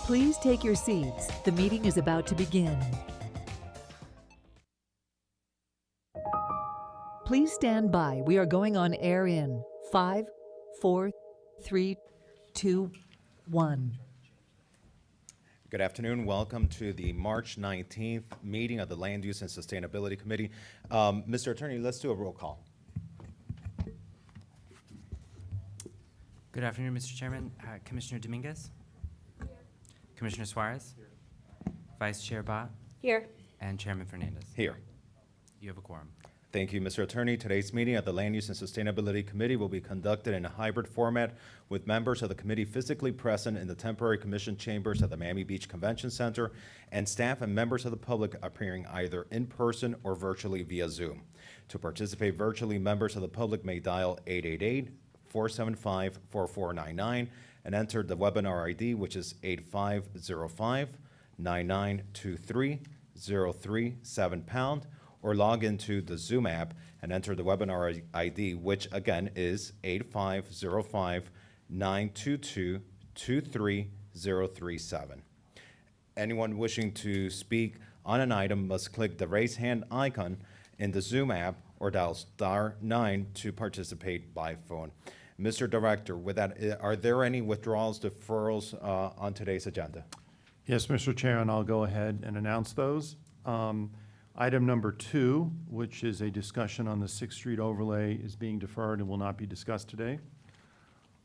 Please take your seats. The meeting is about to begin. Please stand by. We are going on air in 5, 4, 3, 2, 1. Good afternoon. Welcome to the March 19th meeting of the Land Use and Sustainability Committee. Mr. Attorney, let's do a roll call. Good afternoon, Mr. Chairman. Commissioner Dominguez? Here. Commissioner Suarez? Here. Vice Chair Ba? Here. And Chairman Fernandez? Here. You have a quorum. Thank you, Mr. Attorney. Today's meeting of the Land Use and Sustainability Committee will be conducted in a hybrid format with members of the committee physically present in the temporary commission chambers at the Miami Beach Convention Center and staff and members of the public appearing either in person or virtually via Zoom. To participate virtually, members of the public may dial 888-475-4499 and enter the webinar ID, which is 8505-9923-037#, or log into the Zoom app and enter the webinar ID, which again is 8505-922-23037. Anyone wishing to speak on an item must click the raise hand icon in the Zoom app or dial *9 to participate by phone. Mr. Director, with that, are there any withdrawals, deferrals on today's agenda? Yes, Mr. Chair, and I'll go ahead and announce those. Item number 2, which is a discussion on the 6th Street overlay, is being deferred and will not be discussed today.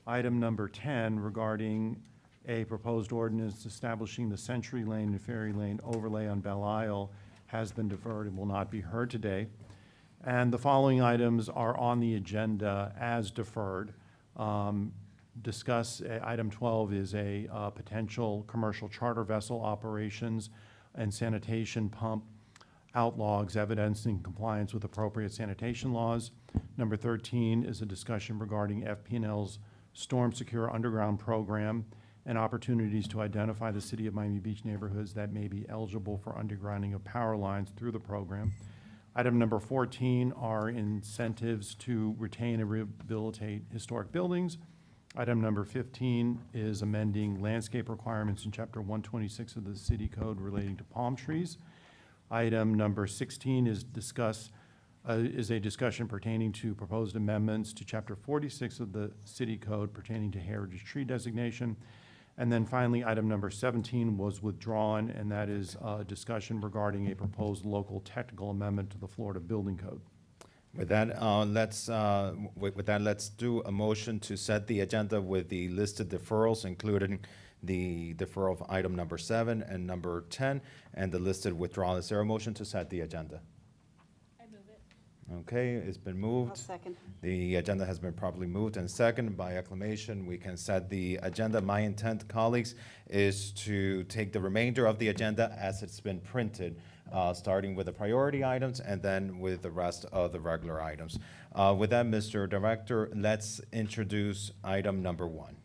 Item number 10, regarding a proposed ordinance establishing the Century Lane and Ferry Lane overlay on Belle Isle, has been deferred and will not be heard today. And the following items are on the agenda as deferred. Item 12 is a potential commercial charter vessel operations and sanitation pump out logs evidencing compliance with appropriate sanitation laws. Number 13 is a discussion regarding FP&L's Storm Secure Underground program and opportunities to identify the City of Miami Beach neighborhoods that may be eligible for undergrounding of power lines through the program. Item number 14 are incentives to retain and rehabilitate historic buildings. Item number 15 is amending landscape requirements in Chapter 126 of the City Code relating to palm trees. Item number 16 is a discussion pertaining to proposed amendments to Chapter 46 of the City Code pertaining to heritage tree designation. And then finally, item number 17 was withdrawn, and that is a discussion regarding a proposed local technical amendment to the Florida Building Code. With that, let's do a motion to set the agenda with the listed deferrals, including the deferral of item number 7 and number 10, and the listed withdrawal. Is there a motion to set the agenda? I move it. Okay, it's been moved. I'll second. The agenda has been properly moved and seconded. By acclamation, we can set the agenda. My intent, colleagues, is to take the remainder of the agenda as it's been printed, starting with the priority items and then with the rest of the regular items. With that, Mr. Director, let's introduce item number 1.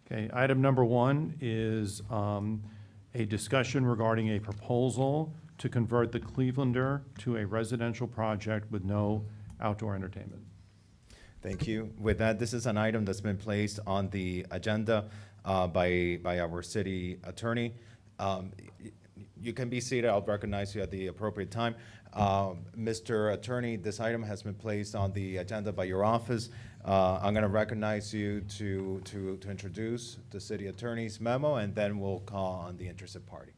Okay, item number 1 is a discussion regarding a proposal to convert the Clevelander to a residential project with no outdoor entertainment. Thank you. With that, this is an item that's been placed on the agenda by our city attorney. You can be seated. I'll recognize you at the appropriate time. Mr. Attorney, this item has been placed on the agenda by your office. I'm going to recognize you to introduce the city attorney's memo, and then we'll call on the interested party.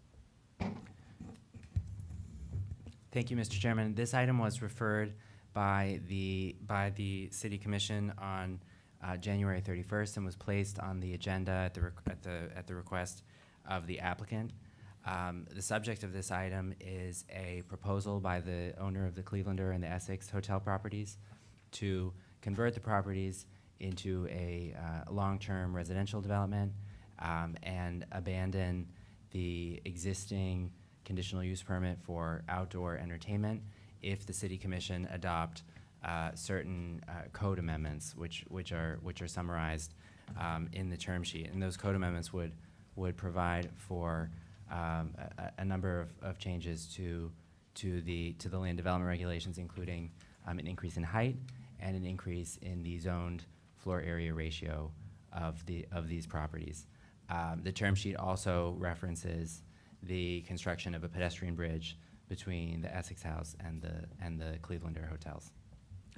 Thank you, Mr. Chairman. This item was referred by the City Commission on January 31st and was placed on the agenda at the request of the applicant. The subject of this item is a proposal by the owner of the Clevelander and the Essex hotel properties to convert the properties into a long-term residential development and abandon the existing conditional use permit for outdoor entertainment if the City Commission adopt certain code amendments, which are summarized in the term sheet. And those code amendments would provide for a number of changes to the land development regulations, including an increase in height and an increase in the zoned floor area ratio of these properties. The term sheet also references the construction of a pedestrian bridge between the Essex House and the Clevelander hotels.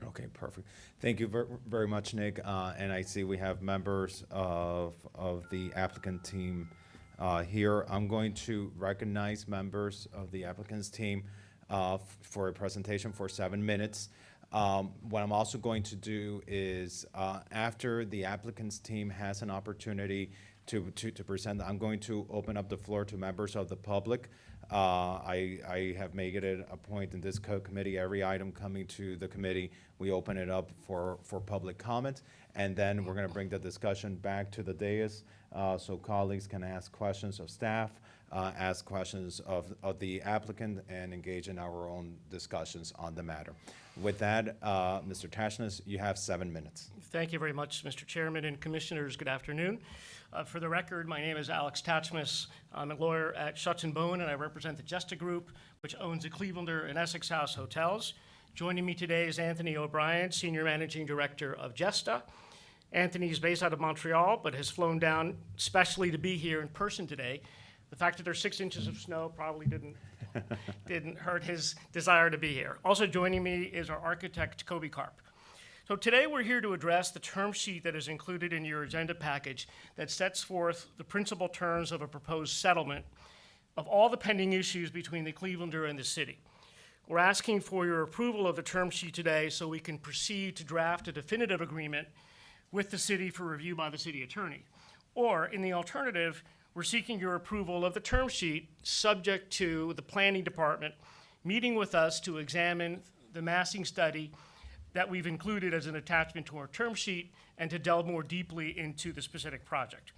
Okay, perfect. Thank you very much, Nick. And I see we have members of the applicant team here. I'm going to recognize members of the applicant's team for a presentation for 7 minutes. What I'm also going to do is, after the applicant's team has an opportunity to present, I'm going to open up the floor to members of the public. I have made it a point in this committee, every item coming to the committee, we open it up for public comment, and then we're gonna bring the discussion back to the dais, so colleagues can ask questions of staff, ask questions of the applicant, and engage in our own discussions on the matter. With that, Mr. Tashnas, you have 7 minutes. Thank you very much, Mr. Chairman and Commissioners. Good afternoon. For the record, my name is Alex Tachmas. I'm a lawyer at Schutz & Bowen, and I represent the Jesta Group, which owns the Clevelander and Essex House hotels. Joining me today is Anthony O'Brien, Senior Managing Director of Jesta. Anthony is based out of Montreal, but has flown down specially to be here in person today. The fact that there's 6 inches of snow probably didn't hurt his desire to be here. Also joining me is our architect, Kobe Karp. So today we're here to address the term sheet that is included in your agenda package that sets forth the principal terms of a proposed settlement of all the pending issues between the Clevelander and the city. We're asking for your approval of the term sheet today so we can proceed to draft a definitive agreement with the city for review by the city attorney. Or, in the alternative, we're seeking your approval of the term sheet subject to the planning department meeting with us to examine the massing study that we've included as an attachment to our term sheet and to delve more deeply into the specific project.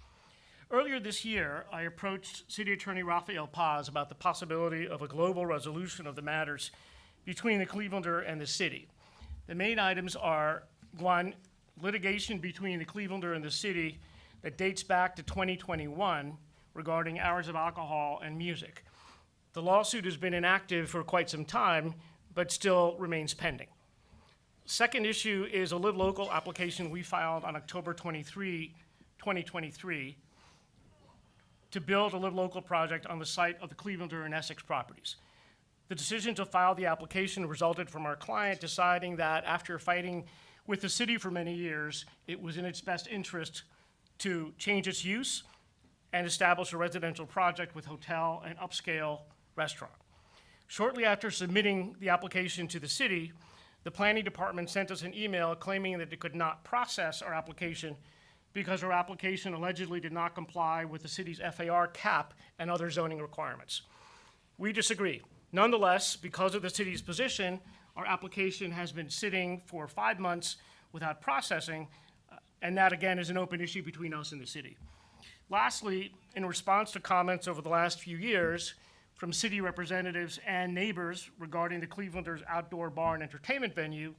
Earlier this year, I approached City Attorney Rafael Paz about the possibility of a global resolution of the matters between the Clevelander and the city. The main items are, 1, litigation between the Clevelander and the city that dates back to 2021 regarding hours of alcohol and music. The lawsuit has been inactive for quite some time, but still remains pending. Second issue is a Live Local application we filed on October 23, 2023, to build a Live Local project on the site of the Clevelander and Essex properties. The decision to file the application resulted from our client deciding that after fighting with the city for many years, it was in its best interest to change its use and establish a residential project with hotel and upscale restaurant. Shortly after submitting the application to the city, the planning department sent us an email claiming that it could not process our application because our application allegedly did not comply with the city's FAR cap and other zoning requirements. We disagree. Nonetheless, because of the city's position, our application has been sitting for 5 months without processing, and that again is an open issue between us and the city. Lastly, in response to comments over the last few years from city representatives and neighbors regarding the Clevelander's outdoor bar and entertainment venue,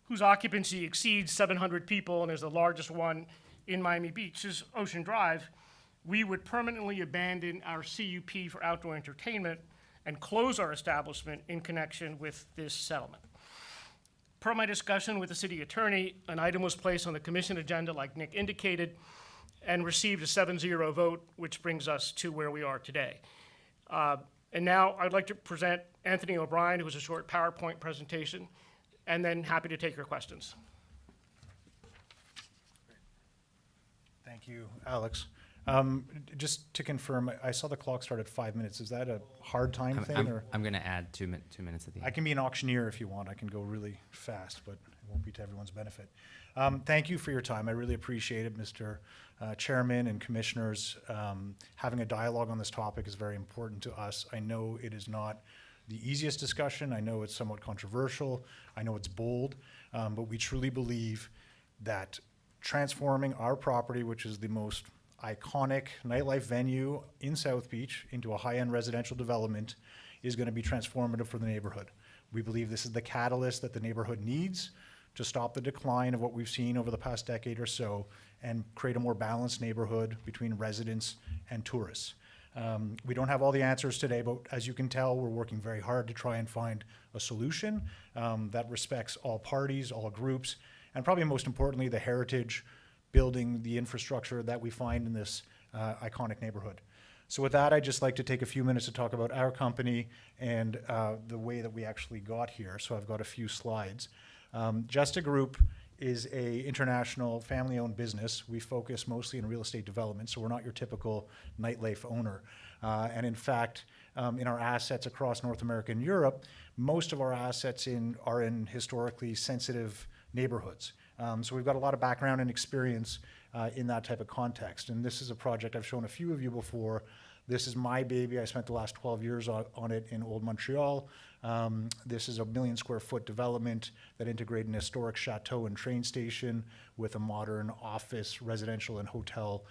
whose occupancy exceeds 700 people and is the largest one in Miami Beach's Ocean Drive, we would permanently abandon our CUP for outdoor entertainment and close our establishment in connection with this settlement. Per my discussion with the city attorney, an item was placed on the commission agenda, like Nick indicated, and received a 7-0 vote, which brings us to where we are today. And now I'd like to present Anthony O'Brien, who has a short PowerPoint presentation, and then happy to take your questions. Thank you, Alex. Just to confirm, I saw the clock start at 5 minutes. Is that a hard time thing, or? I'm going to add 2 minutes at the end. I can be an auctioneer if you want. I can go really fast, but it won't be to everyone's benefit. Thank you for your time. I really appreciate it, Mr. Chairman and Commissioners. Having a dialogue on this topic is very important to us. I know it is not the easiest discussion. I know it's somewhat controversial. I know it's bold, but we truly believe that transforming our property, which is the most iconic nightlife venue in South Beach, into a high-end residential development is going to be transformative for the neighborhood. We believe this is the catalyst that the neighborhood needs to stop the decline of what we've seen over the past decade or so and create a more balanced neighborhood between residents and tourists. We don't have all the answers today, but as you can tell, we're working very hard to try and find a solution that respects all parties, all groups, and probably most importantly, the heritage, building the infrastructure that we find in this iconic neighborhood. So with that, I'd just like to take a few minutes to talk about our company and the way that we actually got here. So I've got a few slides. Justa Group is a international family-owned business. We focus mostly in real estate development, so we're not your typical nightlife owner. And in fact, in our assets across North America and Europe, most of our assets are in historically sensitive neighborhoods. So we've got a lot of background and experience in that type of context. And this is a project I've shown a few of you before. This is my baby. I spent the last 12 years on it in Old Montreal. This is a 1 million square foot development that integrated an historic chateau and train station with a modern office, residential, and hotel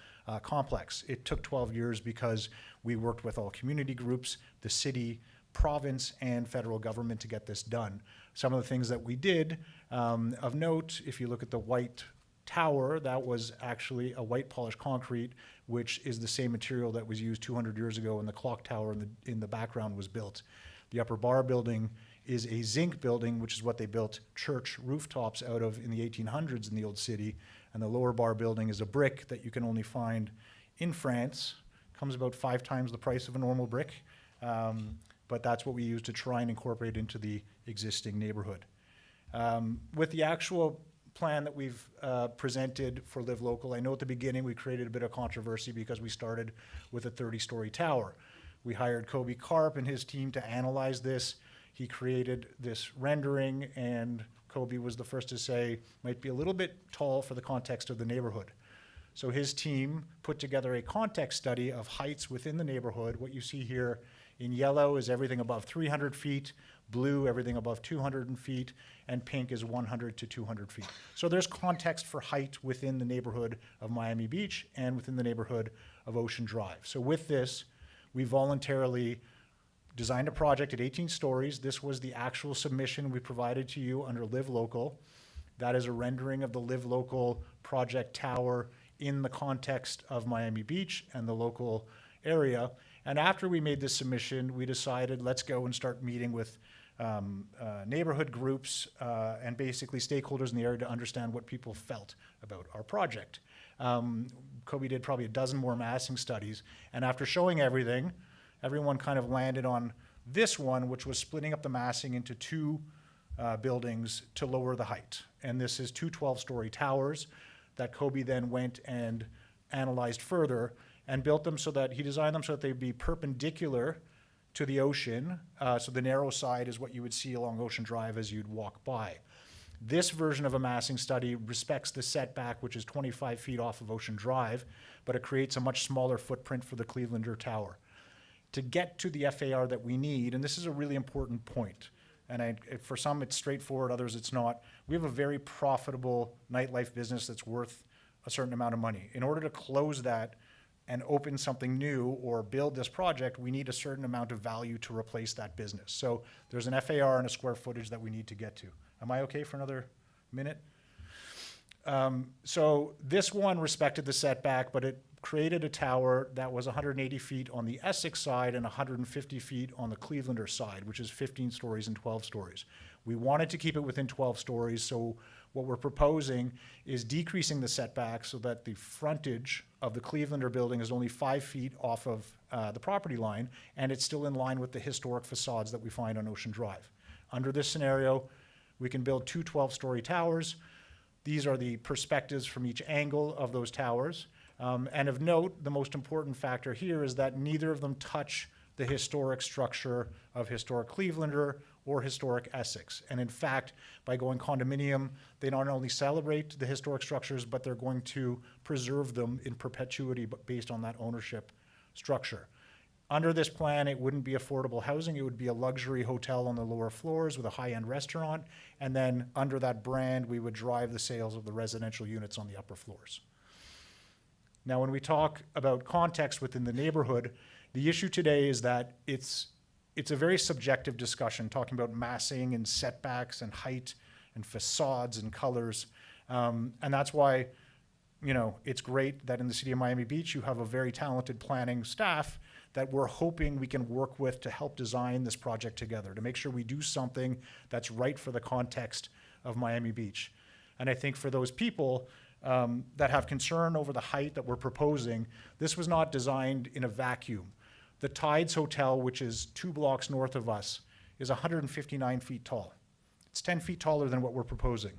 complex. It took 12 years because we worked with all community groups, the city, province, and federal government to get this done. Some of the things that we did of note, if you look at the white tower, that was actually a white polished concrete, which is the same material that was used 200 years ago when the clock tower in the background was built. The upper bar building is a zinc building, which is what they built church rooftops out of in the 1800s in the old city. And the lower bar building is a brick that you can only find in France. Comes about 5 times the price of a normal brick. But that's what we use to try and incorporate into the existing neighborhood. With the actual plan that we've presented for Live Local, I know at the beginning we created a bit of controversy because we started with a 30-story tower. We hired Kobe Karp and his team to analyze this. He created this rendering, and Kobe was the first to say might be a little bit tall for the context of the neighborhood. So his team put together a context study of heights within the neighborhood. What you see here in yellow is everything above 300 feet, blue, everything above 200 feet, and pink is 100 to 200 feet. So there's context for height within the neighborhood of Miami Beach and within the neighborhood of Ocean Drive. So with this, we voluntarily designed a project at 18 stories. This was the actual submission we provided to you under Live Local. That is a rendering of the Live Local project tower in the context of Miami Beach and the local area. And after we made this submission, we decided let's go and start meeting with neighborhood groups and basically stakeholders in the area to understand what people felt about our project. Kobe did probably a dozen more massing studies, and after showing everything, everyone kind of landed on this one, which was splitting up the massing into 2 buildings to lower the height. And this is 2 12-story towers that Kobe then went and analyzed further and built them so that he designed them so that they'd be perpendicular to the ocean. So the narrow side is what you would see along Ocean Drive as you'd walk by. This version of a massing study respects the setback, which is 25 feet off of Ocean Drive, but it creates a much smaller footprint for the Clevelander Tower. To get to the FAR that we need, and this is a really important point, and for some it's straightforward, others it's not, we have a very profitable nightlife business that's worth a certain amount of money. In order to close that and open something new or build this project, we need a certain amount of value to replace that business. So there's an FAR and a square footage that we need to get to. Am I okay for another minute? So this one respected the setback, but it created a tower that was 180 feet on the Essex side and 150 feet on the Clevelander side, which is 15 stories and 12 stories. We wanted to keep it within 12 stories, so what we're proposing is decreasing the setback so that the frontage of the Clevelander building is only 5 feet off of the property line, and it's still in line with the historic facades that we find on Ocean Drive. Under this scenario, we can build 2 12-story towers. These are the perspectives from each angle of those towers. And of note, the most important factor here is that neither of them touch the historic structure of historic Clevelander or historic Essex. And in fact, by going condominium, they not only celebrate the historic structures, but they're going to preserve them in perpetuity based on that ownership structure. Under this plan, it wouldn't be affordable housing. It would be a luxury hotel on the lower floors with a high-end restaurant. And then under that brand, we would drive the sales of the residential units on the upper floors. Now, when we talk about context within the neighborhood, the issue today is that it's a very subjective discussion, talking about massing and setbacks and height and facades and colors. And that's why, you know, it's great that in the city of Miami Beach, you have a very talented planning staff that we're hoping we can work with to help design this project together, to make sure we do something that's right for the context of Miami Beach. And I think for those people, that have concern over the height that we're proposing, this was not designed in a vacuum. The Tides Hotel, which is 2 blocks north of us, is 159 feet tall. It's 10 feet taller than what we're proposing.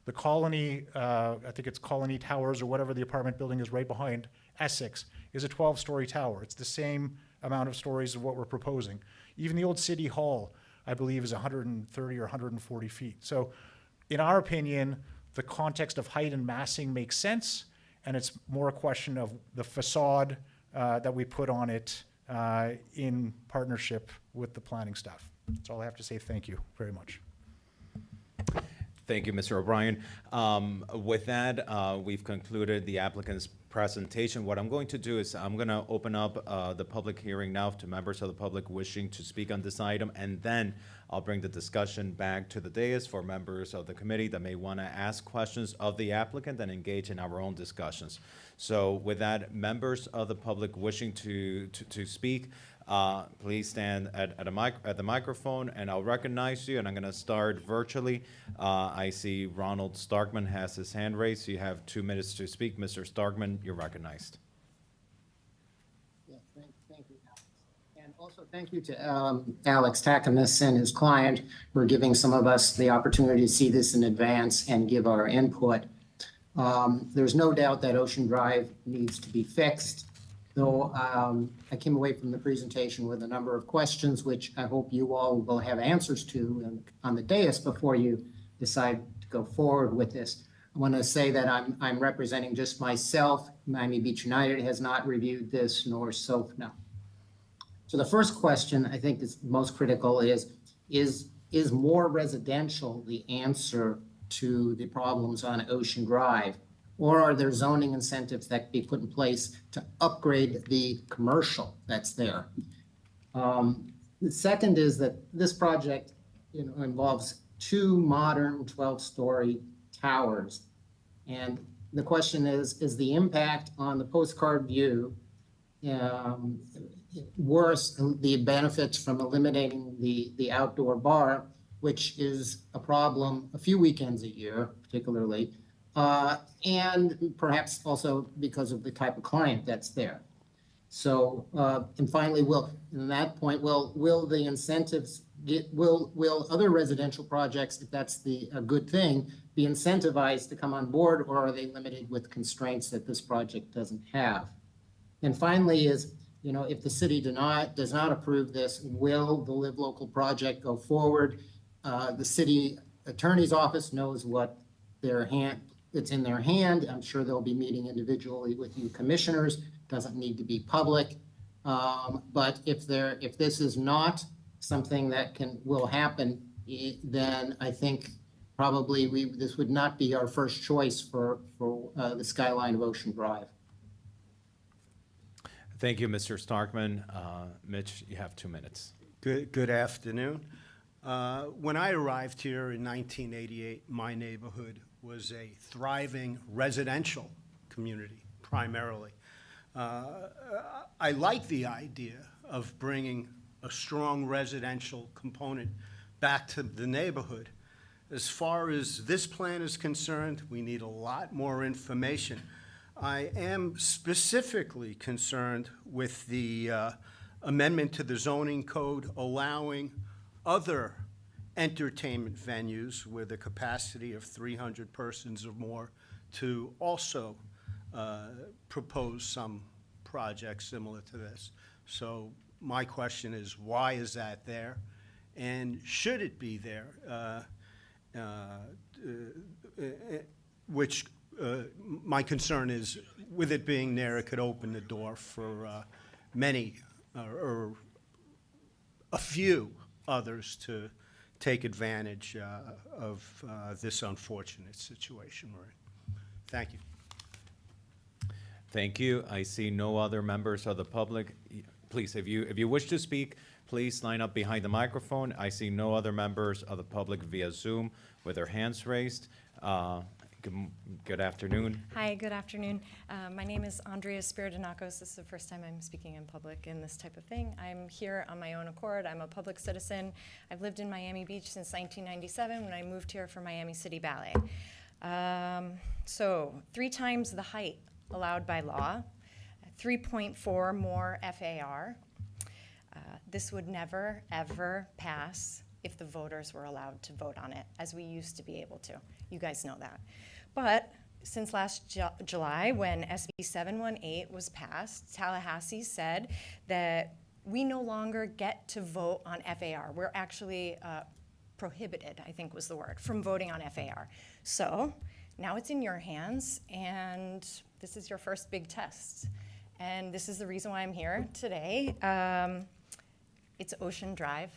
The Colony, I think it's Colony Towers or whatever the apartment building is right behind Essex, is a 12-story tower. It's the same amount of stories of what we're proposing. Even the old City Hall, I believe, is 130 or 140 feet. So in our opinion, the context of height and massing makes sense, and it's more a question of the facade that we put on it in partnership with the planning staff. That's all I have to say. Thank you very much. Thank you, Mr. O'Brien. With that, we've concluded the applicant's presentation. What I'm going to do is I'm going to open up the public hearing now to members of the public wishing to speak on this item, and then I'll bring the discussion back to the dais for members of the committee that may want to ask questions of the applicant and engage in our own discussions. So with that, members of the public wishing to speak, please stand at the microphone, and I'll recognize you, and I'm going to start virtually. I see Ronald Starkman has his hand raised. You have 2 minutes to speak. Mr. Starkman, you're recognized. Yeah, thank you, Alex. And also thank you to Alex Takamis and his client for giving some of us the opportunity to see this in advance and give our input. There's no doubt that Ocean Drive needs to be fixed. Though I came away from the presentation with a number of questions, which I hope you all will have answers to on the dais before you decide to go forward with this. I want to say that I'm representing just myself. Miami Beach United has not reviewed this, nor SOFNA. So the first question I think is most critical is more residential the answer to the problems on Ocean Drive? Or are there zoning incentives that can be put in place to upgrade the commercial that's there? The second is that this project, involves 2 modern 12-story towers. And the question is the impact on the postcard view worse the benefits from eliminating the outdoor bar, which is a problem a few weekends a year, particularly, and perhaps also because of the type of client that's there. So, and finally, will the incentives will other residential projects, if that's a good thing, be incentivized to come on board, or are they limited with constraints that this project doesn't have? And finally is, if the city does not approve this, will the Live Local project go forward? The city attorney's office knows what it's in their hand. I'm sure they'll be meeting individually with you commissioners. Doesn't need to be public. But if this is not something that will happen, then I think probably this would not be our first choice for the skyline of Ocean Drive. Thank you, Mr. Starkman. Mitch, you have 2 minutes. Good afternoon. When I arrived here in 1988, my neighborhood was a thriving residential community, primarily. I like the idea of bringing a strong residential component back to the neighborhood. As far as this plan is concerned, we need a lot more information. I am specifically concerned with the amendment to the zoning code allowing other entertainment venues with a capacity of 300 persons or more to also propose some projects similar to this. So my question is, why is that there? And should it be there? My concern is, with it being there, it could open the door for many or a few others to take advantage of this unfortunate situation we're in. Thank you. Thank you. I see no other members of the public. Please, if you wish to speak, please line up behind the microphone. I see no other members of the public via Zoom with their hands raised. Good afternoon. Hi, good afternoon. My name is Andrea Spiridonakos. This is the first time I'm speaking in public in this type of thing. I'm here on my own accord. I'm a public citizen. I've lived in Miami Beach since 1997 when I moved here for Miami City Ballet. So 3 times the height allowed by law, 3.4 more FAR. This would never, ever pass if the voters were allowed to vote on it, as we used to be able to. You guys know that. But since last July, when SB 718 was passed, Tallahassee said that we no longer get to vote on FAR. We're actually prohibited, I think was the word, from voting on FAR. So now it's in your hands, and this is your first big test. And this is the reason why I'm here today. It's Ocean Drive.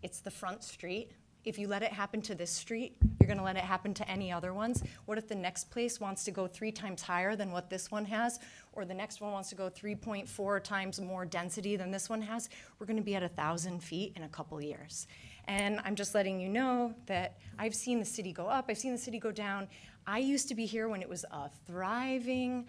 It's the front street. If you let it happen to this street, you're gonna let it happen to any other ones. What if the next place wants to go 3 times higher than what this one has, or the next one wants to go 3.4 times more density than this one has? We're gonna be at 1,000 feet in a couple years. And I'm just letting you know that I've seen the city go up, I've seen the city go down. I used to be here when it was a thriving,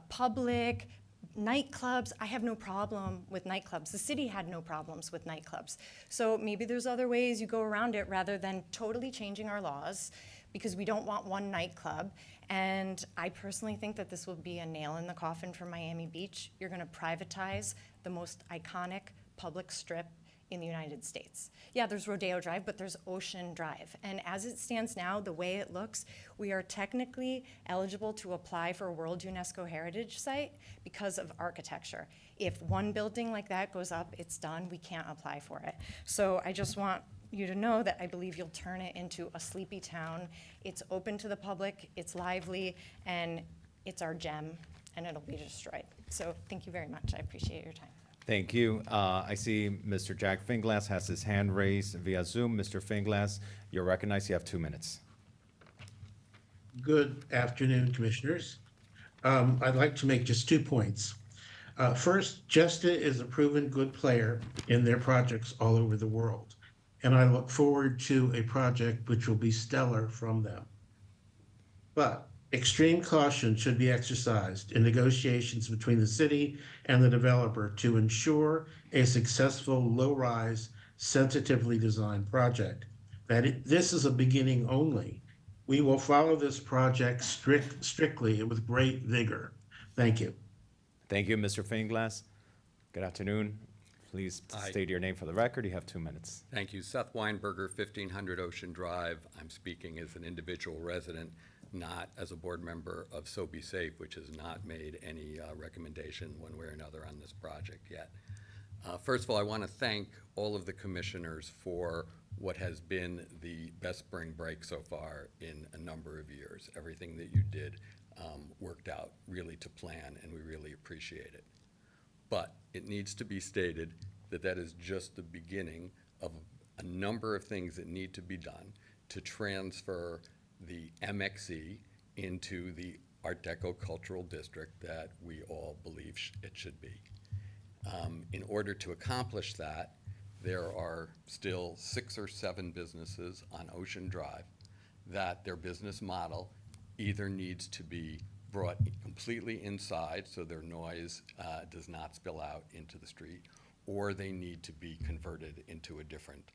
public, nightclubs. I have no problem with nightclubs. The city had no problems with nightclubs. So maybe there's other ways you go around it rather than totally changing our laws, because we don't want one nightclub. And I personally think that this will be a nail in the coffin for Miami Beach. You're gonna privatize the most iconic public strip in the United States. Yeah, there's Rodeo Drive, but there's Ocean Drive. And as it stands now, the way it looks, we are technically eligible to apply for a World UNESCO Heritage Site because of architecture. If one building like that goes up, it's done, we can't apply for it. So I just want you to know that I believe you'll turn it into a sleepy town. It's open to the public, it's lively, and it's our gem, and it'll be destroyed. So thank you very much, I appreciate your time. Thank you. I see Mr. Jack Finglass has his hand raised via Zoom. Mr. Finglass, you're recognized. You have 2 minutes. Good afternoon, Commissioners. I'd like to make just 2 points. First, Jesta is a proven good player in their projects all over the world, and I look forward to a project which will be stellar from them. But extreme caution should be exercised in negotiations between the city and the developer to ensure a successful low-rise, sensitively designed project. This is a beginning only. We will follow this project strictly and with great vigor. Thank you. Thank you, Mr. Finglass. Good afternoon. Please state your name for the record. You have 2 minutes. Thank you. Seth Weinberger, 1500 Ocean Drive. I'm speaking as an individual resident, not as a board member of So Be Safe, which has not made any recommendation one way or another on this project yet. First of all, I want to thank all of the commissioners for what has been the best spring break so far in a number of years. Everything that you did worked out really to plan, and we really appreciate it. But it needs to be stated that that is just the beginning of a number of things that need to be done to transfer the MXE into the Art Deco Cultural District that we all believe it should be. In order to accomplish that, there are still 6 or 7 businesses on Ocean Drive that their business model either needs to be brought completely inside so their noise does not spill out into the street, or they need to be converted into a different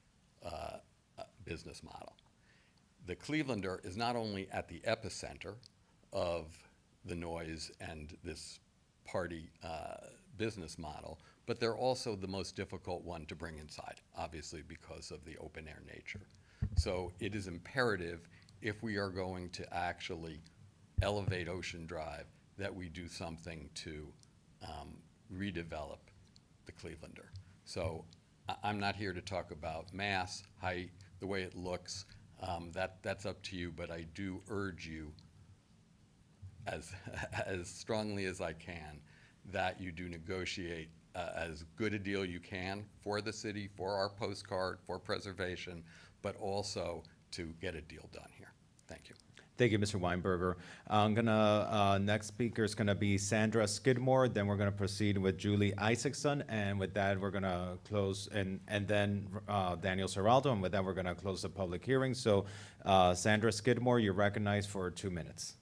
business model. The Clevelander is not only at the epicenter of the noise and this party business model, but they're also the most difficult one to bring inside, obviously because of the open air nature. So it is imperative, if we are going to actually elevate Ocean Drive, that we do something to redevelop the Clevelander. So I'm not here to talk about mass, height, the way it looks. That's up to you, but I do urge you as strongly as I can that you do negotiate as good a deal you can for the city, for our postcard, for preservation, but also to get a deal done here. Thank you. Thank you, Mr. Weinberger. Next speaker is gonna be Sandra Skidmore, then we're gonna proceed with Julie Isaacson, and with that, we're gonna close, and then Daniel Serraldo, and with that, we're gonna close the public hearing. So Sandra Skidmore, you're recognized for 2 minutes.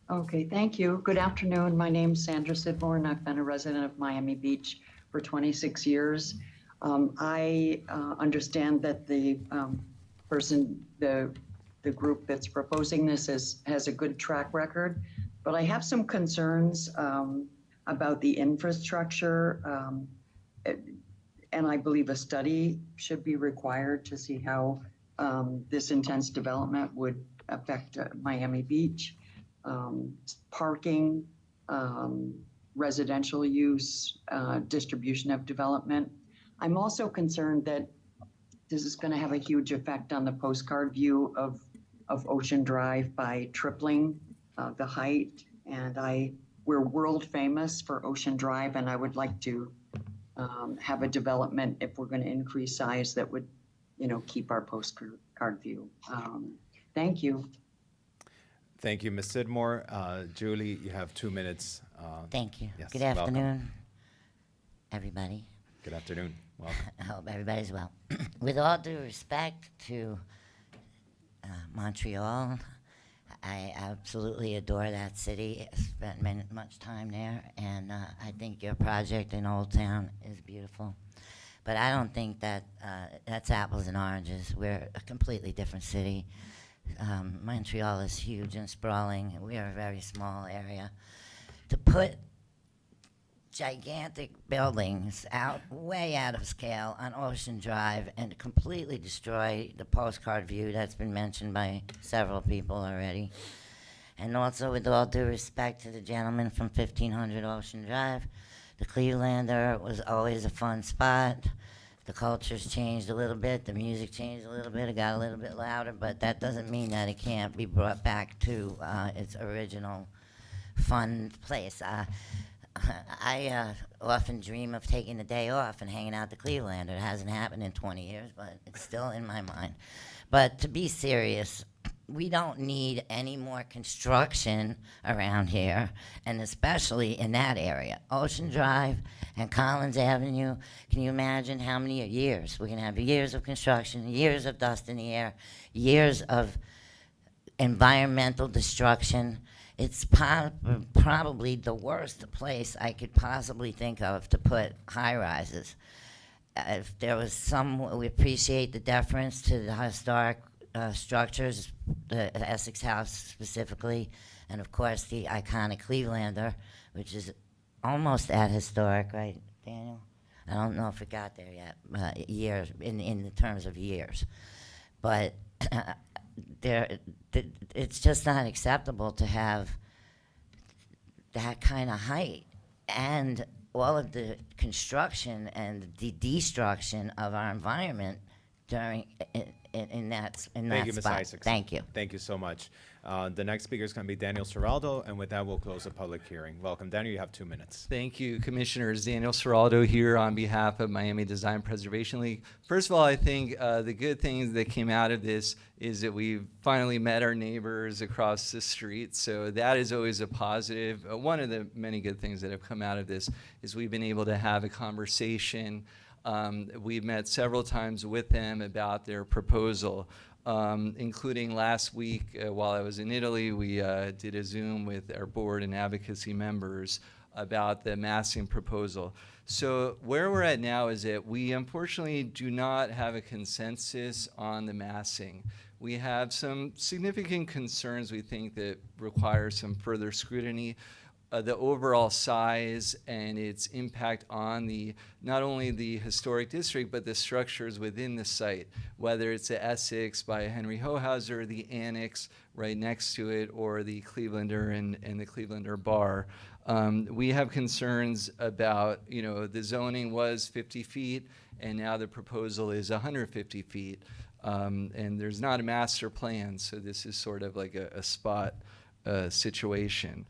Okay, thank you. Good afternoon. My name's Sandra Skidmore, and I've been a resident of Miami Beach for 26 years. I understand that the the group that's proposing this has a good track record, but I have some concerns about the infrastructure. And I believe a study should be required to see how this intense development would affect Miami Beach, parking, residential use, distribution of development. I'm also concerned that this is going to have a huge effect on the postcard view of Ocean Drive by tripling the height. And we're world famous for Ocean Drive, and I would like to have a development, if we're going to increase size, that would, keep our postcard view. Thank you. Thank you, Ms. Sidmore. Julie, you have 2 minutes. Thank you. Yes, Good welcome. afternoon, everybody. Good afternoon. Welcome. I hope everybody's well. With all due respect to Montreal, I absolutely adore that city. I spent much time there, and I think your project in Old Town is beautiful. But I don't think that that's apples and oranges. We're a completely different city. Montreal is huge and sprawling, and we are a very small area. To put gigantic buildings way out of scale on Ocean Drive and completely destroy the postcard view that's been mentioned by several people already. And also, with all due respect to the gentleman from 1500 Ocean Drive, the Clevelander was always a fun spot. The culture's changed a little bit, the music changed a little bit, it got a little bit louder, but that doesn't mean that it can't be brought back to its original fun place. I often dream of taking the day off and hanging out the Clevelander. It hasn't happened in 20 years, but it's still in my mind. But to be serious, we don't need any more construction around here, and especially in that area. Ocean Drive and Collins Avenue, can you imagine how many years? We're going to have years of construction, years of dust in the air, years of environmental destruction. It's probably the worst place I could possibly think of to put high-rises. If there was we appreciate the deference to the historic structures, the Essex House specifically, and of course the iconic Clevelander, which is almost that historic, right, Daniel? I don't know if it got there yet, years, in the terms of years. But it's just not acceptable to have that kind of height and all of the construction and the destruction of our environment in that Thank you, Ms. spot. Isaacs. Thank you. Thank you so much. The next speaker is going to be Daniel Seraldo, and with that, we'll close the public hearing. Welcome, Daniel. You have 2 minutes. Thank you, Commissioners. Daniel Seraldo here on behalf of Miami Design Preservation League. First of all, I think the good things that came out of this is that we've finally met our neighbors across the street, so that is always a positive. One of the many good things that have come out of this is we've been able to have a conversation. We've met several times with them about their proposal, including last week while I was in Italy. We did a Zoom with our board and advocacy members about the massing proposal. So where we're at now is that we unfortunately do not have a consensus on the massing. We have some significant concerns we think that require some further scrutiny. The overall size and its impact on not only the historic district, but the structures within the site, whether it's the Essex by Henry Hohauser, the Annex right next to it, or the Clevelander and the Clevelander Bar. We have concerns about, the zoning was 50 feet, and now the proposal is 150 feet. And there's not a master plan, so this is sort of like a spot situation.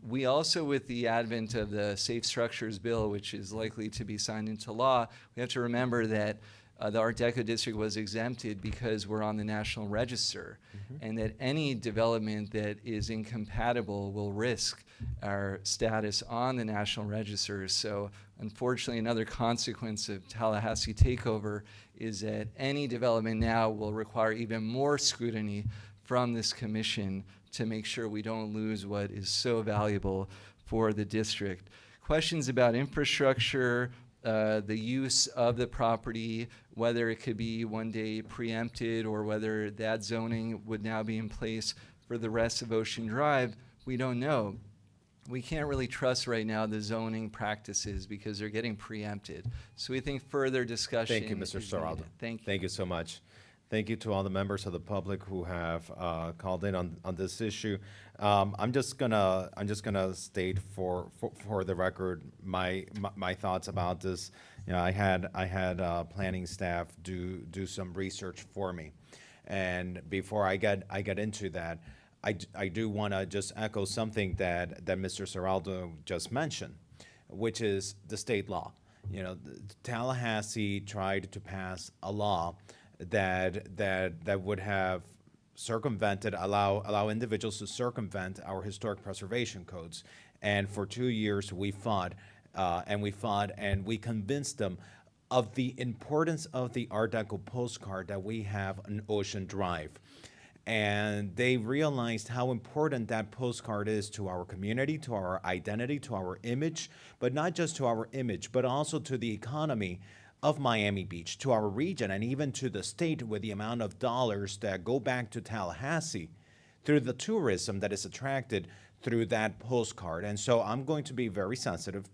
We also, with the advent of the Safe Structures Bill, which is likely to be signed into law, we have to remember that the Art Deco district was exempted because we're on the National Register, and that any development that is incompatible will risk our status on the National Register. So unfortunately, another consequence of Tallahassee takeover is that any development now will require even more scrutiny from this commission to make sure we don't lose what is so valuable for the district. Questions about infrastructure, the use of the property, whether it could be one day preempted or whether that zoning would now be in place for the rest of Ocean Drive, we don't know. We can't really trust right now the zoning practices because they're getting preempted. So we think further discussion. Thank you, Mr. is needed. Saraldo. Thank you. Thank you so much. Thank you to all the members of the public who have called in on this issue. I'm just gonna state for the record my thoughts about this. You know, I had planning staff do some research for me, and before I get into that, I do want to just echo something that Mr. Saraldo just mentioned, which is the state law. You know, Tallahassee tried to pass a law that would have allow individuals to circumvent our historic preservation codes. And for 2 years, we fought and we convinced them of the importance of the Art Deco postcard that we have on Ocean Drive. And they realized how important that postcard is to our community, to our identity, to our image, but not just to our image, but also to the economy of Miami Beach, to our region, and even to the state with the amount of dollars that go back to Tallahassee through the tourism that is attracted through that postcard. And so I'm going to be very sensitive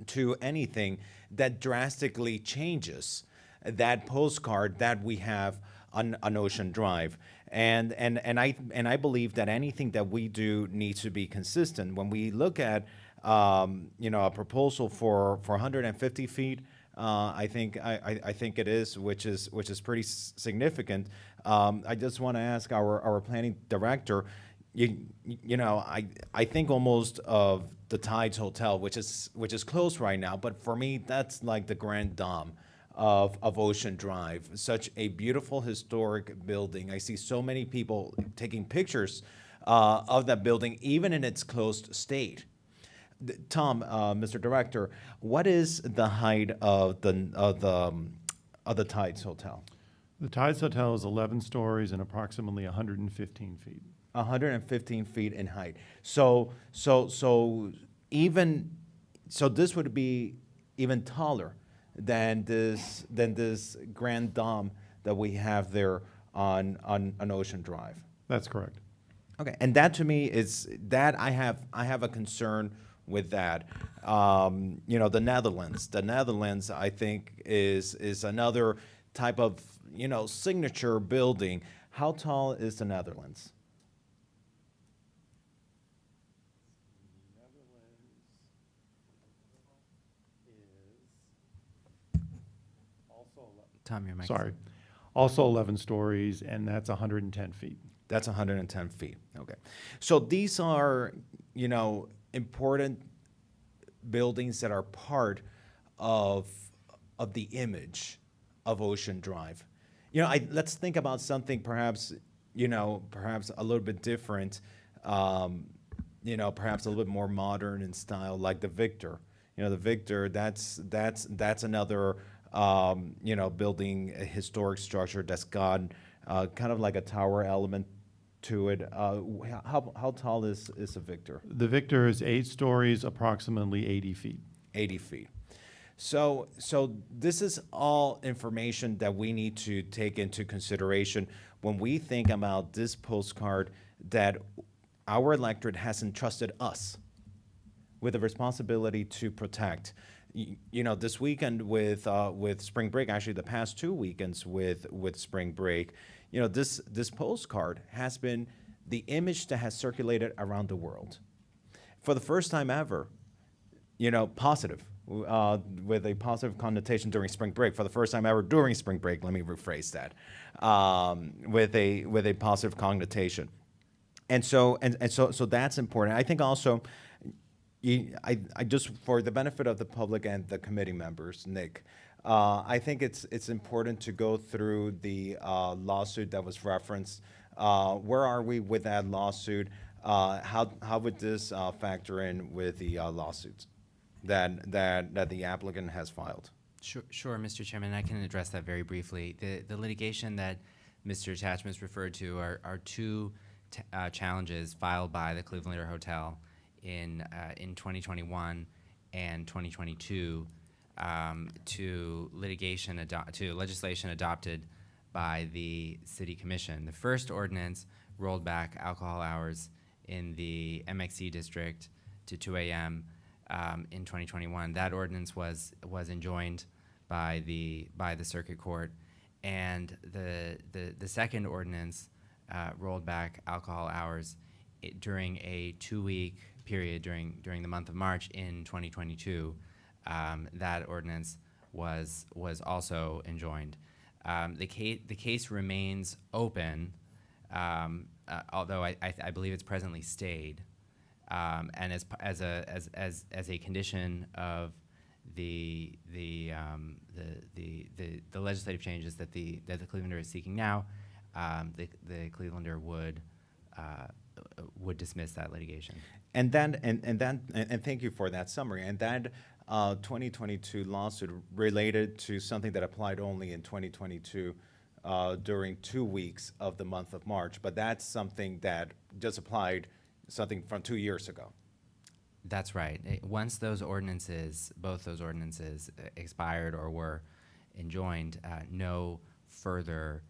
to anything that drastically changes that postcard that we have on Ocean Drive. And I believe that anything that we do needs to be consistent. When we look at a proposal for 150 feet, I think it is, which is pretty significant. I just want to ask our planning director. I think almost of the Tides Hotel, which is closed right now, but for me that's like the Grand Dome of Ocean Drive. Such a beautiful historic building. I see so many people taking pictures of that building, even in its closed state. Tom, Mr. Director, what is the height of the Tides Hotel? The Tides Hotel is 11 stories and approximately 115 feet. 115 feet in height. So this would be even taller than this Grand Dome that we have there on Ocean Drive. That's correct. Okay, and that to me is that I have a concern with that. The Netherlands I think is another type of signature building. How tall is the Netherlands? Tom, your mic. Sorry. Also 11 stories, and that's 110 feet. That's 110 feet. Okay. So these are, important buildings that are part of the image of Ocean Drive. Let's think about something perhaps a little bit different, perhaps a little bit more modern in style, like the Victor. The Victor, that's another building, a historic structure that's got kind of like a tower element to it. How tall is the Victor? The Victor is 8 stories, approximately 80 feet. 80 feet. So this is all information that we need to take into consideration when we think about this postcard that our electorate has entrusted us with the responsibility to protect. This weekend with spring break, actually the past 2 weekends with spring break, this postcard has been the image that has circulated around the world. For the first time ever, positive, with a positive connotation during spring break. For the first time ever during spring break, let me rephrase that, with a positive connotation. And so that's important. I think also, I just, for the benefit of the public and the committee members, Nick, I think it's important to go through the lawsuit that was referenced. Where are we with that lawsuit? How would this factor in with the lawsuits that the applicant has filed? Sure, Mr. Chairman, I can address that very briefly. The litigation that Mr. Attachments referred to are two challenges filed by the Cleveland Leader Hotel in 2021 and 2022 to legislation adopted by the City Commission. The first ordinance rolled back alcohol hours in the MXC district to 2 a.m. In 2021. That ordinance was enjoined by the Circuit Court, and the second ordinance rolled back alcohol hours during a 2-week period during the month of March in 2022. That ordinance was also enjoined. The case remains open, although I believe it's presently stayed, and as a condition of the legislative changes that the Clevelander is seeking now, the Clevelander would dismiss that litigation. And thank you for that summary. And that 2022 lawsuit related to something that applied only in 2022 during 2 weeks of the month of March, but that's something that just applied something from 2 years ago. That's right. Once both those ordinances expired or were enjoined, no further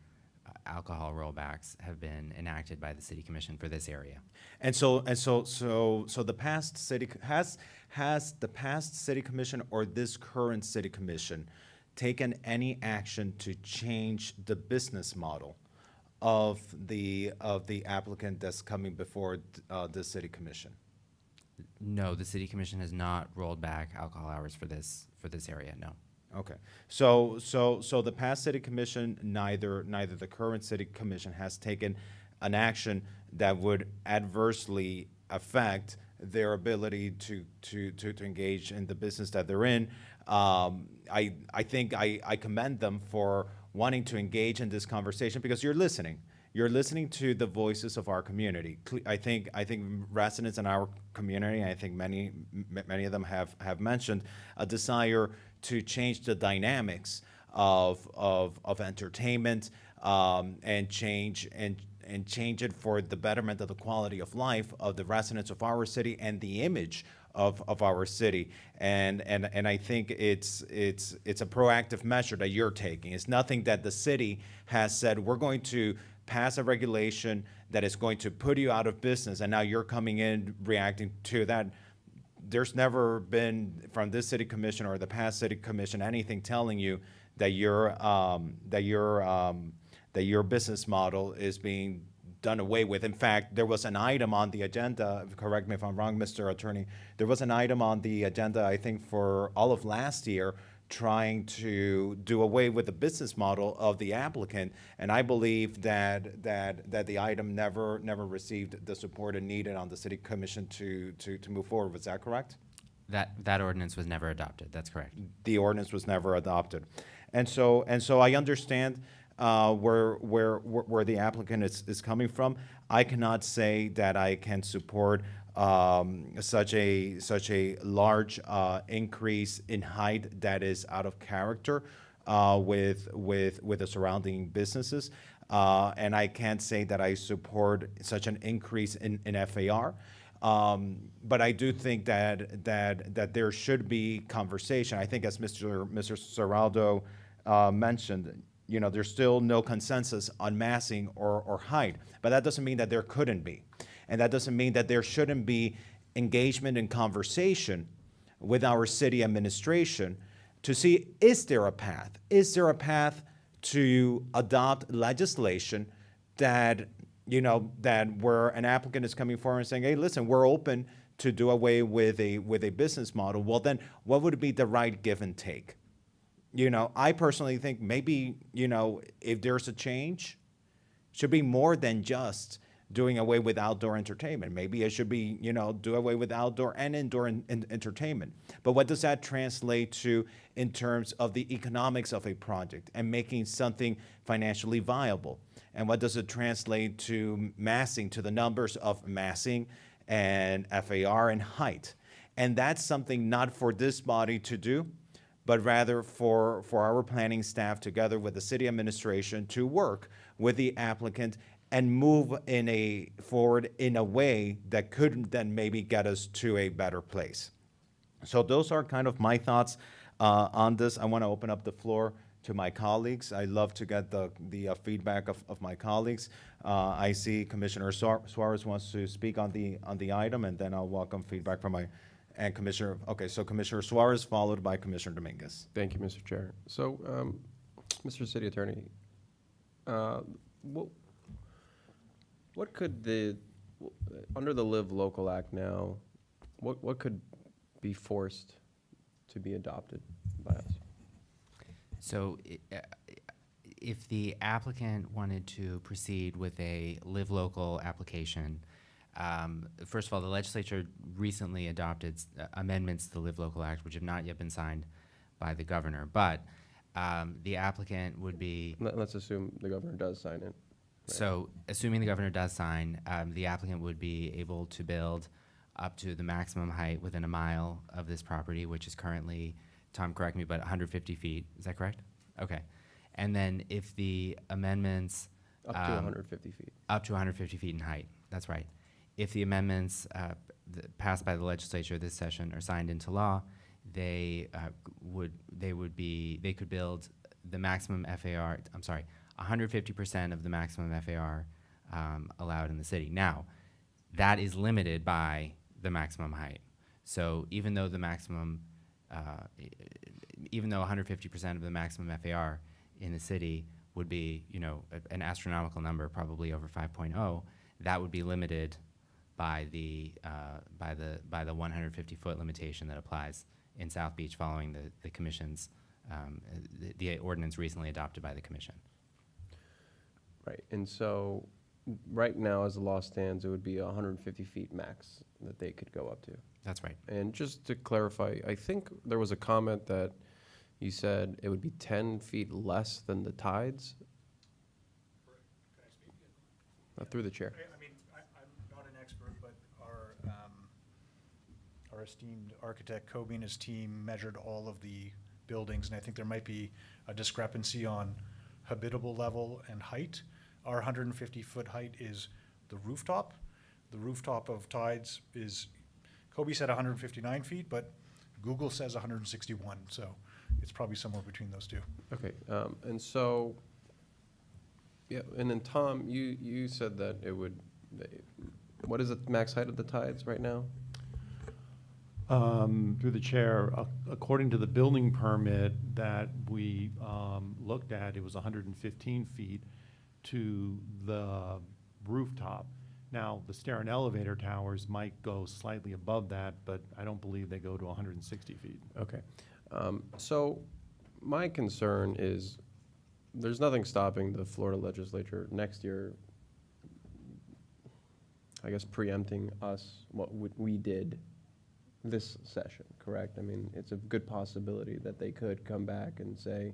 alcohol rollbacks have been enacted by the City Commission for this area. And so the past city has the past City Commission or this current City Commission taken any action to change the business model of the applicant that's coming before the City Commission? No, the City Commission has not rolled back alcohol hours for this area. No. Okay, so the past City Commission, neither the current City Commission has taken an action that would adversely affect their ability to engage in the business that they're in. I think I commend them for wanting to engage in this conversation because you're listening. You're listening to the voices of our community. I think residents in our community, I think many of them have mentioned a desire to change the dynamics of entertainment and change it for the betterment of the quality of life of the residents of our city and the image of our city. And I think it's a proactive measure that you're taking. It's nothing that the city has said, we're going to pass a regulation that is going to put you out of business, and now you're coming in reacting to that. There's never been from this City Commission or the past City Commission anything telling you that your business model is being done away with. In fact, there was an item on the agenda, correct me if I'm wrong, Mr. Attorney, there was an item on the agenda, I think, for all of last year, trying to do away with the business model of the applicant, and I believe that the item never received the support it needed on the City Commission to move forward. Was that correct? That ordinance was never adopted. That's correct. The ordinance was never adopted, and so I understand where the applicant is coming from. I cannot say that I can support such a large increase in height that is out of character with the surrounding businesses, and I can't say that I support such an increase in FAR. But I do think that there should be conversation. I think, as Mr. Serraldo mentioned, there's still no consensus on massing or height, but that doesn't mean that there couldn't be. And that doesn't mean that there shouldn't be engagement and conversation with our city administration to see, is there a path? Is there a path to adopt legislation that where an applicant is coming forward and saying, hey, listen, we're open to do away with a business model. Well, then what would be the right give and take? I personally think maybe, if there's a change, it should be more than just doing away with outdoor entertainment. Maybe it should be, do away with outdoor and indoor entertainment. But what does that translate to in terms of the economics of a project and making something financially viable? And what does it translate to massing, to the numbers of massing and FAR and height? And that's something not for this body to do, but rather for our planning staff together with the city administration to work with the applicant and move forward in a way that could then maybe get us to a better place. So those are kind of my thoughts On this, I want to open up the floor to my colleagues. I love to get the feedback of my colleagues. I see Commissioner Suarez wants to speak on the item, and then I'll welcome feedback from and Commissioner, okay, so Commissioner Suarez followed by Commissioner Dominguez. Thank you, Mr. Chair. So, Mr. City Attorney, what could under the Live Local Act now, what could be forced to be adopted by us? So if the applicant wanted to proceed with a Live Local application, first of all, the legislature recently adopted amendments to the Live Local Act, which have not yet been signed by the governor. But the applicant would be... Let's assume the governor does sign it. Right? So assuming the governor does sign, the applicant would be able to build up to the maximum height within a mile of this property, which is currently, Tom, correct me, but 150 feet. Is that correct? Okay. And then if the amendments... Up to 150 feet. Up to 150 feet in height. That's right. If the amendments passed by the legislature this session are signed into law, they could build the maximum FAR. I'm sorry, 150% of the maximum FAR allowed in the city. Now, that is limited by the maximum height. So even though the maximum, even though 150% of the maximum FAR in the city would be, you know, an astronomical number, probably over 5.0, that would be limited by the 150-foot limitation that applies in South Beach following the commission's the ordinance recently adopted by the commission. Right, and so right now, as the law stands, it would be 150 feet max that they could go up to. That's right. And just to clarify, I think there was a comment that you said it would be 10 feet less than the tides. Through the chair. I mean, I'm not an expert, but our esteemed architect, Kobe, and his team measured all of the buildings, and I think there might be a discrepancy on habitable level and height. Our 150-foot height is the rooftop. The rooftop of Tides is, Kobe said 159 feet, but Google says 161, so it's probably somewhere between those two. Okay, and so, yeah, and then Tom, you said that it would, what is the max height of the Tides right now? Through the chair, according to the building permit that we looked at, it was 115 feet to the rooftop. Now, the stair and elevator towers might go slightly above that, but I don't believe they go to 160 feet. Okay. So my concern is there's nothing stopping the Florida legislature next year, I guess, preempting us, what we did this session, correct? I mean, it's a good possibility that they could come back and say,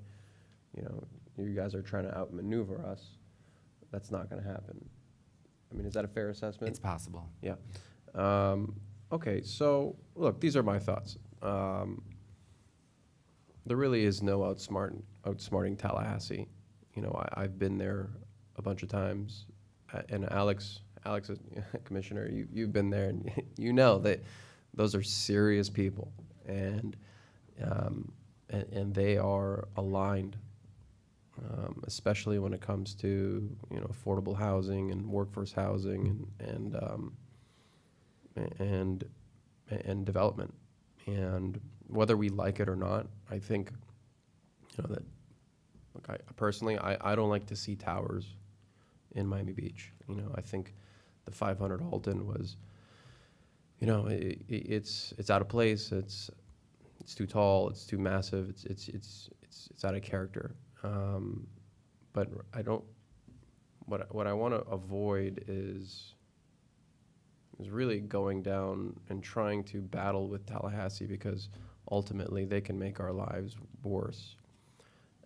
you know, you guys are trying to outmaneuver us. That's not going to happen. I mean, is that a fair assessment? It's possible. Yeah. Okay, so look, these are my thoughts. There really is no outsmarting Tallahassee. You know, I've been there a bunch of times, and Alex, Commissioner, you've been there, and you know that those are serious people, and they are aligned, especially when it comes to, you know, affordable housing and workforce housing and development. And whether we like it or not, I think, you know, that, look, I personally don't like to see towers in Miami Beach. You know, I think the 500 Alton was, you know, it's out of place. It's too tall. It's too massive. It's out of character. But I don't. What I want to avoid is really going down and trying to battle with Tallahassee, because ultimately they can make our lives worse.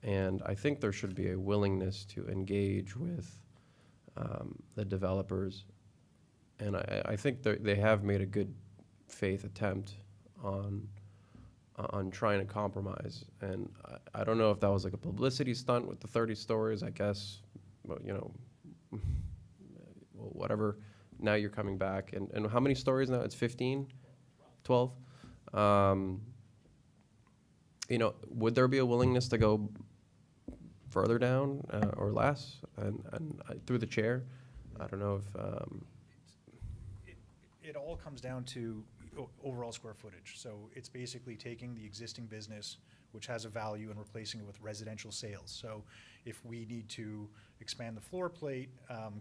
And I think there should be a willingness to engage with the developers. And I think they have made a good faith attempt on trying to compromise. And I don't know if that was like a publicity stunt with the 30 stories, I guess, but, you know, well, whatever. Now you're coming back. And how many stories now? It's 15? 12? you know, would there be a willingness to go further down or less? And through the chair, I don't know if, It all comes down to overall square footage. So it's basically taking the existing business, which has a value, and replacing it with residential sales. So if we need to expand the floor plate,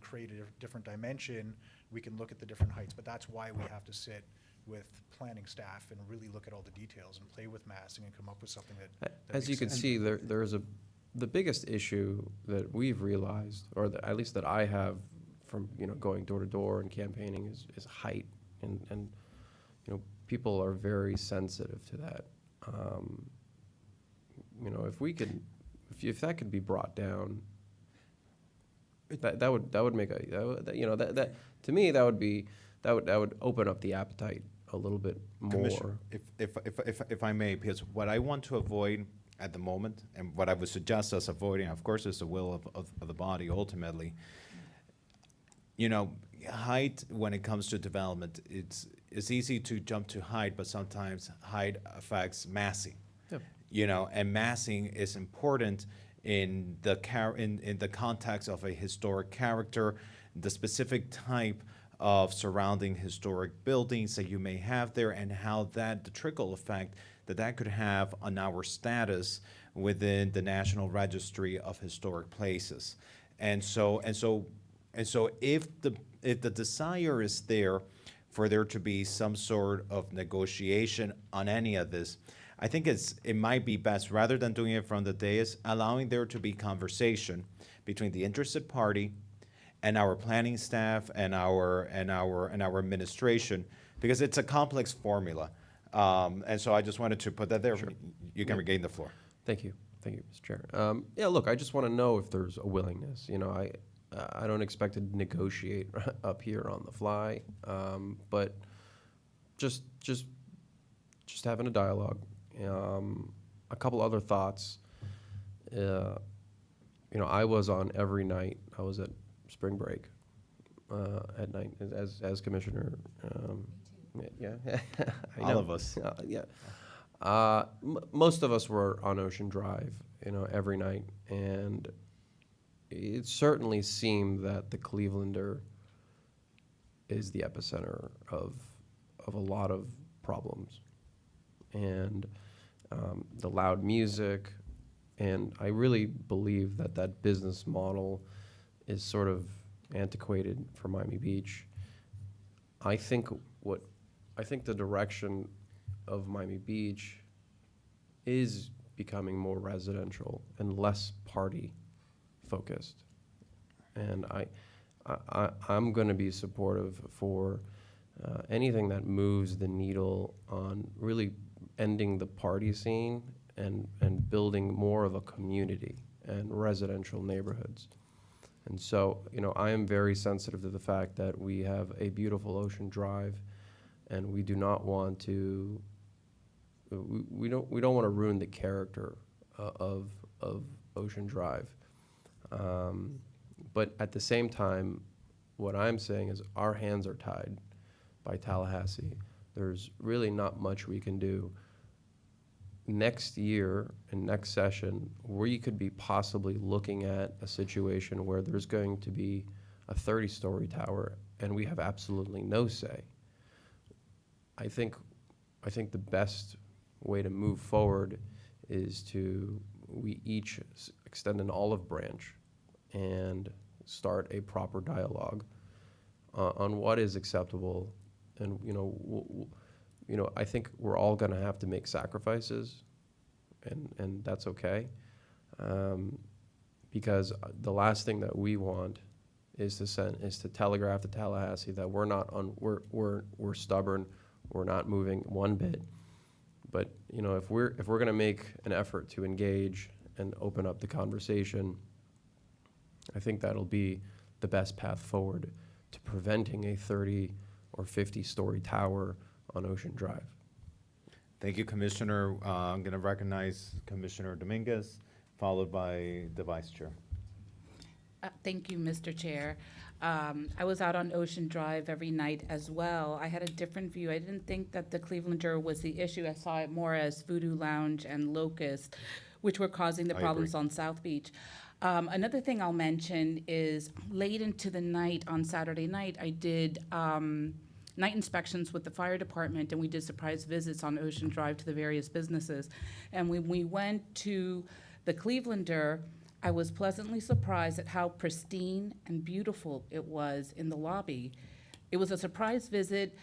create a different dimension, we can look at the different heights. But that's why we have to sit with planning staff and really look at all the details and play with massing and come up with something that as you makes can sense. see, the biggest issue that we've realized, or that, at least that I have from, you know, going door to door and campaigning is height. And, you know, people are very sensitive to that. You know, if we could, if that could be brought down, that would make you know, that to me, that would open up the appetite a little bit Commissioner, more. if I may, because what I want to avoid at the moment, and what I would suggest us avoiding, of course, is the will of the body ultimately. You know, height, when it comes to development, it's easy to jump to height, but sometimes height affects massing. Yep. You know, and massing is important in the in the context of a historic character, the specific type of surrounding historic buildings that you may have there, and how the trickle effect that could have on our status within the National Registry of Historic Places. And so if the desire is there for there to be some sort of negotiation on any of this, I think it might be best, rather than doing it from the dais, allowing there to be conversation between the interested party and our planning staff and our administration, because it's a complex formula. And so I just wanted to put that there. Sure. You can regain the floor. Thank you, Mr. Chair. Yeah, look, I just want to know if there's a willingness. You know, I don't expect to negotiate up here on the fly, but just having a dialogue. A couple other thoughts. You know, I was on every night. I was at spring break at night as commissioner. Yeah, I all know. of us. Yeah. Most of us were on Ocean Drive, you know, every night, and it certainly seemed that the Clevelander is the epicenter of a lot of problems, and the loud music, and I really believe that business model is sort of antiquated for Miami Beach. I think the direction of Miami Beach is becoming more residential and less party focused. And I'm going to be supportive for anything that moves the needle on really ending the party scene and building more of a community and residential neighborhoods. And so, you know, I am very sensitive to the fact that we have a beautiful Ocean Drive, and we do not want to, we don't want to ruin the character of Ocean Drive. But at the same time, what I'm saying is our hands are tied by Tallahassee. There's really not much we can do. Next year and next session, we could be possibly looking at a situation where there's going to be a 30-story tower and we have absolutely no say. I think the best way to move forward is we each extend an olive branch and start a proper dialogue on what is acceptable. And I think we're all going to have to make sacrifices, and that's okay, because the last thing that we want is to telegraph to Tallahassee that we're stubborn, we're not moving one bit. But if we're going to make an effort to engage and open up the conversation, I think that'll be the best path forward to preventing a 30 or 50-story tower on Ocean Drive. Thank you, Commissioner. I'm going to recognize Commissioner Dominguez, followed by the Vice Chair. Thank you, Mr. Chair. I was out on Ocean Drive every night as well. I had a different view. I didn't think that the Clevelander was the issue. I saw it more as Voodoo Lounge and Locust, which were causing the I problems agree. on South Beach. Another thing I'll mention is late into the night on Saturday night, I did night inspections with the fire department, and we did surprise visits on Ocean Drive to the various businesses. And when we went to the Clevelander, I was pleasantly surprised at how pristine and beautiful it was in the lobby. It was a surprise visit.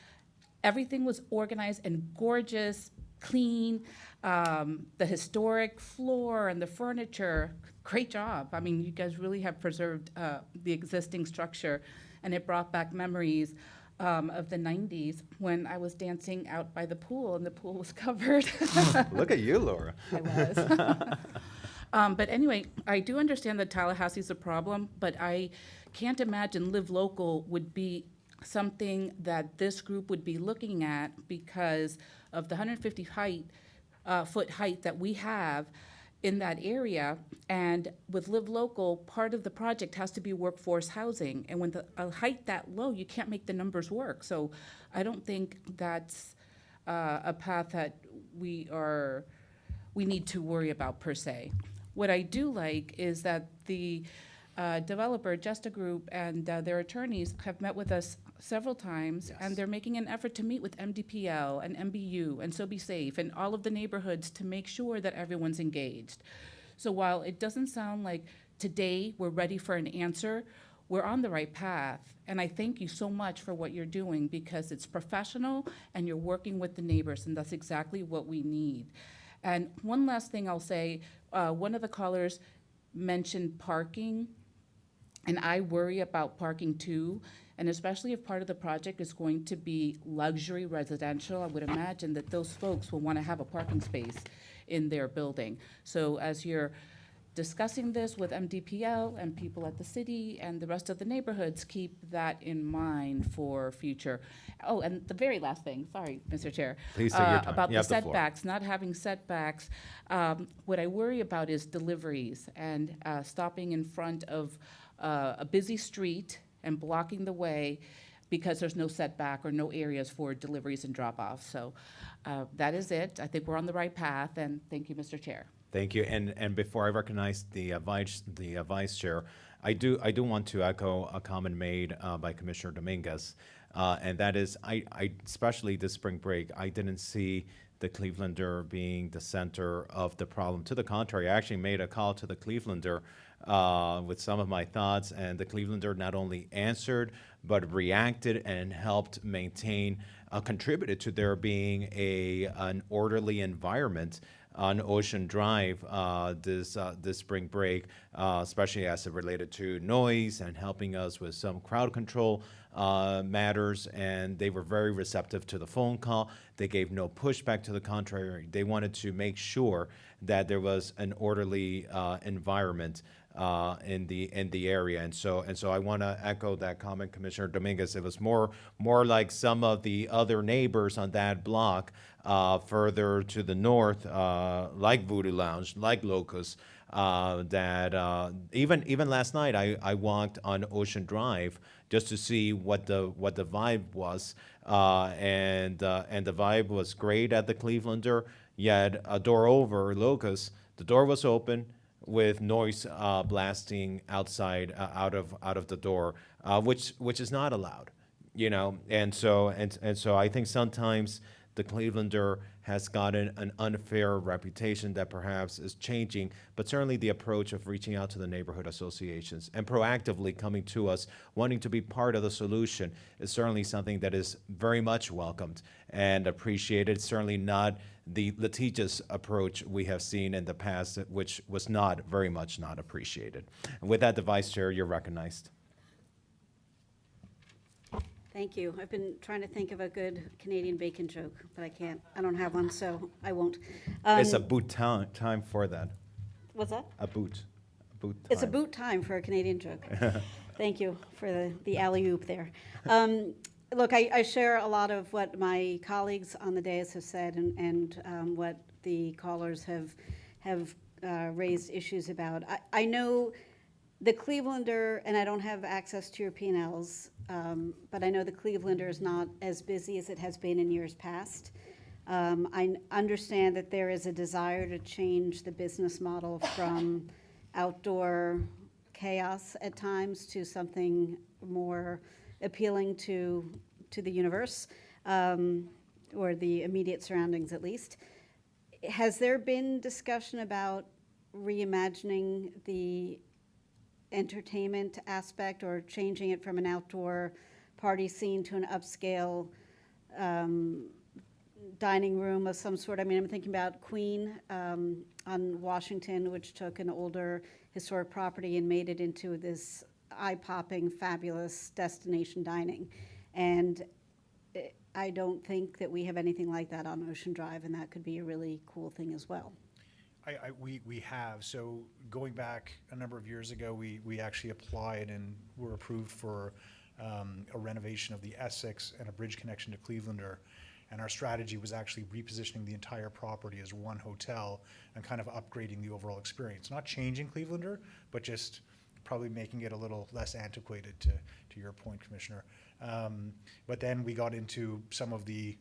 Everything was organized and gorgeous, clean. The historic floor and the furniture, great job. I mean, you guys really have preserved the existing structure, and it brought back memories of the 90s when I was dancing out by the pool and the pool was covered. Look at you, Laura. I was. But anyway, I do understand that Tallahassee's a problem, but I can't imagine Live Local would be something that this group would be looking at because of the 150 foot height that we have in that area. And with Live Local, part of the project has to be workforce housing. And when a height that low, you can't make the numbers work. So I don't think that's a path that we need to worry about per se. What I do like is that the developer, Justa Group, and their attorneys have met with us several times, and they're making an effort to meet with MDPL and MBU and So Be Safe and all of the neighborhoods to make sure that everyone's engaged. So while it doesn't sound like today we're ready for an answer, we're on the right path. And I thank you so much for what you're doing because it's professional and you're working with the neighbors, and that's exactly what we need. And one last thing I'll say, one of the callers mentioned parking, and I worry about parking too, and especially if part of the project is going to be luxury residential, I would imagine that those folks will want to have a parking space in their building. So as you're discussing this with MDPL and people at the city and the rest of the neighborhoods, keep that in mind for future. Oh, and the very last thing, sorry, Mr. Chair. Please take your time. About You the have the floor. setbacks, not having setbacks. What I worry about is deliveries and stopping in front of a busy street and blocking the way because there's no setback or no areas for deliveries and drop-offs. So that is it. I think we're on the right path, and thank you, Mr. Chair. Thank you. And before I recognize the vice chair, I do want to echo a comment made by Commissioner Dominguez, and that is, I especially this spring break, I didn't see the Clevelander being the center of the problem. To the contrary, I actually made a call to the Clevelander with some of my thoughts, and the Clevelander not only answered but reacted and helped maintain, contributed to there being an orderly environment on Ocean Drive this spring break, especially as it related to noise and helping us with some crowd control matters. And they were very receptive to the phone call. They gave no pushback. To the contrary, they wanted to make sure that there was an orderly environment in the area. And so I want to echo that comment, Commissioner Dominguez. It was more like some of the other neighbors on that block further to the north, like Voodoo Lounge, like Locust, that even last night I walked on Ocean Drive just to see what the vibe was, and the vibe was great at the Clevelander. Yet a door over Locust, the door was open with noise blasting outside out of the door, which is not allowed, you know. And so I think sometimes the Clevelander has gotten an unfair reputation that perhaps is changing, but certainly the approach of reaching out to the neighborhood associations and proactively coming to us, wanting to be part of the solution, is certainly something that is very much welcomed and appreciated. Certainly not the litigious approach we have seen in the past, which was not very much not appreciated. And with that, the Vice Chair, you're recognized. Thank you. I've been trying to think of a good Canadian bacon joke, but I can't. I don't have one, so I won't. It's a boot time for that. What's that? A boot. It's a boot time for a Canadian joke. Thank you for the alley-oop there. Look, I share a lot of what my colleagues on the dais have said and what the callers have raised issues about. I know The Clevelander, and I don't have access to your P&Ls, but I know the Clevelander is not as busy as it has been in years past. I understand that there is a desire to change the business model from outdoor chaos at times to something more appealing to the universe, or the immediate surroundings at least. Has there been discussion about reimagining the entertainment aspect or changing it from an outdoor party scene to an upscale dining room of some sort? I mean, I'm thinking about Queen on Washington, which took an older historic property and made it into this eye-popping, fabulous destination dining. And I don't think that we have anything like that on Ocean Drive, and that could be a really cool thing as well. We have. So going back a number of years ago, we actually applied and were approved for a renovation of the Essex and a bridge connection to Clevelander. And our strategy was actually repositioning the entire property as one hotel and kind of upgrading the overall experience. Not changing Clevelander, but just probably making it a little less antiquated, to your point, Commissioner. But then we got into some of the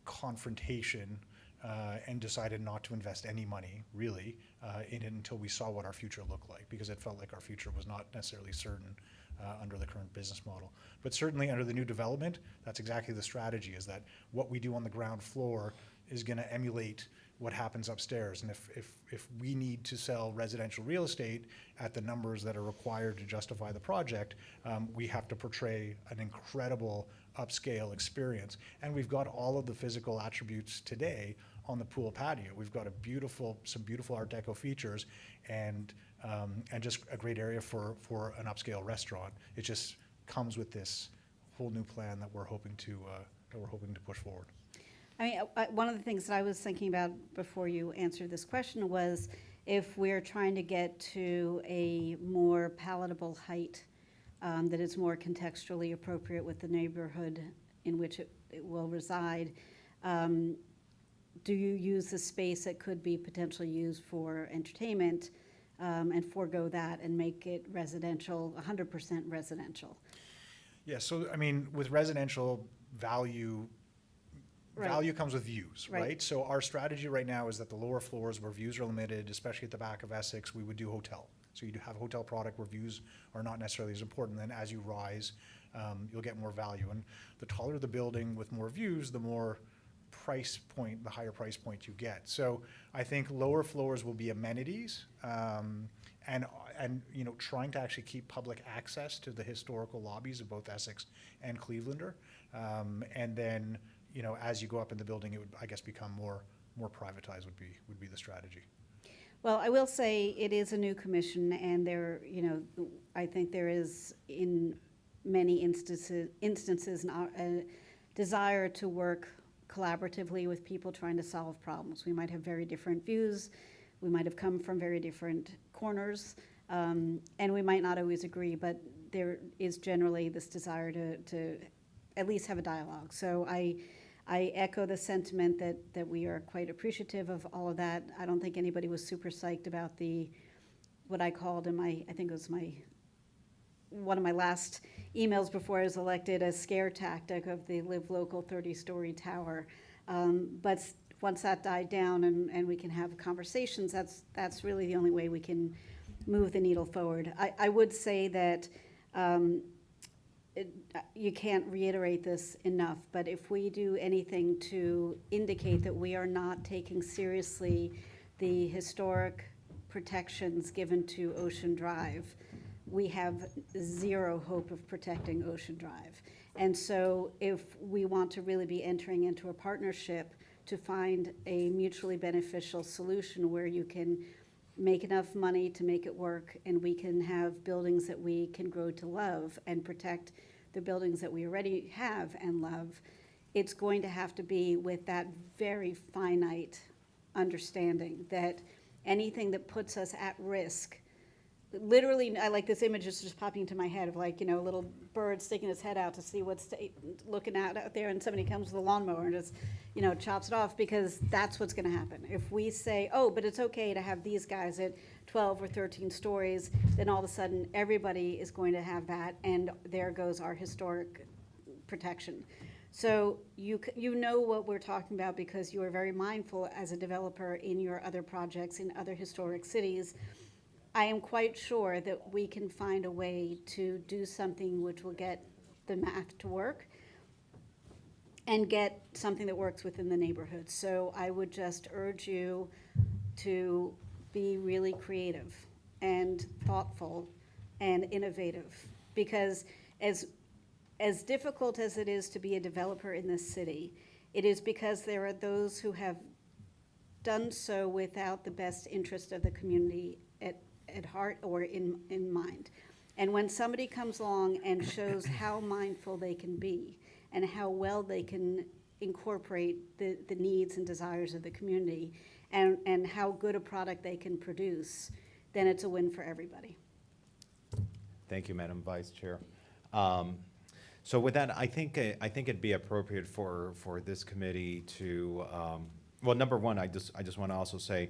confrontation and decided not to invest any money, really, in it until we saw what our future looked like, because it felt like our future was not necessarily certain under the current business model. But certainly under the new development, that's exactly the strategy, is that what we do on the ground floor is going to emulate what happens upstairs. And if we need to sell residential real estate at the numbers that are required to justify the project, we have to portray an incredible upscale experience. And we've got all of the physical attributes today on the pool patio. We've got some beautiful Art Deco features, and just a great area for an upscale restaurant. It just comes with this whole new plan that we're hoping to push forward. I mean, one of the things that I was thinking about before you answered this question was if we're trying to get to a more palatable height that is more contextually appropriate with the neighborhood in which it will reside, do you use the space that could be potentially used for entertainment and forego that and make it residential, 100% residential? Yeah, so I mean, with residential value, Right. value comes with views, Right. right? So our strategy right now is that the lower floors where views are limited, especially at the back of Essex, we would do hotel. So you do have hotel product where views are not necessarily as important. Then as you rise, you'll get more value. And the taller the building with more views, the more price point, the higher price point you get. So I think lower floors will be amenities, and trying to actually keep public access to the historical lobbies of both Essex and Clevelander. And then, as you go up in the building, it would, I guess, become more privatized would be the strategy. Well, I will say it is a new commission, and I think there is in many instances a desire to work collaboratively with people trying to solve problems. We might have very different views, we might have come from very different corners, and we might not always agree, but there is generally this desire to at least have a dialogue. So I echo the sentiment that we are quite appreciative of all of that. I don't think anybody was super psyched about what I called I think it was one of my last emails before I was elected, a scare tactic of the Live Local 30-story tower. But once that died down and we can have conversations, that's really the only way we can move the needle forward. I would say that you can't reiterate this enough, but if we do anything to indicate that we are not taking seriously the historic protections given to Ocean Drive, we have zero hope of protecting Ocean Drive. And so if we want to really be entering into a partnership to find a mutually beneficial solution where you can make enough money to make it work, and we can have buildings that we can grow to love and protect the buildings that we already have and love, it's going to have to be with that very finite understanding that anything that puts us at risk literally, I like this image is just popping into my head of like, a little bird sticking its head out to see what's looking out there, and somebody comes with a lawnmower and just, chops it off, because that's what's gonna happen. If we say, oh, but it's okay to have these guys at 12 or 13 stories, then all of a sudden, everybody is going to have that, and there goes our historic protection. So you know what we're talking about, because you are very mindful as a developer in your other projects in other historic cities. I am quite sure that we can find a way to do something which will get the math to work and get something that works within the neighborhood. So I would just urge you to be really creative and thoughtful and innovative, because as difficult as it is to be a developer in this city, it is because there are those who have done so without the best interest of the community at heart or in mind. And when somebody comes along and shows how mindful they can be and how well they can incorporate the needs and desires of the community, and how good a product they can produce, then it's a win for everybody. Thank you, Madam Vice Chair. So with that, I think it'd be appropriate for this committee to, well, number one, I just want to also say,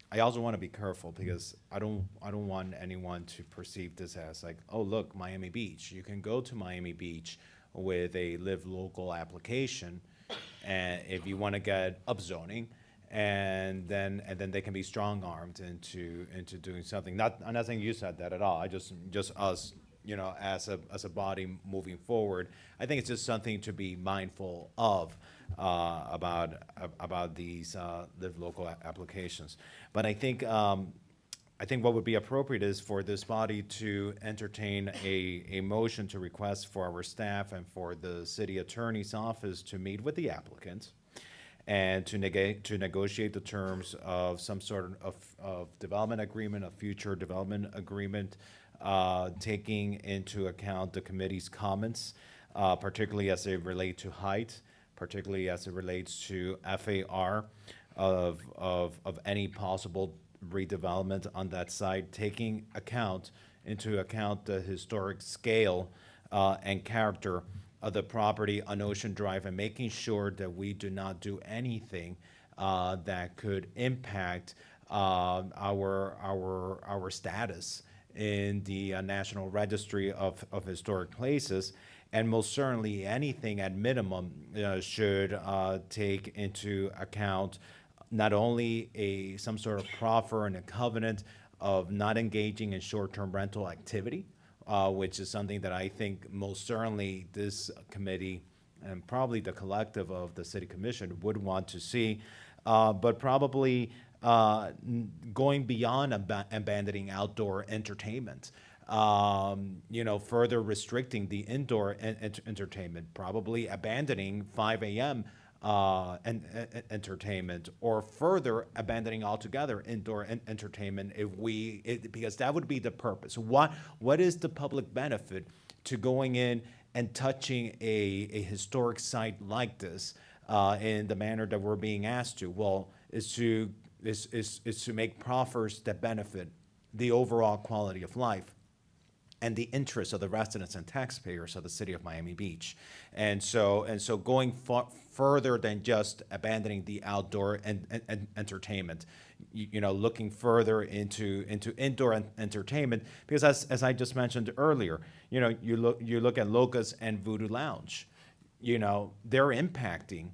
I also want to be careful, because I don't want anyone to perceive this as like, oh, look, Miami Beach. You can go to Miami Beach with a live local application, and if you want to get upzoning, and then they can be strong armed into doing something. I'm not saying you said that at all. I just us, as a body moving forward. I think it's just something to be mindful of about these live local applications. But I think what would be appropriate is for this body to entertain a motion to request for our staff and for the city attorney's office to meet with the applicant and to negotiate the terms of some sort of development agreement, a future development agreement, taking into account the committee's comments, particularly as they relate to height, particularly as it relates to FAR of any possible redevelopment on that site, taking into account the historic scale and character of the property on Ocean Drive, and making sure that we do not do anything that could impact our status in the National Registry of Historic Places. And most certainly anything at minimum should take into account not only some sort of proffer and a covenant of not engaging in short-term rental activity, which is something that I think most certainly this committee and probably the collective of the City Commission would want to see, but probably going beyond abandoning outdoor entertainment. Further restricting the indoor entertainment, probably abandoning 5 a.m. Entertainment, or further abandoning altogether indoor entertainment because that would be the purpose. What is the public benefit to going in and touching a historic site like this in the manner that we're being asked to? Well, is to make proffers that benefit the overall quality of life and the interests of the residents and taxpayers of the city of Miami Beach. And so going further than just abandoning the outdoor entertainment, looking further into indoor entertainment, because as I just mentioned earlier, you look at Locust and Voodoo Lounge, they're impacting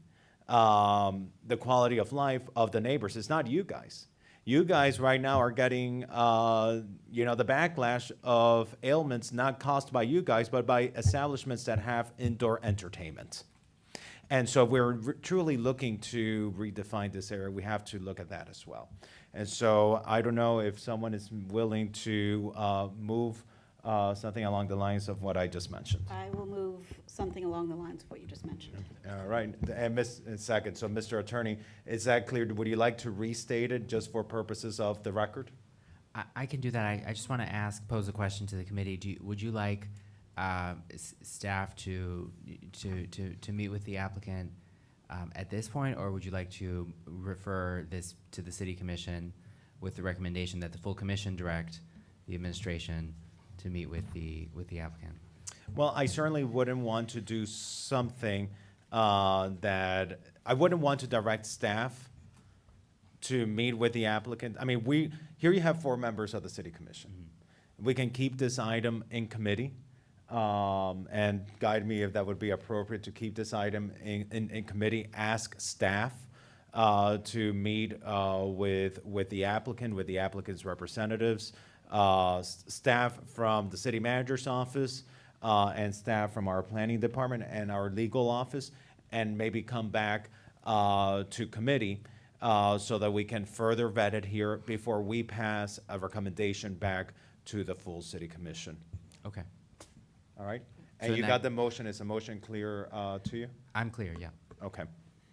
the quality of life of the neighbors. It's not you guys. You guys right now are getting, the backlash of ailments not caused by you guys, but by establishments that have indoor entertainment. And so if we're truly looking to redefine this area, we have to look at that as well. And so I don't know if someone is willing to move something along the lines of what I just mentioned. I will move something along the lines of what you just mentioned. All right, and second, so Mr. Attorney, is that clear? Would you like to restate it just for purposes of the record? I can do that. I just want to pose a question to the committee. Would you like staff to meet with the applicant at this point, or would you like to refer this to the City Commission with the recommendation that the full commission direct the administration to meet with the applicant. Well, I certainly wouldn't want to do something that, I wouldn't want to direct staff to meet with the applicant. I mean, here you have 4 members of the city commission. We can keep this item in committee, and guide me if that would be appropriate to keep this item in committee. Ask staff to meet with the applicant, with the applicant's representatives, staff from the city manager's office, and staff from our planning department and our legal office, and maybe come back to committee so that we can further vet it here before we pass a recommendation back to the full city commission. Okay. All right? So And you then got the motion. Is the motion clear to you? I'm clear, yeah. Okay.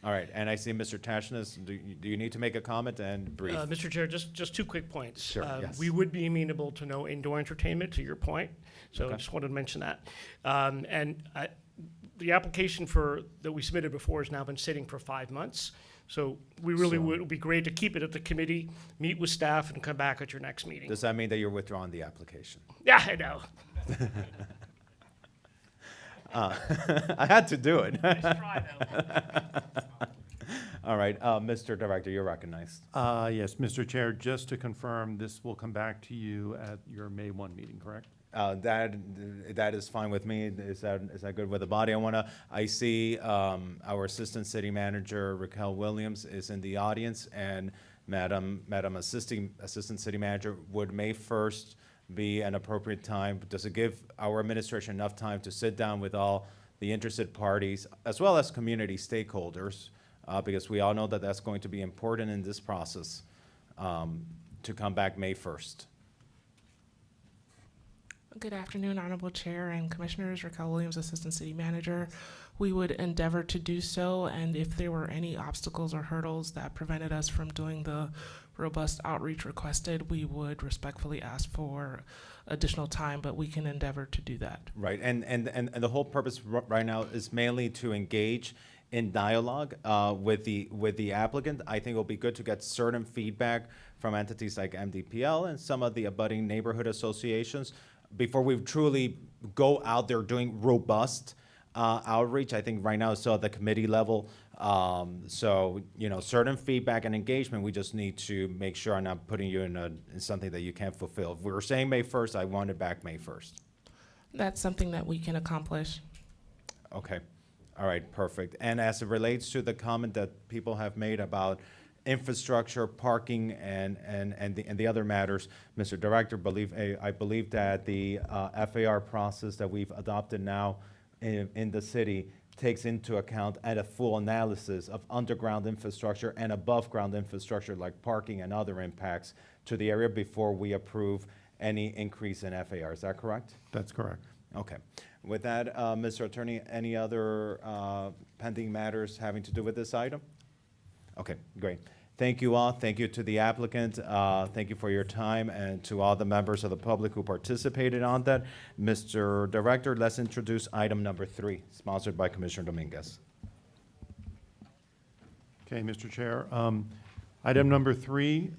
All right. And I see Mr. Tashnas. Do you need to make a comment and brief? Mr. Chair, just 2 quick points. Sure, yes. We would be amenable to no indoor entertainment, to your point, so I Okay. just wanted to mention that. The application that we submitted before has now been sitting for 5 months, so we really So- would, it would be great to keep it at the committee, meet with staff, and come back at your next meeting. Does that mean that you're withdrawing the application? Yeah, I know. I had to do it. Nice try, All right, Mr. Director, you're recognized. Yes, Mr. Chair, just to confirm, this will come back to you at your May 1 meeting, correct? That is fine with me. Is that good with the body? I see our Assistant City Manager, Raquel Williams, is in the audience, and Madam Assistant City Manager, would May 1st be an appropriate time? Does it give our administration enough time to sit down with all the interested parties, as well as community stakeholders, because we all know that that's going to be important in this process, to come back May 1st? Good afternoon, Honorable Chair and Commissioners. Raquel Williams, Assistant City Manager. We would endeavor to do so, and if there were any obstacles or hurdles that prevented us from doing the robust outreach requested, we would respectfully ask for additional time, but we can endeavor to do that. Right, and the whole purpose right now is mainly to engage in dialogue with the applicant. I think it'll be good to get certain feedback from entities like MDPL and some of the abutting neighborhood associations before we truly go out there doing robust outreach. I think right now it's still at the committee level. So, certain feedback and engagement, we just need to make sure I'm not putting you in something that you can't fulfill. If we were saying May 1st, I want it back May 1st. That's something that we can accomplish. Okay. All right, perfect. And as it relates to the comment that people have made about infrastructure, parking, and the other matters, Mr. Director, I believe that the FAR process that we've adopted now in the city takes into account a full analysis of underground infrastructure and above ground infrastructure like parking and other impacts to the area before we approve any increase in FAR. Is that correct? That's correct. Okay. With that, Mr. Attorney, any other pending matters having to do with this item? Okay, great. Thank you all. Thank you to the applicant. Thank you for your time, and to all the members of the public who participated on that. Mr. Director, let's introduce item number 3, sponsored by Commissioner Dominguez. Okay, Mr. Chair. Item number 3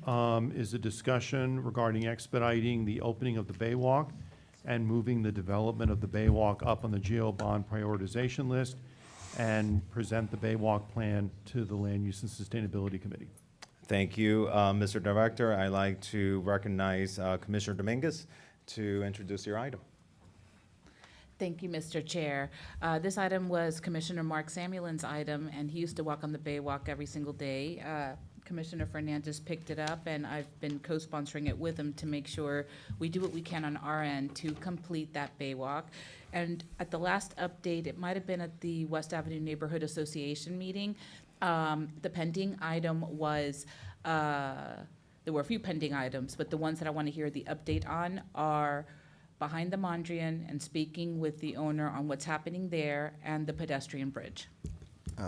is a discussion regarding expediting the opening of the Baywalk and moving the development of the Baywalk up on the GO bond prioritization list, and present the Baywalk plan to the Land Use and Sustainability Committee. Thank you, Mr. Director. I'd like to recognize Commissioner Dominguez to introduce your item. Thank you, Mr. Chair. This item was Commissioner Mark Samuelin's item, and he used to walk on the Baywalk every single day. Commissioner Fernandez picked it up, and I've been co-sponsoring it with him to make sure we do what we can on our end to complete that Baywalk. And at the last update, it might have been at the West Avenue Neighborhood Association meeting, the pending item was, there were a few pending items, but the ones that I want to hear the update on are behind the Mondrian and speaking with the owner on what's happening there and the pedestrian bridge.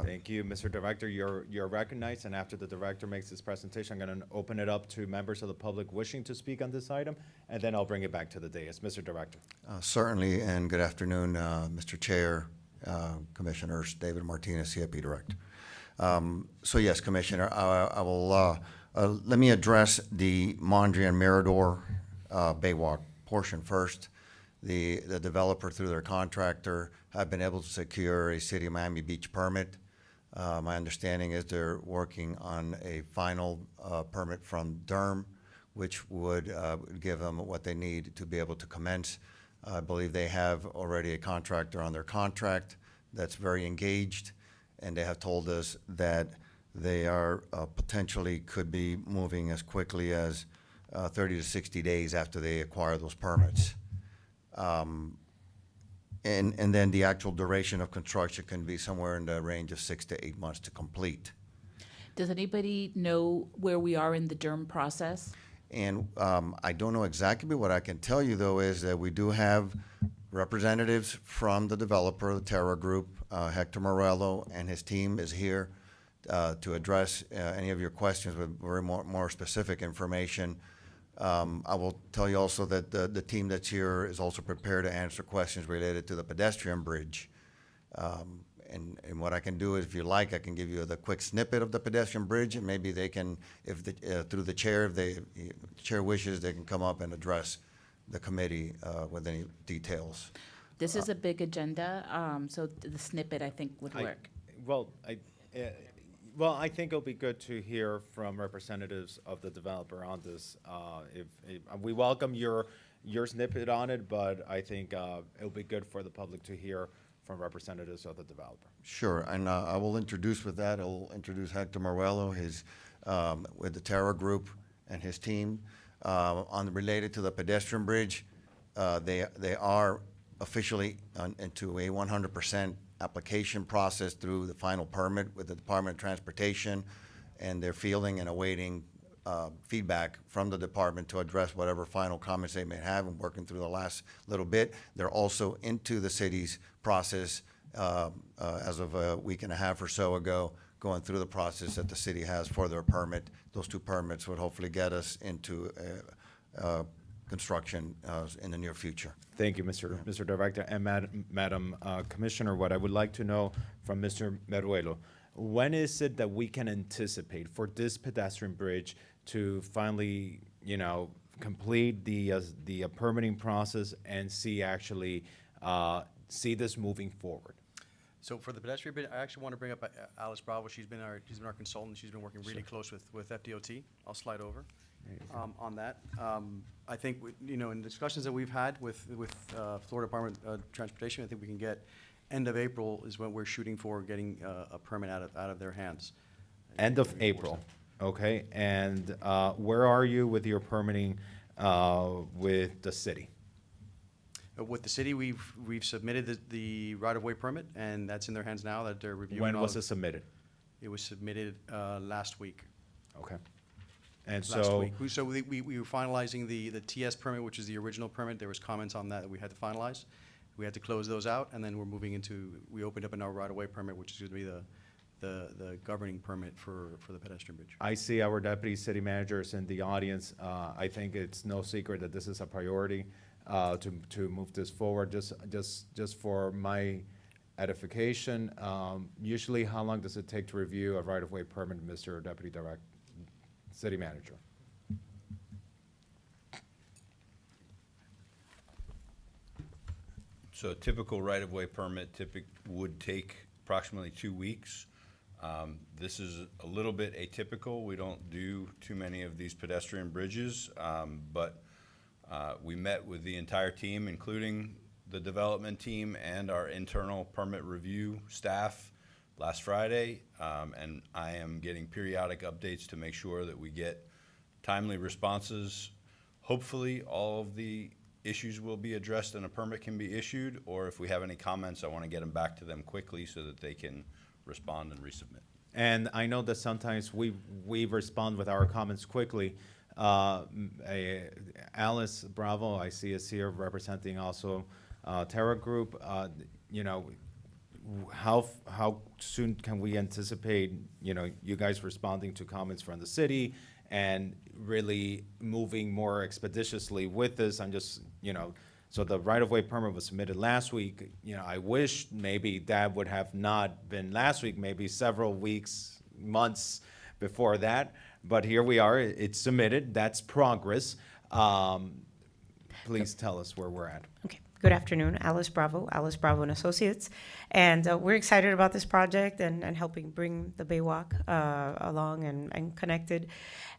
Thank you, Mr. Director. You're recognized, and after the director makes his presentation, I'm going to open it up to members of the public wishing to speak on this item, and then I'll bring it back to the dais. Mr. Director. Certainly, and good afternoon, Mr. Chair, Commissioners, David Martinez, CIP Director. So yes, Commissioner, I will Let me address the Mondrian Mirador Baywalk portion first. The developer, through their contractor, have been able to secure a City of Miami Beach permit. My understanding is they're working on a final permit from DERM, which would give them what they need to be able to commence. I believe they have already a contractor on their contract that's very engaged, and they have told us that they are potentially could be moving as quickly as 30 to 60 days after they acquire those permits. And then the actual duration of construction can be somewhere in the range of 6 to 8 months to complete. Does anybody know where we are in the DERM process? And I don't know exactly, but what I can tell you, though, is that we do have representatives from the developer, the Terra Group. Hector Morello and his team is here to address any of your questions with very more specific information. I will tell you also that the team that's here is also prepared to answer questions related to the pedestrian bridge. And what I can do is, if you like, I can give you the quick snippet of the pedestrian bridge, and maybe they can, if through the chair, if the chair wishes, they can come up and address the committee with any details. This is a big agenda, so the snippet, I think, would work. Well, I think it'll be good to hear from representatives of the developer on this. If we welcome your snippet on it, but I think it'll be good for the public to hear from representatives of the developer. Sure, and I will introduce with that, I'll introduce Hector Morello, his, with the Terra Group and his team. Related to the pedestrian bridge, they are officially into a 100% application process through the final permit with the Department of Transportation, and they're fielding and awaiting feedback from the department to address whatever final comments they may have, and working through the last little bit. They're also into the city's process as of a week and a half or so ago, going through the process that the city has for their permit. Those two permits would hopefully get us into construction in the near future. Thank you, Mr. Director. And Madam Commissioner, what I would like to know from Mr. Meruelo, when is it that we can anticipate for this pedestrian bridge to finally, complete the permitting process and see this moving forward? So for the pedestrian bit, I actually want to bring up Alice Bravo. She's been our consultant. She's been working really close with FDOT. I'll slide over on that. I think in discussions that we've had with Florida Department of Transportation, I think we can get end of April is when we're shooting for getting a permit out of their hands. End of April, okay. And where are you with your permitting with the city? With the city, we've submitted the right-of-way permit, and that's in their hands now that they're reviewing. When was it submitted? It was submitted last week. Okay. And last so week. So we were finalizing the TS permit, which is the original permit. There was comments on that we had to finalize. We had to close those out, and then we're moving into, we opened up another right-of-way permit, which is going to be the governing permit for the pedestrian bridge. I see our deputy city managers in the audience. I think it's no secret that this is a priority to move this forward. Just for my edification, usually how long does it take to review a right-of-way permit, Mr. Deputy City Manager? So a typical right-of-way permit would take approximately 2 weeks. This is a little bit atypical. We don't do too many of these pedestrian bridges, but we met with the entire team, including the development team and our internal permit review staff last Friday, and I am getting periodic updates to make sure that we get timely responses. Hopefully, all of the issues will be addressed and a permit can be issued, or if we have any comments, I want to get them back to them quickly so that they can respond and resubmit. And I know that sometimes we respond with our comments quickly. Alice Bravo, I see is here representing also Terra Group. How soon can we anticipate, you guys responding to comments from the city and really moving more expeditiously with this? I'm just, so the right-of-way permit was submitted last week. I wish maybe that would have not been last week, maybe several weeks, months before that. but here we are. It's submitted. That's progress. Please tell us where we're at. Okay. Good afternoon, Alice Bravo and Associates. And we're excited about this project and helping bring the Baywalk along and connected.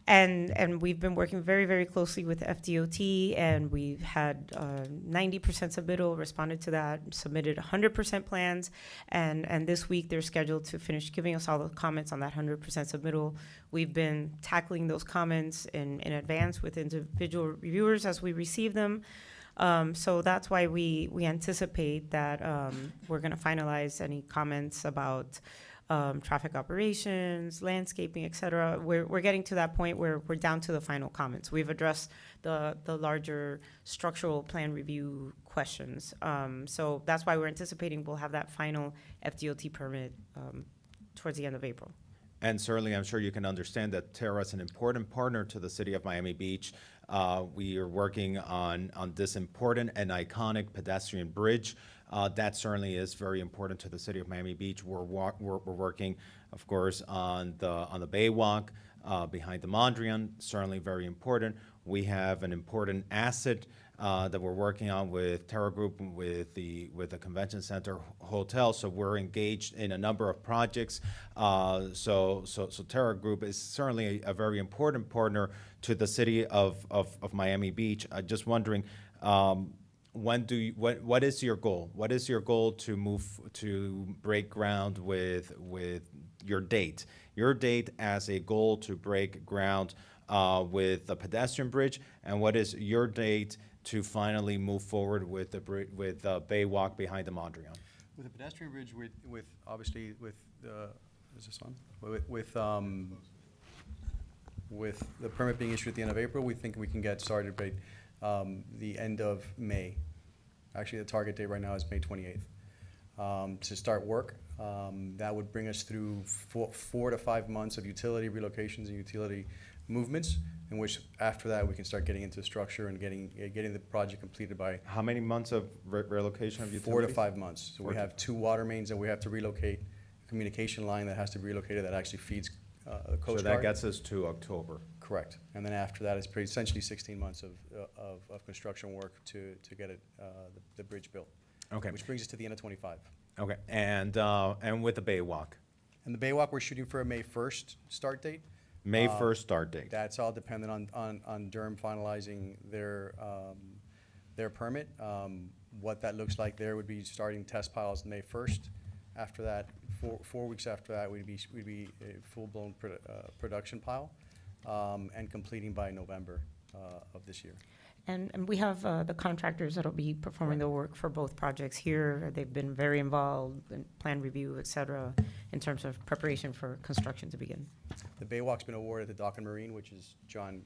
And we've been working very, very closely with FDOT, and we've had 90% submittal, responded to that, submitted 100% plans, and this week they're scheduled to finish giving us all the comments on that 100% submittal. We've been tackling those comments in advance with individual reviewers as we receive them. So that's why we anticipate that we're going to finalize any comments about traffic operations, landscaping, et cetera. We're getting to that point where we're down to the final comments. We've addressed the larger structural plan review questions. So that's why we're anticipating we'll have that final FDOT permit towards the end of April. And certainly, I'm sure you can understand that Terra is an important partner to the city of Miami Beach. We are working on this important and iconic pedestrian bridge. That certainly is very important to the city of Miami Beach. We're working, of course, on the Baywalk behind the Mondrian, certainly very important. We have an important asset that we're working on with Terra Group, with the Convention Center Hotel. So we're engaged in a number of projects. So Terra Group is certainly a very important partner to the city of Miami Beach. Just wondering, what is your goal? What is your goal to break ground with your date? Your date as a goal to break ground with the pedestrian bridge, and what is your date to finally move forward with the Baywalk behind the Mondrian? With the pedestrian bridge, with obviously with is this on? With the permit being issued at the end of April, we think we can get started by the end of May. Actually, the target date right now is May 28th to start work. That would bring us through 4 to 5 months of utility relocations and utility movements, in which after that we can start getting into structure and getting the project completed by. How many months of relocation of utilities? 4 to 5 months. So we have 2 water mains that we have to relocate, a communication line that has to be relocated that actually feeds the Coast Guard. So that gets us to October. Correct. And then after that, it's essentially 16 months of construction work to get the bridge built. Okay. Which brings us to the end of 25. Okay, and with the Baywalk? And the Baywalk, we're shooting for a May 1st start date. May 1st start date. That's all dependent on Durham finalizing their permit. What that looks like there would be starting test piles May 1st. After that, 4 weeks after that, we'd be a full-blown production pile, and completing by November of this year. And we have the contractors that'll be performing the work for both projects here. They've been very involved in plan review, et cetera, in terms of preparation for construction to begin. The Baywalk's been awarded to Dock and Marine, which is John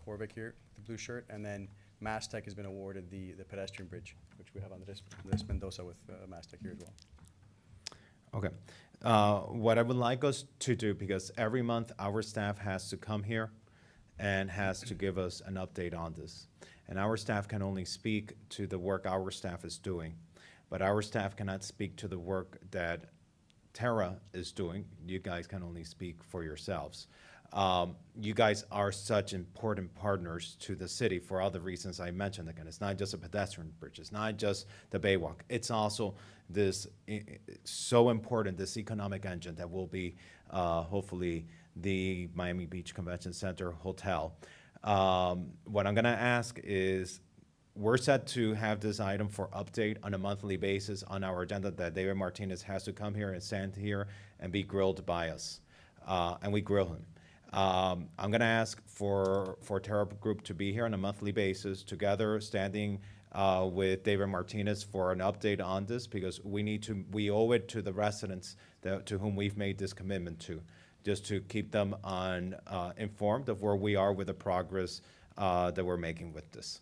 Korvick here, the blue shirt, and then Mastech has been awarded the pedestrian bridge, which we have on this Mendoza with Mastech here as well. Okay. What I would like us to do, because every month our staff has to come here and has to give us an update on this. And our staff can only speak to the work our staff is doing, but our staff cannot speak to the work that Terra is doing. You guys can only speak for yourselves. You guys are such important partners to the city for all the reasons I mentioned. Again, it's not just a pedestrian bridge, it's not just the Baywalk, it's also this so important, this economic engine that will be hopefully the Miami Beach Convention Center Hotel. What I'm gonna ask is, we're set to have this item for update on a monthly basis on our agenda, that David Martinez has to come here and stand here and be grilled by us, and we grill him. I'm gonna ask for Terra Group to be here on a monthly basis together, standing with David Martinez for an update on this, because we owe it to the residents to whom we've made this commitment to, just to keep them informed of where we are with the progress that we're making with this.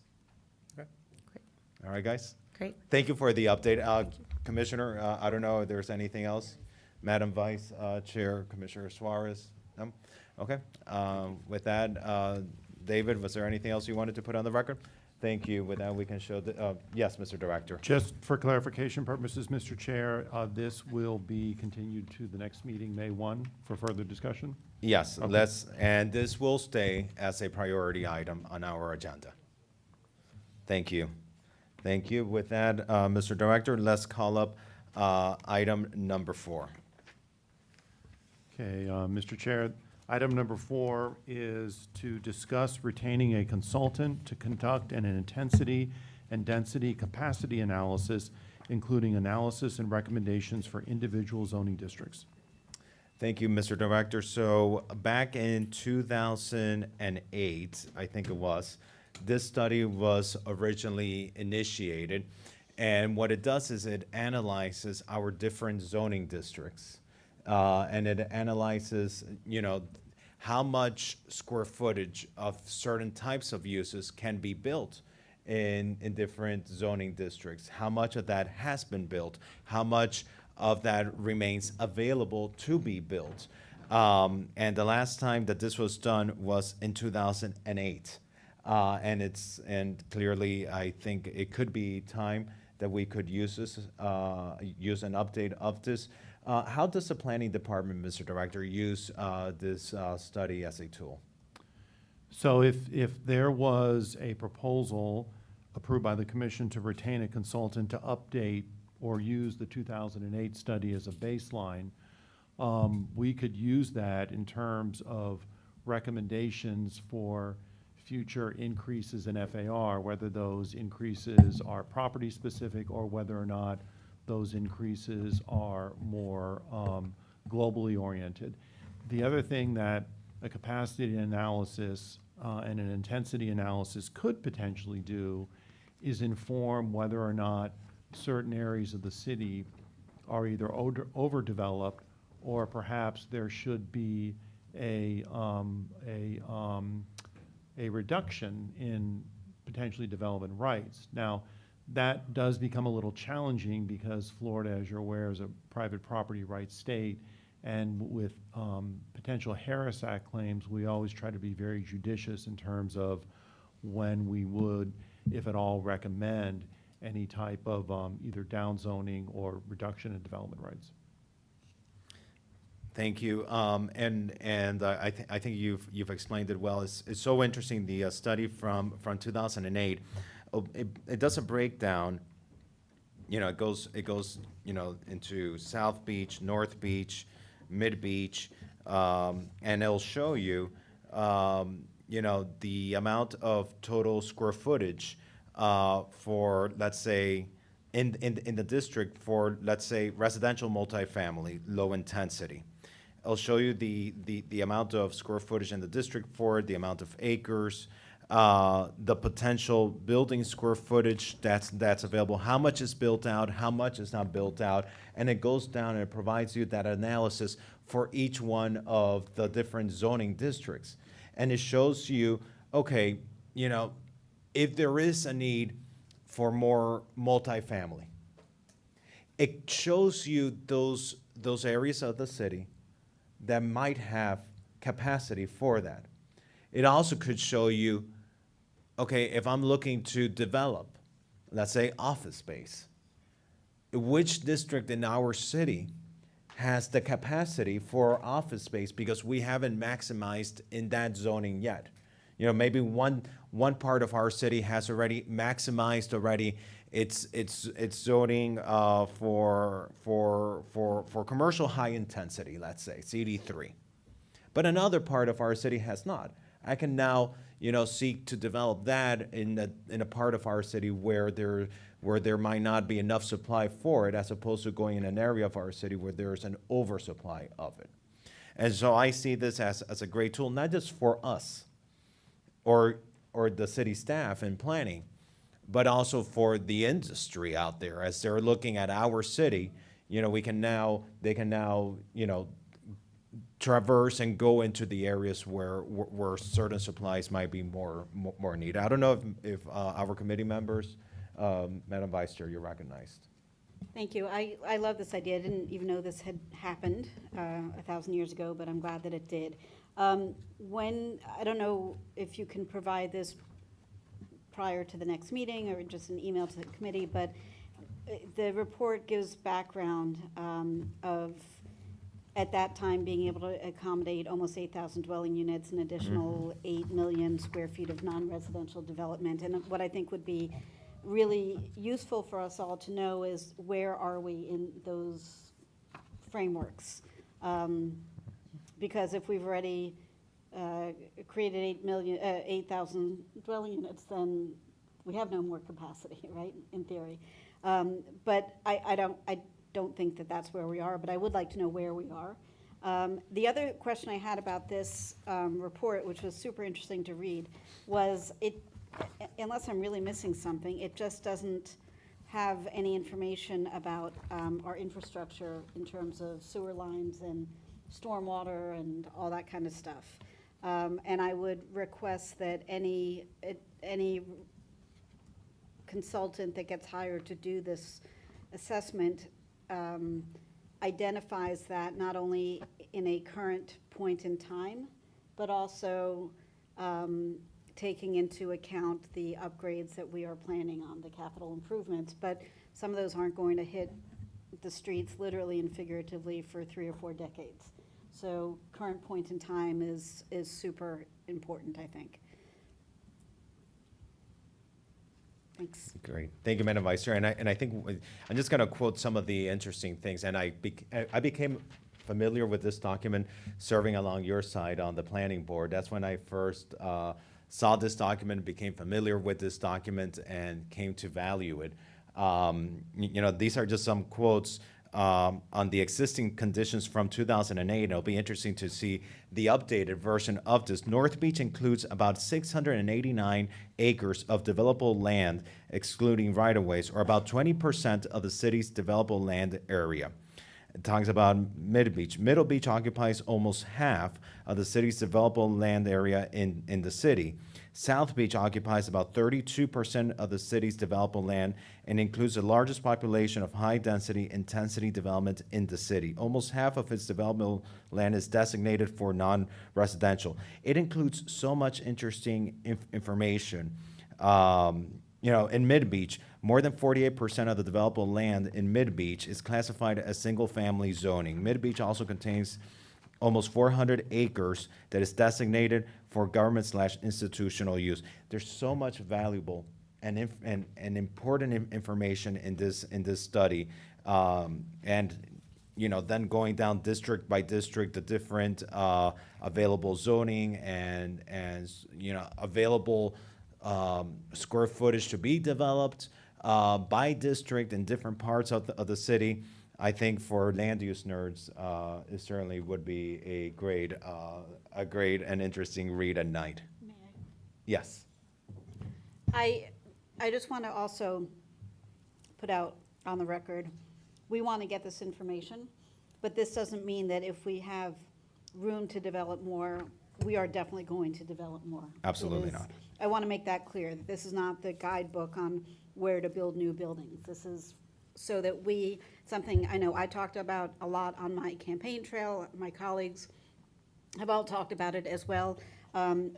Okay. Great. All right, guys? Great. Thank you for the update. Commissioner, I don't know if there's anything else. Madam Vice Chair, Commissioner Suarez? No? Okay. With that, David, was there anything else you wanted to put on the record? Thank you. With that, we can show the, yes, Mr. Director. Just for clarification purposes, Mr. Chair, this will be continued to the next meeting, May 1, for further discussion? Yes, Okay. and this will stay as a priority item on our agenda. Thank you. Thank you. With that, Mr. Director, let's call up item number 4. Okay, Mr. Chair, item number 4 is to discuss retaining a consultant to conduct an intensity and density capacity analysis, including analysis and recommendations for individual zoning districts. Thank you, Mr. Director. So back in 2008, I think it was, this study was originally initiated. And what it does is it analyzes our different zoning districts. And it analyzes, how much square footage of certain types of uses can be built in different zoning districts. How much of that has been built? How much of that remains available to be built? And the last time that this was done was in 2008. And clearly, I think it could be time that we could use this, use an update of this. How does the planning department, Mr. Director, use this study as a tool? So if there was a proposal approved by the commission to retain a consultant to update or use the 2008 study as a baseline, we could use that in terms of recommendations for future increases in FAR, whether those increases are property specific or whether or not those increases are more globally oriented. The other thing that a capacity analysis and an intensity analysis could potentially do is inform whether or not certain areas of the city are either overdeveloped or perhaps there should be a reduction in potentially development rights. Now, that does become a little challenging because Florida, as you're aware, is a private property rights state. And with potential Harris Act claims, we always try to be very judicious in terms of when we would, if at all, recommend any type of either downzoning or reduction in development rights. Thank you. I think you've explained it well. It's so interesting. The study from 2008, it does a breakdown. It goes into South Beach, North Beach, Mid Beach, and it'll show you the amount of total square footage for, let's say, in the district for, let's say, residential multifamily, low intensity. I'll show you the amount of square footage in the district for it, the amount of acres, the potential building square footage that's available, how much is built out, how much is not built out, and it goes down and it provides you that analysis for each one of the different zoning districts. And it shows you, okay, if there is a need for more multifamily, it shows you those areas of the city that might have capacity for that. It also could show you, okay, if I'm looking to develop, let's say, office space, which district in our city has the capacity for office space because we haven't maximized in that zoning yet. Maybe one part of our city has already maximized its zoning for commercial high intensity, let's say CD3, but another part of our city has not. I can now seek to develop that in a part of our city where there might not be enough supply for it, as opposed to going in an area of our city where there's an oversupply of it. And so I see this as a great tool, not just for us or the city staff in planning, but also for the industry out there as they're looking at our city. They can now traverse and go into the areas where certain supplies might be more needed. I don't know if our committee members, Madam Vice Chair, you're recognized. Thank you. I love this idea. I didn't even know this had happened 1,000 years ago, but I'm glad that it did. I don't know if you can provide this prior to the next meeting or just an email to the committee, but the report gives background of, at that time, being able to accommodate almost 8,000 dwelling units, an additional 8 million square feet of non-residential development. And what I think would be really useful for us all to know is where are we in those frameworks? Because if we've already created 8,000 dwelling units, then we have no more capacity, right, in theory. But I don't think that that's where we are, but I would like to know where we are. The other question I had about this report, which was super interesting to read, was unless I'm really missing something, it just doesn't have any information about our infrastructure in terms of sewer lines and stormwater and all that kind of stuff. And I would request that any consultant that gets hired to do this assessment identifies that not only in a current point in time, but also taking into account the upgrades that we are planning on, the capital improvements. But some of those aren't going to hit the streets literally and figuratively for 3 or 4 decades. So current point in time is super important, I think. Thanks. Great. Thank you, Madam Vice Chair. And I think I'm just going to quote some of the interesting things. And I became familiar with this document serving along your side on the planning board. That's when I first saw this document, became familiar with this document, and came to value it. These are just some quotes on the existing conditions from 2008. It'll be interesting to see the updated version of this. North Beach includes about 689 acres of developable land, excluding right-of-ways, or about 20% of the city's developable land area. It talks about Middle Beach. Middle Beach occupies almost half of the city's developable land area in the city. South Beach occupies about 32% of the city's developable land and includes the largest population of high-density, intensity development in the city. Almost half of its developable land is designated for non-residential. It includes so much interesting information. In Mid-Beach, more than 48% of the developable land in Mid-Beach is classified as single-family zoning. Mid-Beach also contains almost 400 acres that is designated for government/institutional use. There's so much valuable and important information in this study, and then going down district by district, the different available zoning and available square footage to be developed by district in different parts of the city. I think for land use nerds, it certainly would be a great and interesting read at night. May I? Yes. I just want to also put out on the record, we want to get this information, but this doesn't mean that if we have room to develop more, we are definitely going to develop more. Absolutely not. I want to make that clear. This is not the guidebook on where to build new buildings. This is so that something I know I talked about a lot on my campaign trail. My colleagues have all talked about it as well.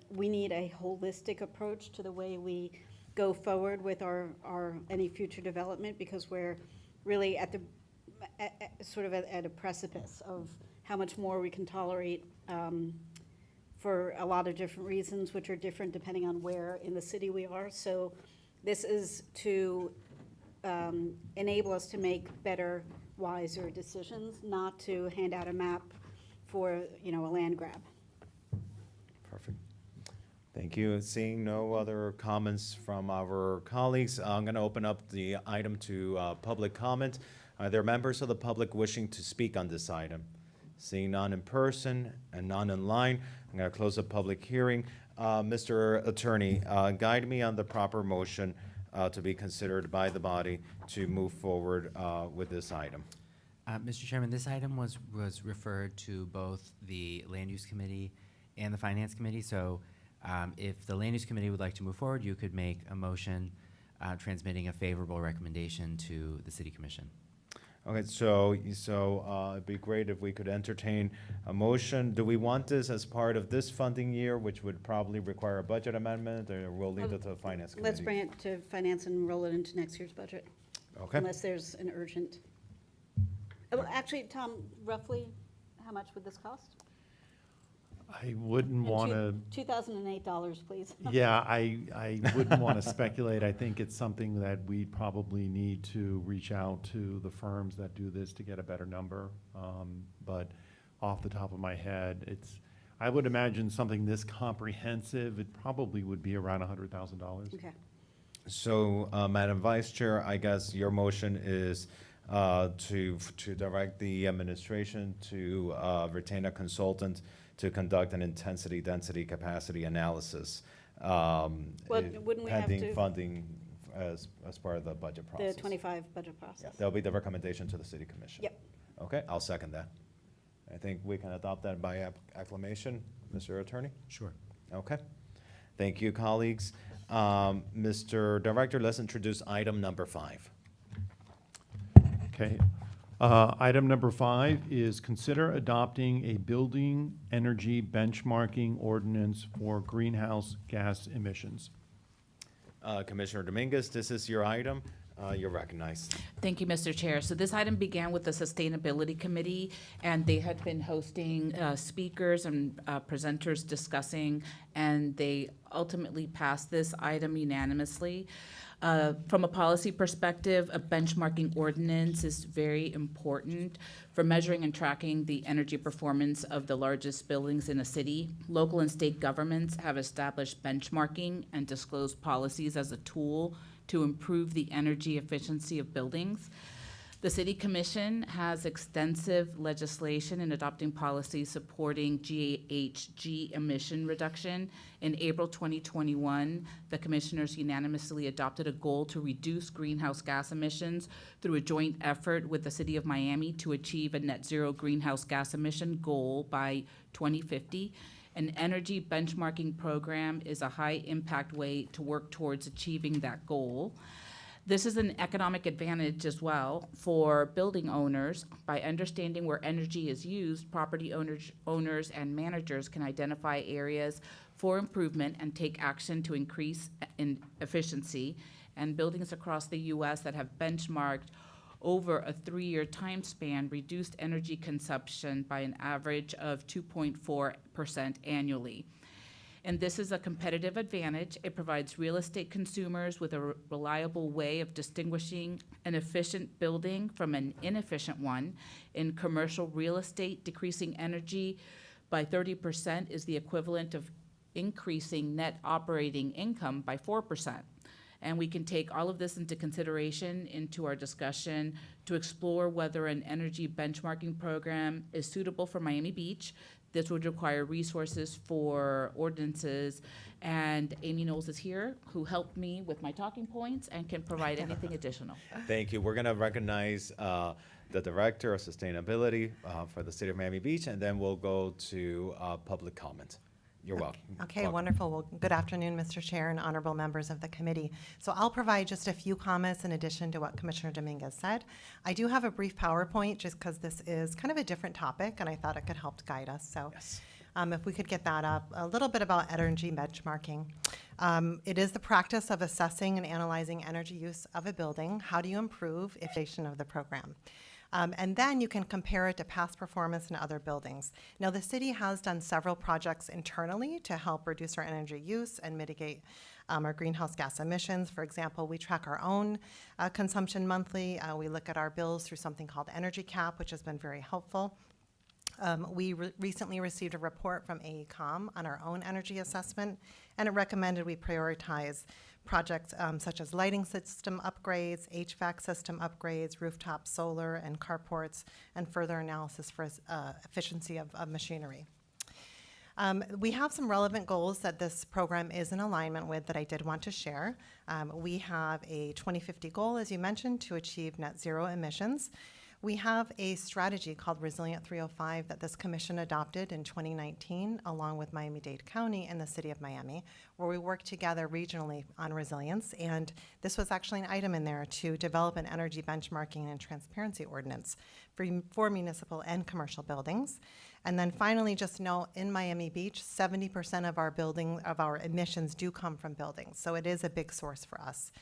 We need a holistic approach to the way we go forward with our any future development, because we're really at a precipice of how much more we can tolerate for a lot of different reasons, which are different depending on where in the city we are. So this is to enable us to make better, wiser decisions, not to hand out a map for a land grab. Perfect. Thank you. Seeing no other comments from our colleagues, I'm going to open up the item to public comment. Are there members of the public wishing to speak on this item? Seeing none in person and none online, I'm going to close the public hearing. Mr. Attorney, guide me on the proper motion to be considered by the body to move forward with this item. Mr. Chairman, this item was referred to both the Land Use Committee and the Finance Committee. So if the Land Use Committee would like to move forward, you could make a motion transmitting a favorable recommendation to the City Commission. Okay, so it'd be great if we could entertain a motion. Do we want this as part of this funding year, which would probably require a budget amendment, or we'll leave it to the finance committee? Let's bring it to finance and roll it into next year's budget. Okay. Unless there's an urgent. Well, actually, Tom, roughly, how much would this cost? I wouldn't want to, $2,008, please. yeah, I wouldn't want to speculate. I think it's something that we probably need to reach out to the firms that do this to get a better number. But off the top of my head, I would imagine something this comprehensive, it probably would be around $100,000. Okay. So, Madam Vice Chair, I guess your motion is to direct the administration to retain a consultant to conduct an intensity, density, capacity analysis. Wouldn't we have pending to- funding as part of the budget process. The 25 budget process. Yeah, that'll be the recommendation to the city commission. Yep. Okay, I'll second that. I think we can adopt that by acclamation, Mr. Attorney? Sure. Okay. Thank you, colleagues. Mr. Director, let's introduce item number 5. Okay. Item number 5 is consider adopting a building energy benchmarking ordinance for greenhouse gas emissions. Commissioner Dominguez, this is your item. You're recognized. Thank you, Mr. Chair. So this item began with the Sustainability Committee, and they had been hosting speakers and presenters discussing, and they ultimately passed this item unanimously. From a policy perspective, a benchmarking ordinance is very important for measuring and tracking the energy performance of the largest buildings in a city. Local and state governments have established benchmarking and disclosed policies as a tool to improve the energy efficiency of buildings. The City Commission has extensive legislation in adopting policies supporting GHG emission reduction. In April 2021, the commissioners unanimously adopted a goal to reduce greenhouse gas emissions through a joint effort with the City of Miami to achieve a net zero greenhouse gas emission goal by 2050. An energy benchmarking program is a high-impact way to work towards achieving that goal. This is an economic advantage as well for building owners. By understanding where energy is used, property owners and managers can identify areas for improvement and take action to increase in efficiency. And buildings across the U.S. that have benchmarked over a 3-year time span reduced energy consumption by an average of 2.4% annually. And this is a competitive advantage. It provides real estate consumers with a reliable way of distinguishing an efficient building from an inefficient one. In commercial real estate, decreasing energy by 30% is the equivalent of increasing net operating income by 4%. And we can take all of this into consideration into our discussion to explore whether an energy benchmarking program is suitable for Miami Beach. This would require resources for ordinances, and Amy Knowles is here, who helped me with my talking points and can provide anything additional. Thank you. We're going to recognize the Director of Sustainability for the City of Miami Beach, and then we'll go to public comment. You're welcome. Okay, Welcome. wonderful. Well, good afternoon, Mr. Chair and honorable members of the committee. So I'll provide just a few comments in addition to what Commissioner Dominguez said. I do have a brief PowerPoint just because this is kind of a different topic and I thought it could help to guide us. So if we could get that up, a little bit about energy benchmarking. It is the practice of assessing and analyzing energy use of a building. How do you improve efficiency of the program? And then you can compare it to past performance in other buildings. Now, the city has done several projects internally to help reduce our energy use and mitigate our greenhouse gas emissions. For example, we track our own consumption monthly. We look at our bills through something called Energy Cap, which has been very helpful. We recently received a report from AECOM on our own energy assessment, and it recommended we prioritize projects such as lighting system upgrades, HVAC system upgrades, rooftop solar and carports, and further analysis for efficiency of machinery. We have some relevant goals that this program is in alignment with that I did want to share. We have a 2050 goal, as you mentioned, to achieve net zero emissions. We have a strategy called Resilient 305 that this commission adopted in 2019, along with Miami-Dade County and the City of Miami, where we work together regionally on resilience. And this was actually an item in there to develop an energy benchmarking and transparency ordinance for municipal and commercial buildings. And then finally, just note, in Miami Beach, 70% of our emissions do come from buildings. So it is a big source for us.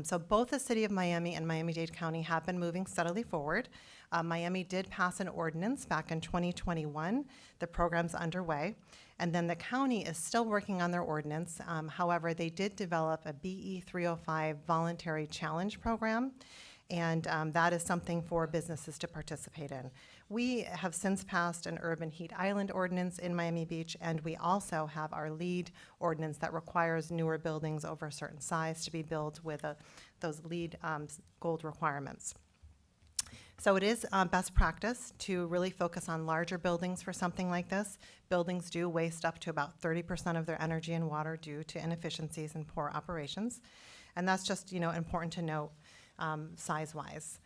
So both the City of Miami and Miami-Dade County have been moving steadily forward. Miami did pass an ordinance back in 2021. The program's underway. And then the county is still working on their ordinance. However, they did develop a BE 305 voluntary challenge program. And that is something for businesses to participate in. We have since passed an urban heat island ordinance in Miami Beach, and we also have our LEED ordinance that requires newer buildings over a certain size to be built with those LEED gold requirements. So it is best practice to really focus on larger buildings for something like this. Buildings do waste up to about 30% of their energy and water due to inefficiencies and poor operations. And that's just, important to note size-wise.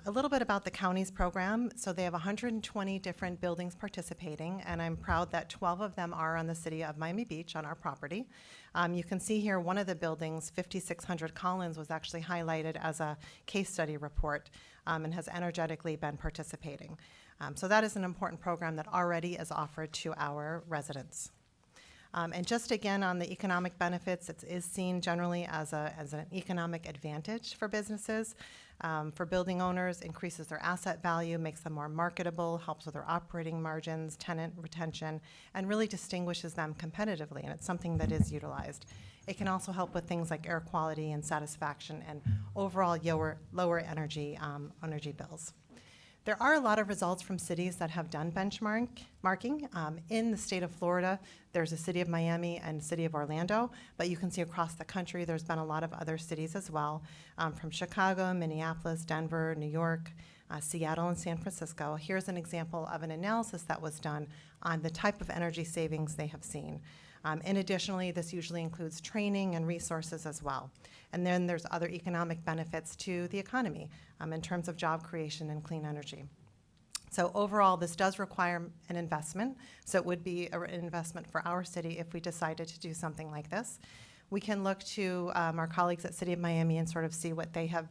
A little bit about the county's program. So they have 120 different buildings participating, and I'm proud that 12 of them are on the City of Miami Beach on our property. You can see here one of the buildings, 5600 Collins, was actually highlighted as a case study report and has energetically been participating. So that is an important program that already is offered to our residents. And just again on the economic benefits, it is seen generally as an economic advantage for businesses. For building owners, increases their asset value, makes them more marketable, helps with their operating margins, tenant retention, and really distinguishes them competitively, and it's something that is utilized. It can also help with things like air quality and satisfaction and overall lower energy bills. There are a lot of results from cities that have done benchmarking. In the state of Florida, there's a City of Miami and City of Orlando, but you can see across the country there's been a lot of other cities as well, from Chicago, Minneapolis, Denver, New York, Seattle, and San Francisco. Here's an example of an analysis that was done on the type of energy savings they have seen. And additionally, this usually includes training and resources as well. And then there's other economic benefits to the economy in terms of job creation and clean energy. So overall, this does require an investment. So it would be an investment for our city if we decided to do something like this. We can look to our colleagues at City of Miami and sort of see what they have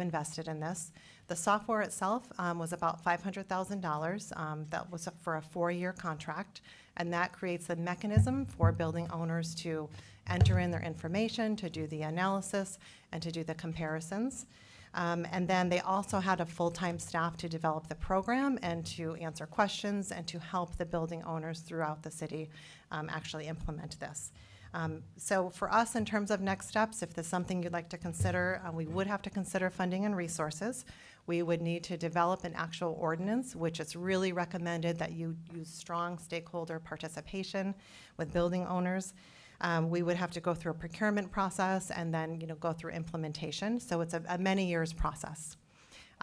invested in this. The software itself was about $500,000. That was for a 4-year contract, and that creates a mechanism for building owners to enter in their information, to do the analysis, and to do the comparisons. And then they also had a full-time staff to develop the program and to answer questions and to help the building owners throughout the city actually implement this. So for us, in terms of next steps, if there's something you'd like to consider, we would have to consider funding and resources. We would need to develop an actual ordinance, which it's really recommended that you use strong stakeholder participation with building owners. We would have to go through a procurement process and then go through implementation. So it's a many years process.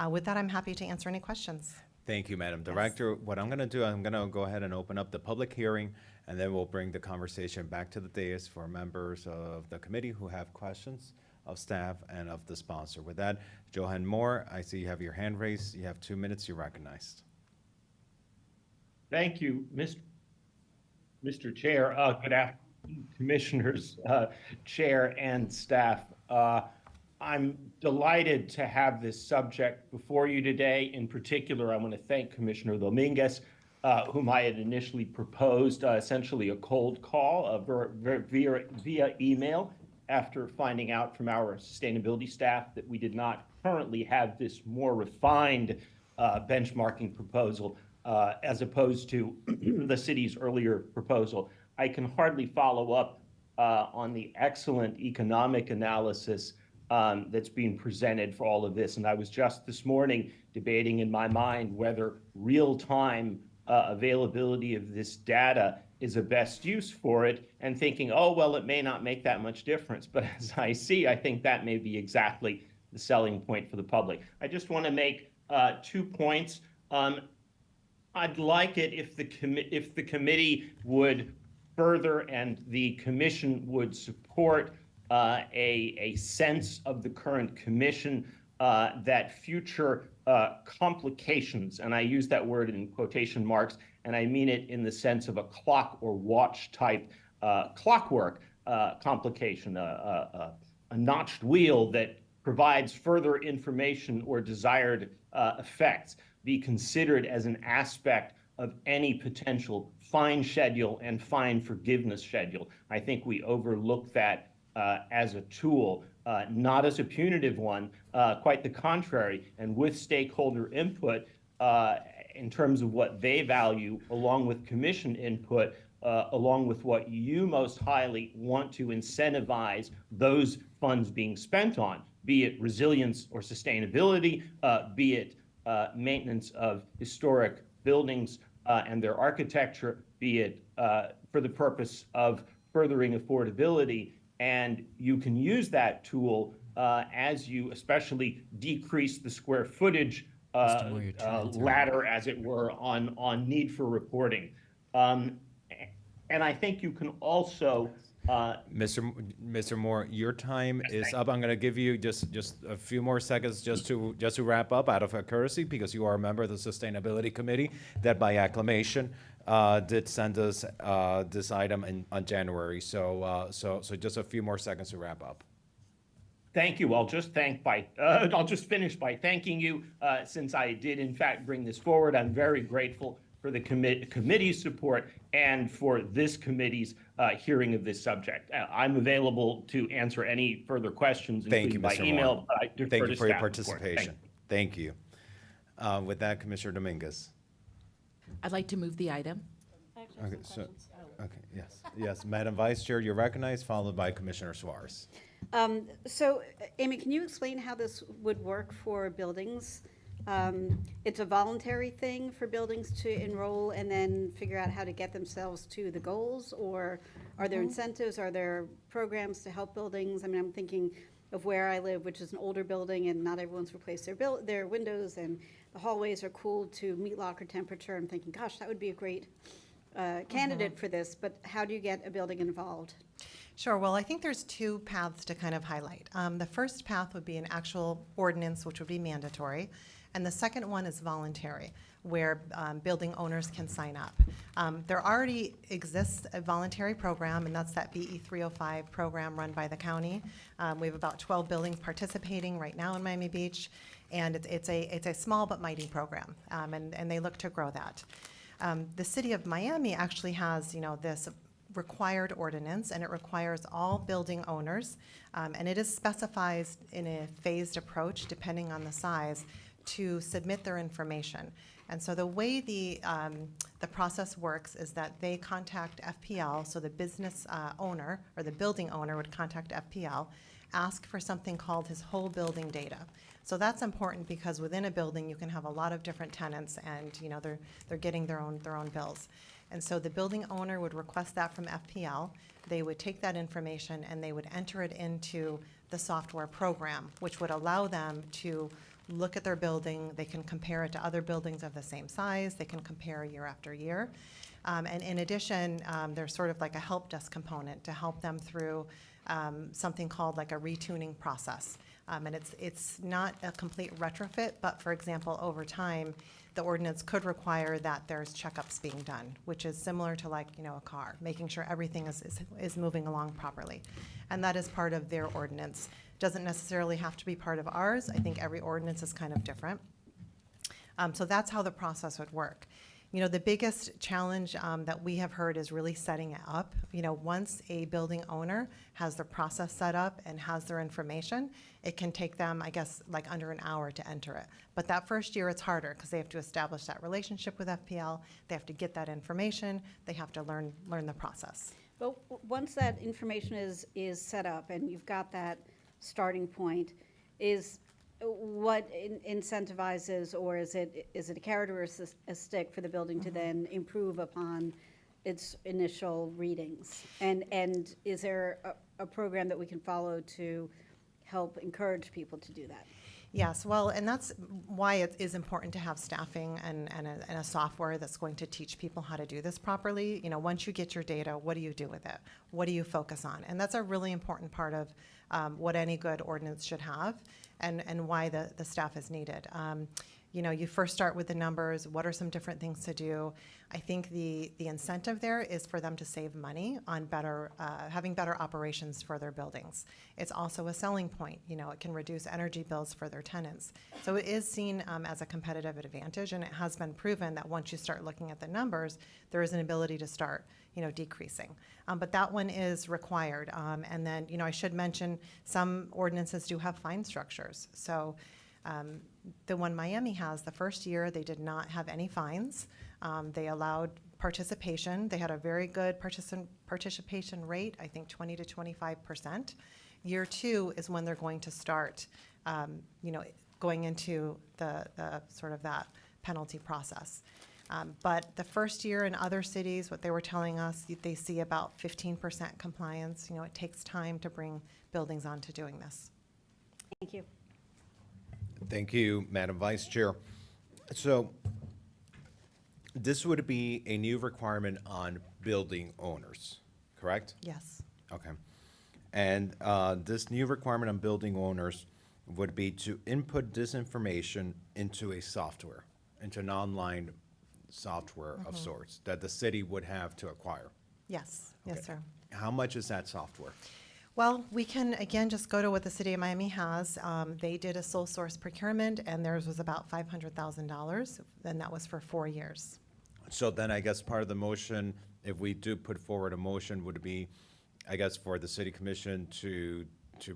With that, I'm happy to answer any questions. Thank you, Madam Director. What I'm going to do, I'm going to go ahead and open up the public hearing, and then we'll bring the conversation back to the dais for members of the committee who have questions of staff and of the sponsor. With that, Johan Moore, I see you have your hand raised. You have 2 minutes. You're recognized. Thank you, Mr. Chair. Good afternoon, Commissioners, Chair, and staff. I'm delighted to have this subject before you today. In particular, I want to thank Commissioner Dominguez, whom I had initially proposed essentially a cold call via email after finding out from our sustainability staff that we did not currently have this more refined benchmarking proposal as opposed to the city's earlier proposal. I can hardly follow up on the excellent economic analysis that's being presented for all of this. And I was just this morning debating in my mind whether real-time availability of this data is a best use for it, and thinking, oh, well, it may not make that much difference. But as I see, I think that may be exactly the selling point for the public. I just want to make 2 points. I'd like it if the committee would further and the commission would support a sense of the current commission that future complications, and I use that word in quotation marks, and I mean it in the sense of a clock or watch type clockwork complication, a notched wheel that provides further information or desired effects, be considered as an aspect of any potential fine schedule and fine forgiveness schedule. I think we overlook that as a tool, not as a punitive one, quite the contrary, and with stakeholder input in terms of what they value, along with commission input, along with what you most highly want to incentivize those funds being spent on, be it resilience or sustainability, be it maintenance of historic buildings and their architecture, be it for the purpose of furthering affordability. And you can use that tool as you especially decrease the square footage ladder, as it were, on need for reporting. And I think you can also Mr. Moore, your time is up. I'm going to give you just a few more seconds just to wrap up out of a courtesy, because you are a member of the Sustainability Committee that by acclamation did send us this item on January. So just a few more seconds to wrap up. Thank you. I'll just finish by thanking you since I did in fact bring this forward. I'm very grateful for the committee's support and for this committee's hearing of this subject. I'm available to answer any further questions, Thank you, including by Mr. email. Moore. But I defer Thank to you for your staff report. participation. Thank you. With that, Commissioner Dominguez. I'd like to move the item. Okay, yes, Madam Vice Chair, you're recognized, followed by Commissioner Suarez. So, Amy, can you explain how this would work for buildings? It's a voluntary thing for buildings to enroll and then figure out how to get themselves to the goals, or are there incentives? Are there programs to help buildings? I mean, I'm thinking of where I live, which is an older building, and not everyone's replaced their windows, and the hallways are cooled to meat locker temperature. I'm thinking, gosh, that would be a great candidate for this, but how do you get a building involved? Sure. Well, I think there's two paths to kind of highlight. The first path would be an actual ordinance, which would be mandatory. And the second one is voluntary, where building owners can sign up. There already exists a voluntary program, and that's that BE 305 program run by the county. We have about 12 buildings participating right now in Miami Beach, and it's a small but mighty program, and they look to grow that. The city of Miami actually has, this required ordinance, and it requires all building owners, and it is specified in a phased approach depending on the size, to submit their information. And so the way the process works is that they contact FPL, so the business owner or the building owner would contact FPL, ask for something called his whole building data. So that's important because within a building you can have a lot of different tenants, and they're getting their own bills. And so the building owner would request that from FPL. They would take that information and they would enter it into the software program, which would allow them to look at their building. They can compare it to other buildings of the same size. They can compare year after year. And in addition, there's sort of like a help desk component to help them through something called like a retuning process. And it's not a complete retrofit, but for example, over time, the ordinance could require that there's checkups being done, which is similar to like, a car, making sure everything is moving along properly. And that is part of their ordinance. Doesn't necessarily have to be part of ours. I think every ordinance is kind of different. So that's how the process would work. The biggest challenge that we have heard is really setting it up. Once a building owner has their process set up and has their information, it can take them, I guess, like under an hour to enter it. But that first year it's harder because they have to establish that relationship with FPL. They have to get that information. They have to learn the process. But once that information is set up and you've got that starting point, is what incentivizes, or is it a carrot or a stick for the building to then improve upon its initial readings? And is there a program that we can follow to help encourage people to do that? Yes, well, and that's why it is important to have staffing and a software that's going to teach people how to do this properly. You know, once you get your data, what do you do with it? What do you focus on? And that's a really important part of what any good ordinance should have, and why the staff is needed. You know, you first start with the numbers. What are some different things to do? I think the incentive there is for them to save money on having better operations for their buildings. It's also a selling point. You know, it can reduce energy bills for their tenants. So it is seen as a competitive advantage, and it has been proven that once you start looking at the numbers, there is an ability to start, you know, decreasing. But that one is required. And then, you know, I should mention some ordinances do have fine structures. So the one Miami has, the first year, they did not have any fines. They allowed participation. They had a very good participation rate, I think 20 to 25%. Year 2 is when they're going to start, you know, going into the sort of that penalty process. But the first year in other cities, what they were telling us, they see about 15% compliance. You know, it takes time to bring buildings onto doing this. Thank you. Thank you, Madam Vice Chair. So this would be a new requirement on building owners, correct? Yes. Okay. And this new requirement on building owners would be to input this information into a software, into an online software of sorts that the city would have to acquire. Yes. Yes, sir. How much is that software? Well, we can, again, just go to what the city of Miami has. They did a sole source procurement, and theirs was about $500,000, and that was for 4 years. So then I guess part of the motion, if we do put forward a motion, would be, I guess, for the city commission to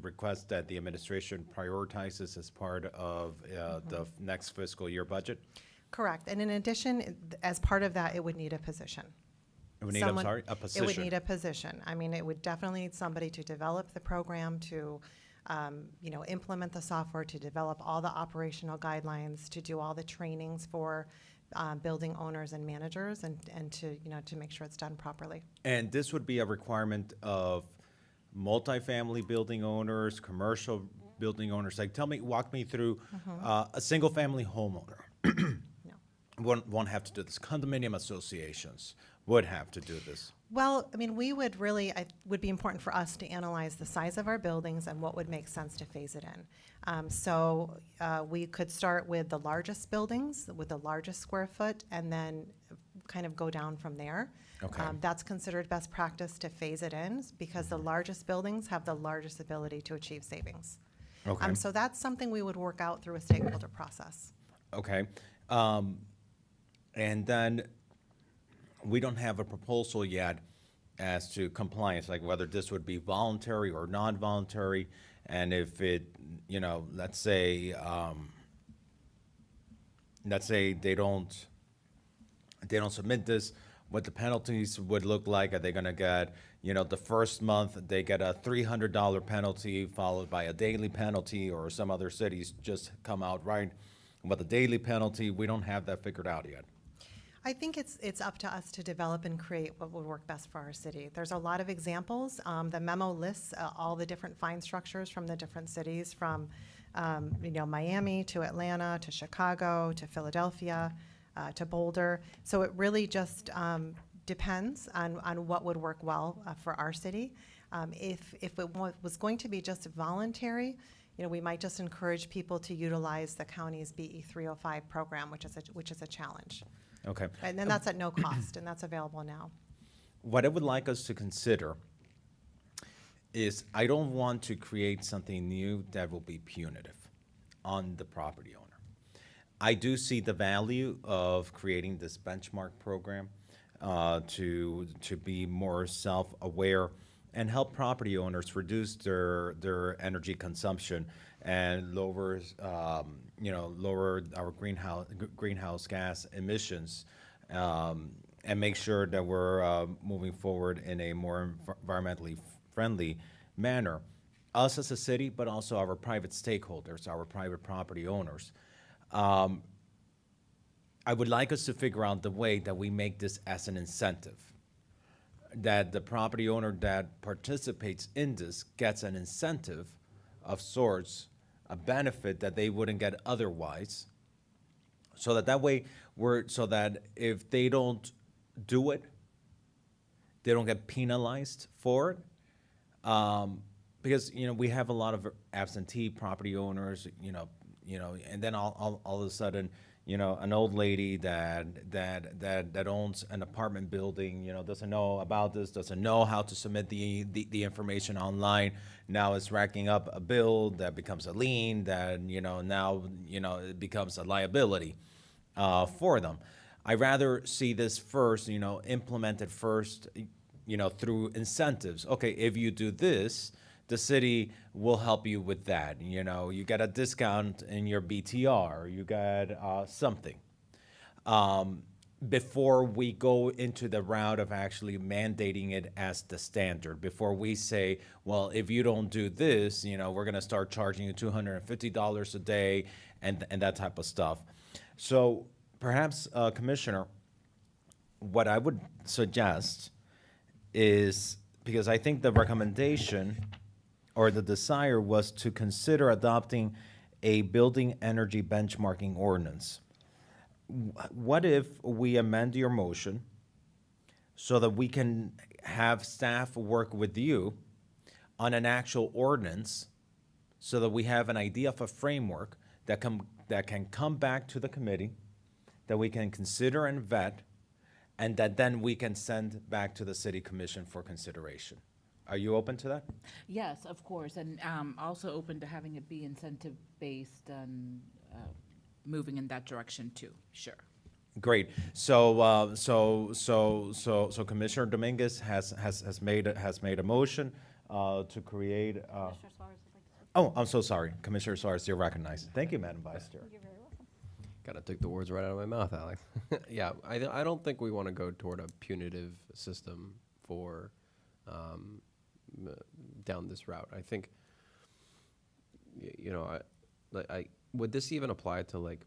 request that the administration prioritizes as part of the next fiscal year budget? Correct. And in addition, as part of that, it would need a position. It would need, I'm sorry, a position? It would need a position. I mean, it would definitely need somebody to develop the program, to, you know, implement the software, to develop all the operational guidelines, to do all the trainings for building owners and managers, and to, you know, to make sure it's done properly. And this would be a requirement of multifamily building owners, commercial building owners? Like, walk me through a single-family homeowner. Won't have to do this. Condominium associations would have to do this. Well, I mean, we would really, it would be important for us to analyze the size of our buildings and what would make sense to phase it in. So we could start with the largest buildings, with the largest square foot, and then kind of go down from there. Okay. That's considered best practice to phase it in, because the largest buildings have the largest ability to achieve savings. Okay. So that's something we would work out through a stakeholder process. Okay. And then we don't have a proposal yet as to compliance, like whether this would be voluntary or non-voluntary. And if it, you know, let's say they don't submit this, what the penalties would look like. Are they gonna get, you know, the first month they get a $300 penalty followed by a daily penalty, or some other cities just come out right with a daily penalty? We don't have that figured out yet. I think it's up to us to develop and create what would work best for our city. There's a lot of examples. The memo lists all the different fine structures from the different cities, from you know, Miami to Atlanta to Chicago to Philadelphia to Boulder. So it really just depends on what would work well for our city. If it was going to be just voluntary, you know, we might just encourage people to utilize the county's BE 305 program, which is a challenge. Okay. And then that's at no cost, and that's available now. What I would like us to consider is, I don't want to create something new that will be punitive on the property owner. I do see the value of creating this benchmark program to be more self-aware and help property owners reduce their energy consumption and lower our greenhouse gas emissions, and make sure that we're moving forward in a more environmentally friendly manner. Us as a city, but also our private stakeholders, our private property owners. I would like us to figure out the way that we make this as an incentive, that the property owner that participates in this gets an incentive of sorts a benefit that they wouldn't get otherwise. So that way, so that if they don't do it, they don't get penalized for it. Because, we have a lot of absentee property owners, and then all of a sudden, an old lady that owns an apartment building, doesn't know about this, doesn't know how to submit the information online. Now it's racking up a bill that becomes a lien that, now, it becomes a liability for them. I'd rather see this first, implemented first, through incentives. Okay, if you do this, the city will help you with that. You get a discount in your BTR, you get something. Before we go into the route of actually mandating it as the standard, before we say, well, if you don't do this, we're gonna start charging you $250 a day and that type of stuff. So perhaps, Commissioner, what I would suggest is, because I think the recommendation or the desire was to consider adopting a building energy benchmarking ordinance. What if we amend your motion so that we can have staff work with you on an actual ordinance so that we have an idea of a framework that can come back to the committee, that we can consider and vet, and that then we can send back to the city commission for consideration. Are you open to that? Yes, of course, and also open to having it be incentive-based and moving in that direction too, sure. Great. So Commissioner Dominguez has made a motion to create. Oh, I'm so sorry, Commissioner Suarez, you're recognized. Thank you, Madam Vice Chair. You're very welcome. Kind of took the words right out of my mouth, Alex. Yeah, I don't think we want to go toward a punitive system for down this route. I think, I would this even apply to like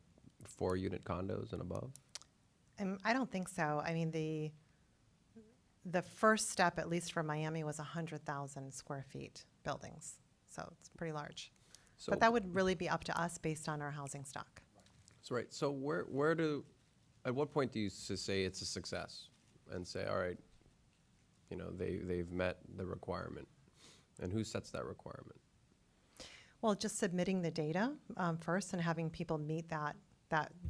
4-unit condos and above? I don't think so. I mean, the first step, at least for Miami, was 100,000 square feet buildings. So it's pretty large. So- But that would really be up to us based on our housing stock. So right. So at what point do you say it's a success and say, all right, they've met the requirement, and who sets that requirement? Well, just submitting the data first and having people meet that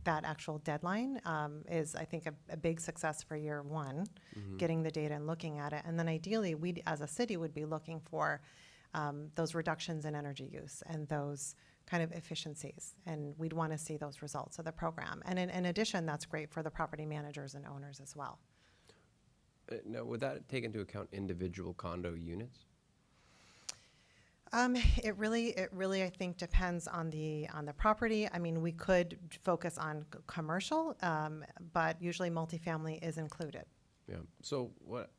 actual deadline is, I think, a big success for year one, getting the data and looking at it. And then ideally, we as a city would be looking for those reductions in energy use and those kind of efficiencies. And we'd want to see those results of the program. And in addition, that's great for the property managers and owners as well. Now, would that take into account individual condo units? It really, I think, depends on the property. I mean, we could focus on commercial, but usually multifamily is included. Yeah. So what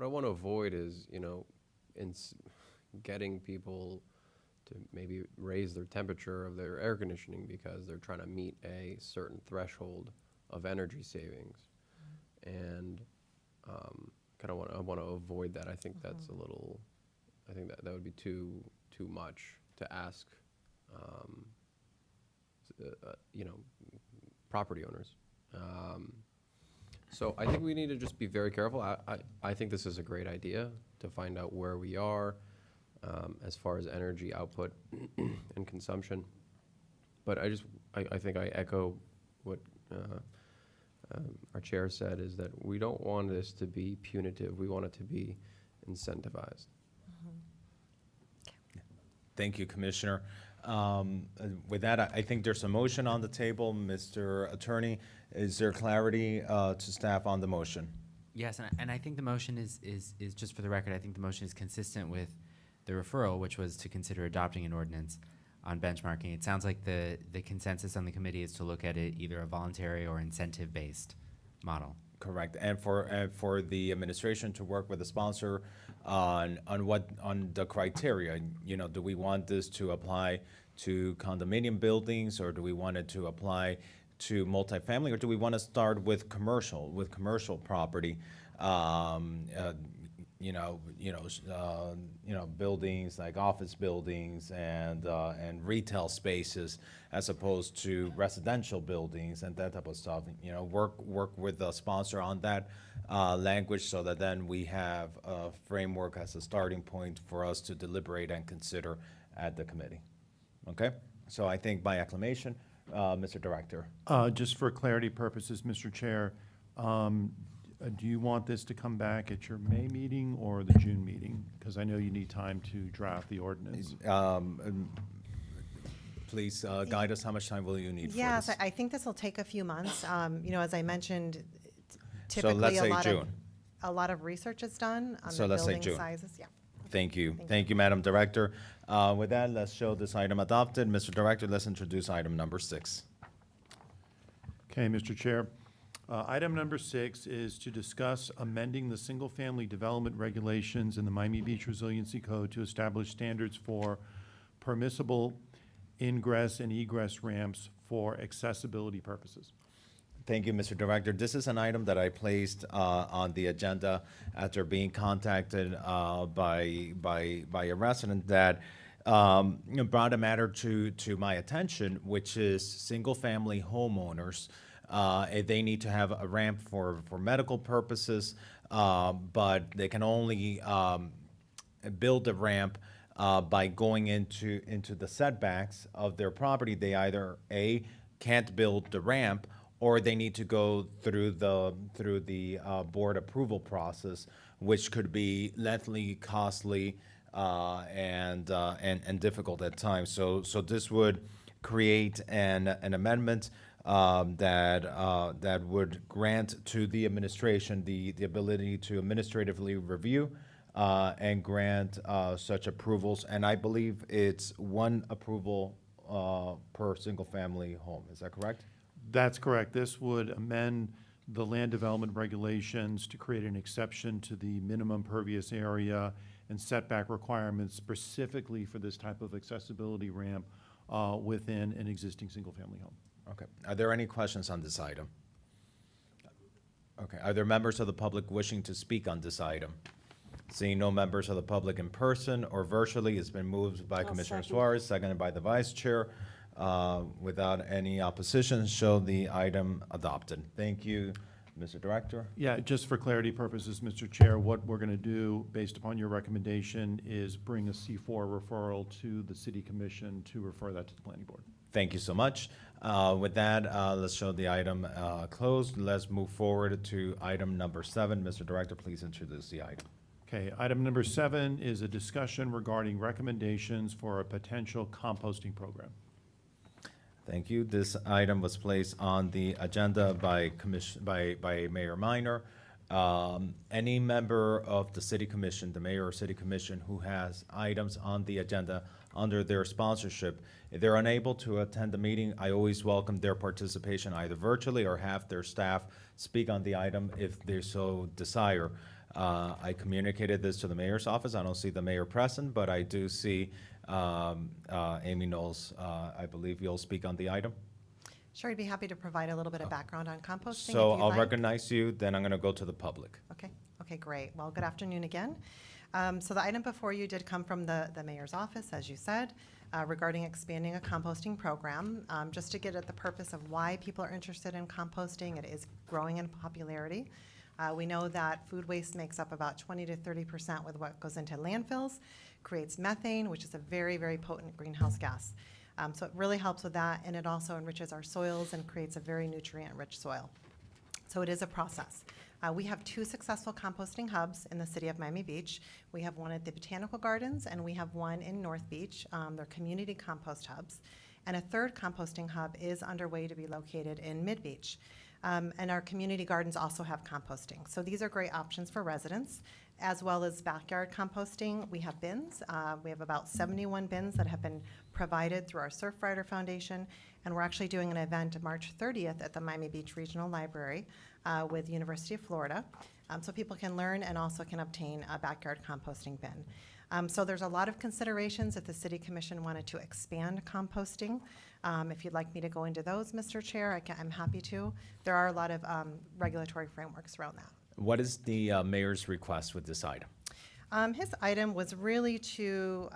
I want to avoid is, getting people to maybe raise their temperature of their air conditioning because they're trying to meet a certain threshold of energy savings, and I want to avoid that. I think that's a little. I think that would be too much to ask. Property owners. So I think we need to just be very careful. I think this is a great idea to find out where we are as far as energy output and consumption. But I think I echo what our chair said, is that we don't want this to be punitive. We want it to be incentivized. Thank you, Commissioner. With that, I think there's a motion on the table. Mr. Attorney, is there clarity to staff on the motion? Yes, and I think the motion is just for the record, I think the motion is consistent with the referral, which was to consider adopting an ordinance on benchmarking. It sounds like the consensus on the committee is to look at it either a voluntary or incentive-based model. Correct, and for the administration to work with the sponsor on the criteria. Do we want this to apply to condominium buildings, or do we want it to apply to multifamily, or do we want to start with commercial property? buildings like office buildings and retail spaces as opposed to residential buildings and that type of stuff. Work with the sponsor on that language so that then we have a framework as a starting point for us to deliberate and consider at the committee. Okay? So I think by acclamation, Mr. Director. Just for clarity purposes, Mr. Chair, do you want this to come back at your May meeting or the June meeting? Because I know you need time to draft the ordinance. Please guide us. How much time will you need for Yes, this? I think this will take a few months. As I mentioned, So typically let's say a June. lot of research is done on So the let's say building June. sizes. Yeah. Thank you. Thank you, Madam Director. With that, let's show this item adopted. Mr. Director, let's introduce item number 6. Okay, Mr. Chair. Item number 6 is to discuss amending the single-family development regulations in the Miami Beach Resiliency Code to establish standards for permissible ingress and egress ramps for accessibility purposes. Thank you, Mr. Director. This is an item that I placed on the agenda after being contacted by a resident that brought a matter to my attention, which is single-family homeowners. They need to have a ramp for medical purposes, but they can only build a ramp by going into the setbacks of their property. They either A, can't build the ramp, or they need to go through the board approval process, which could be lengthy, costly, and difficult at times. So this would create an amendment that would grant to the administration the ability to administratively review and grant such approvals. And I believe it's one approval per single-family home. Is that correct? That's correct. This would amend the land development regulations to create an exception to the minimum pervious area and setback requirements specifically for this type of accessibility ramp within an existing single-family home. Okay. Are there any questions on this item? Okay. Are there members of the public wishing to speak on this item? Seeing no members of the public in person or virtually, it's been moved by Commissioner Suarez, seconded by the Vice Chair. Without any opposition, show the item adopted. Thank you, Mr. Director. Yeah, just for clarity purposes, Mr. Chair, what we're going to do, based upon your recommendation, is bring a C4 referral to the City Commission to refer that to the Planning Board. Thank you so much. With that, let's show the item closed. Let's move forward to item number 7. Mr. Director, please introduce the item. Okay, item number 7 is a discussion regarding recommendations for a potential composting program. Thank you. This item was placed on the agenda by Mayor Minor. Any member of the City Commission, the Mayor or City Commission, who has items on the agenda under their sponsorship, if they're unable to attend the meeting, I always welcome their participation either virtually or have their staff speak on the item if they so desire. I communicated this to the mayor's office. I don't see the mayor present, but I do see Amy Knowles. I believe you'll speak on the item. Sure, I'd be happy to provide a little bit of background on composting. So if you'd I'll like. recognize you, then I'm going to go to the public. Okay, great. Well, good afternoon again. So the item before you did come from the mayor's office, as you said, regarding expanding a composting program. Just to get at the purpose of why people are interested in composting, it is growing in popularity. We know that food waste makes up about 20 to 30% with what goes into landfills, creates methane, which is a very, very potent greenhouse gas. So it really helps with that, and it also enriches our soils and creates a very nutrient-rich soil. So it is a process. We have 2 successful composting hubs in the city of Miami Beach. We have one at the Botanical Gardens, and we have one in North Beach. They're community compost hubs. And a 3rd composting hub is underway to be located in Mid-Beach. And our community gardens also have composting. So these are great options for residents, as well as backyard composting. We have bins. We have about 71 bins that have been provided through our Surfrider Foundation. And we're actually doing an event March 30th at the Miami Beach Regional Library with the University of Florida. So people can learn and also can obtain a backyard composting bin. So there's a lot of considerations if the City Commission wanted to expand composting. If you'd like me to go into those, Mr. Chair, I'm happy to. There are a lot of regulatory frameworks around that. What is the mayor's request with this item? His item was really to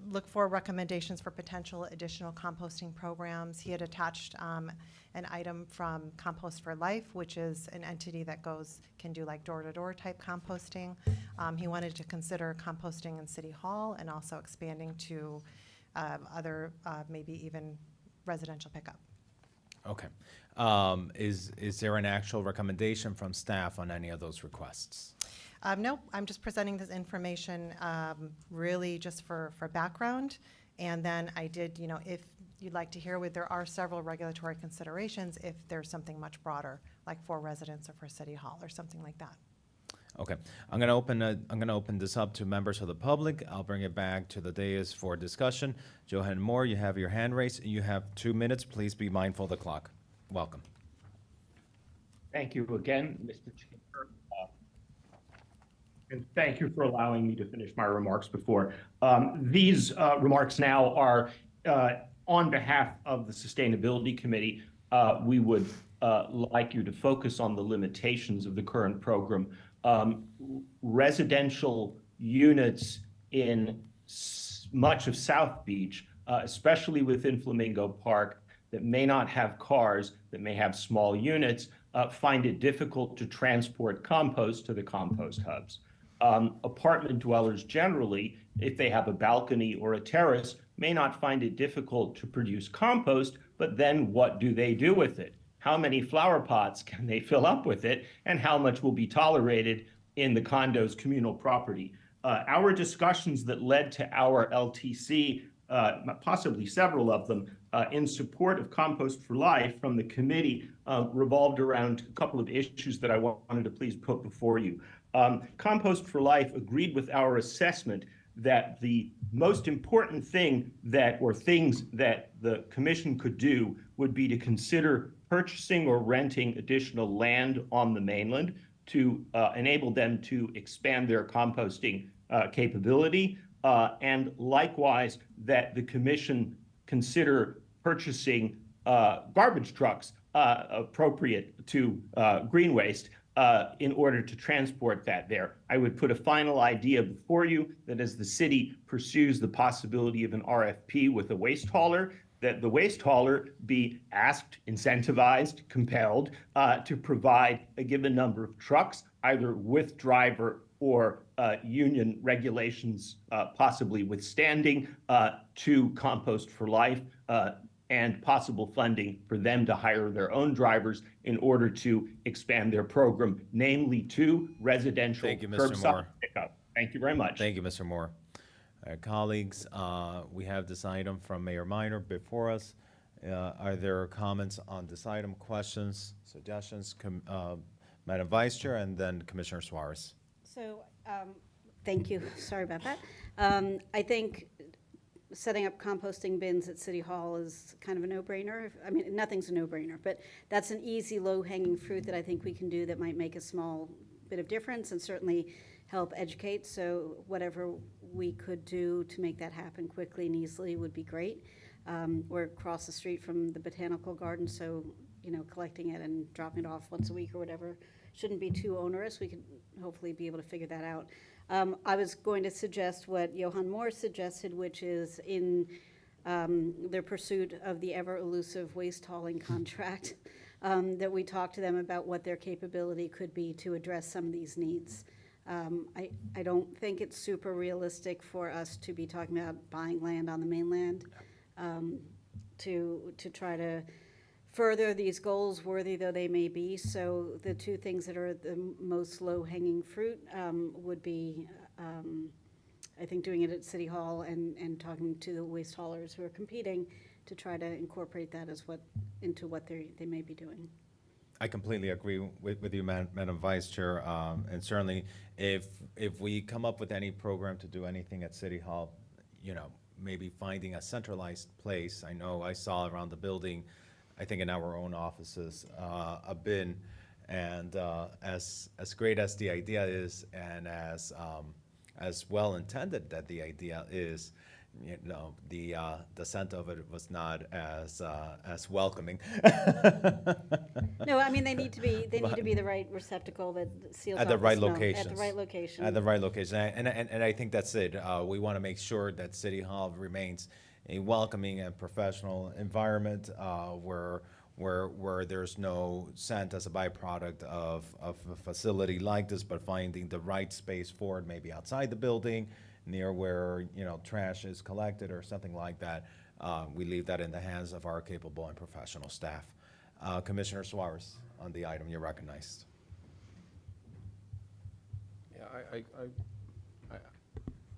look for recommendations for potential additional composting programs. He had attached an item from Compost for Life, which is an entity that can do like door-to-door type composting. He wanted to consider composting in City Hall and also expanding to other, maybe even residential pickup. Okay. Is there an actual recommendation from staff on any of those requests? No, I'm just presenting this information really just for background. And then I did, if you'd like to hear there are several regulatory considerations if there's something much broader, like for residents or for City Hall or something like that. Okay, I'm gonna open this up to members of the public. I'll bring it back to the dais for discussion. Johan Moore, you have your hand raised. You have 2 minutes. Please be mindful of the clock. Welcome. Thank you again, Mr. Chair. And thank you for allowing me to finish my remarks before. These remarks now are on behalf of the Sustainability Committee. We would like you to focus on the limitations of the current program. Residential units in much of South Beach, especially within Flamingo Park, that may not have cars, that may have small units, find it difficult to transport compost to the compost hubs. Apartment dwellers generally, if they have a balcony or a terrace, may not find it difficult to produce compost, but then what do they do with it? How many flower pots can they fill up with it, and how much will be tolerated in the condo's communal property? Our discussions that led to our LTC, possibly several of them, in support of Compost for Life from the committee revolved around a couple of issues that I wanted to please put before you. Compost for Life agreed with our assessment that the most important thing things that the commission could do would be to consider purchasing or renting additional land on the mainland to enable them to expand their composting capability, and likewise that the commission consider purchasing garbage trucks appropriate to green waste in order to transport that there. I would put a final idea before you that as the city pursues the possibility of an RFP with a waste hauler, that the waste hauler be asked, incentivized, compelled to provide a given number of trucks, either with driver or union regulations possibly withstanding, to Compost for Life, and possible funding for them to hire their own drivers in order to expand their program, namely to residential curbside pickup. Thank you very much. Thank you, Mr. Moore. Colleagues, we have this item from Mayor Minor before us. Are there comments on this item, questions, suggestions? Madam Vice Chair, and then Commissioner Suarez. So, thank you. Sorry about that. I think setting up composting bins at City Hall is kind of a no-brainer. I mean, nothing's a no-brainer, but that's an easy, low-hanging fruit that I think we can do that might make a small bit of difference and certainly help educate. So whatever we could do to make that happen quickly and easily would be great. We're across the street from the Botanical Garden, so collecting it and dropping it off once a week or whatever shouldn't be too onerous. We could hopefully be able to figure that out. I was going to suggest what Johan Moore suggested, which is in their pursuit of the ever elusive waste hauling contract, that we talk to them about what their capability could be to address some of these needs. I don't think it's super realistic for us to be talking about buying land on the mainland to try to further these goals, worthy though they may be. So the two things that are the most low-hanging fruit would be, I think, doing it at City Hall and talking to the waste haulers who are competing to try to incorporate that into what they may be doing. I completely agree with you, Madam Vice Chair, and certainly if we come up with any program to do anything at City Hall, maybe finding a centralized place. I know I saw around the building, I think in our own offices, a bin, and as great as the idea is, and as well intended that the idea is, the scent of it was not as welcoming. No, I mean, they need to be the right receptacle that seals At the off right snow. locations. At the right location. At the right location. And I think that's it. We want to make sure that City Hall remains a welcoming and professional environment where there's no scent as a byproduct of a facility like this, but finding the right space for it, maybe outside the building, near where, trash is collected or something like that. We leave that in the hands of our capable and professional staff. Commissioner Suarez, on the item, you're recognized. Yeah,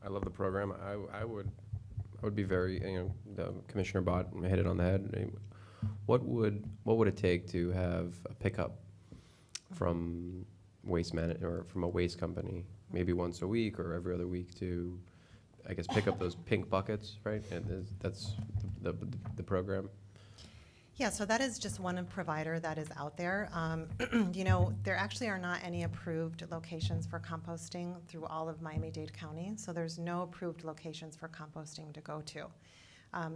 I love the program. I would be very, the Commissioner Bott hit it on the head. What would it take to have a pickup from waste or from a waste company, maybe once a week or every other week, to, I guess, pick up those pink buckets, right? And that's the program. Yeah, so that is just one provider that is out there. There actually are not any approved locations for composting through all of Miami-Dade County, so there's no approved locations for composting to go to.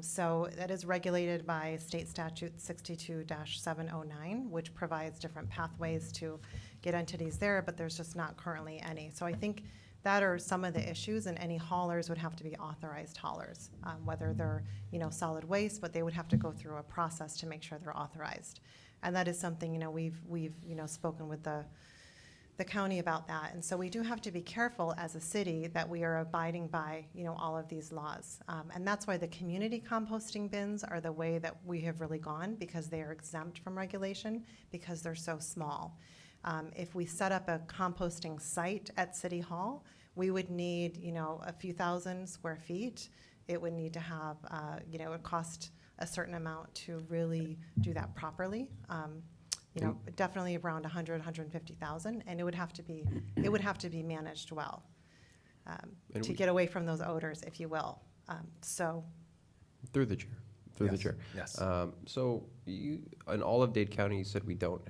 So that is regulated by State Statute 62-709, which provides different pathways to get entities there, but there's just not currently any. So I think that are some of the issues, and any haulers would have to be authorized haulers, whether they're, solid waste, but they would have to go through a process to make sure they're authorized. And that is something, we've spoken with the county about that. And so we do have to be careful as a city that we are abiding by, all of these laws. And that's why the community composting bins are the way that we have really gone, because they are exempt from regulation because they're so small. If we set up a composting site at City Hall, we would need, a few thousand square feet. It would need to have, it would cost a certain amount to really do that properly. Definitely around 100, 150,000, and it would have to be managed well to get away from those odors, if you will. Through the chair. Yes. So in all of Dade County, you said we don't.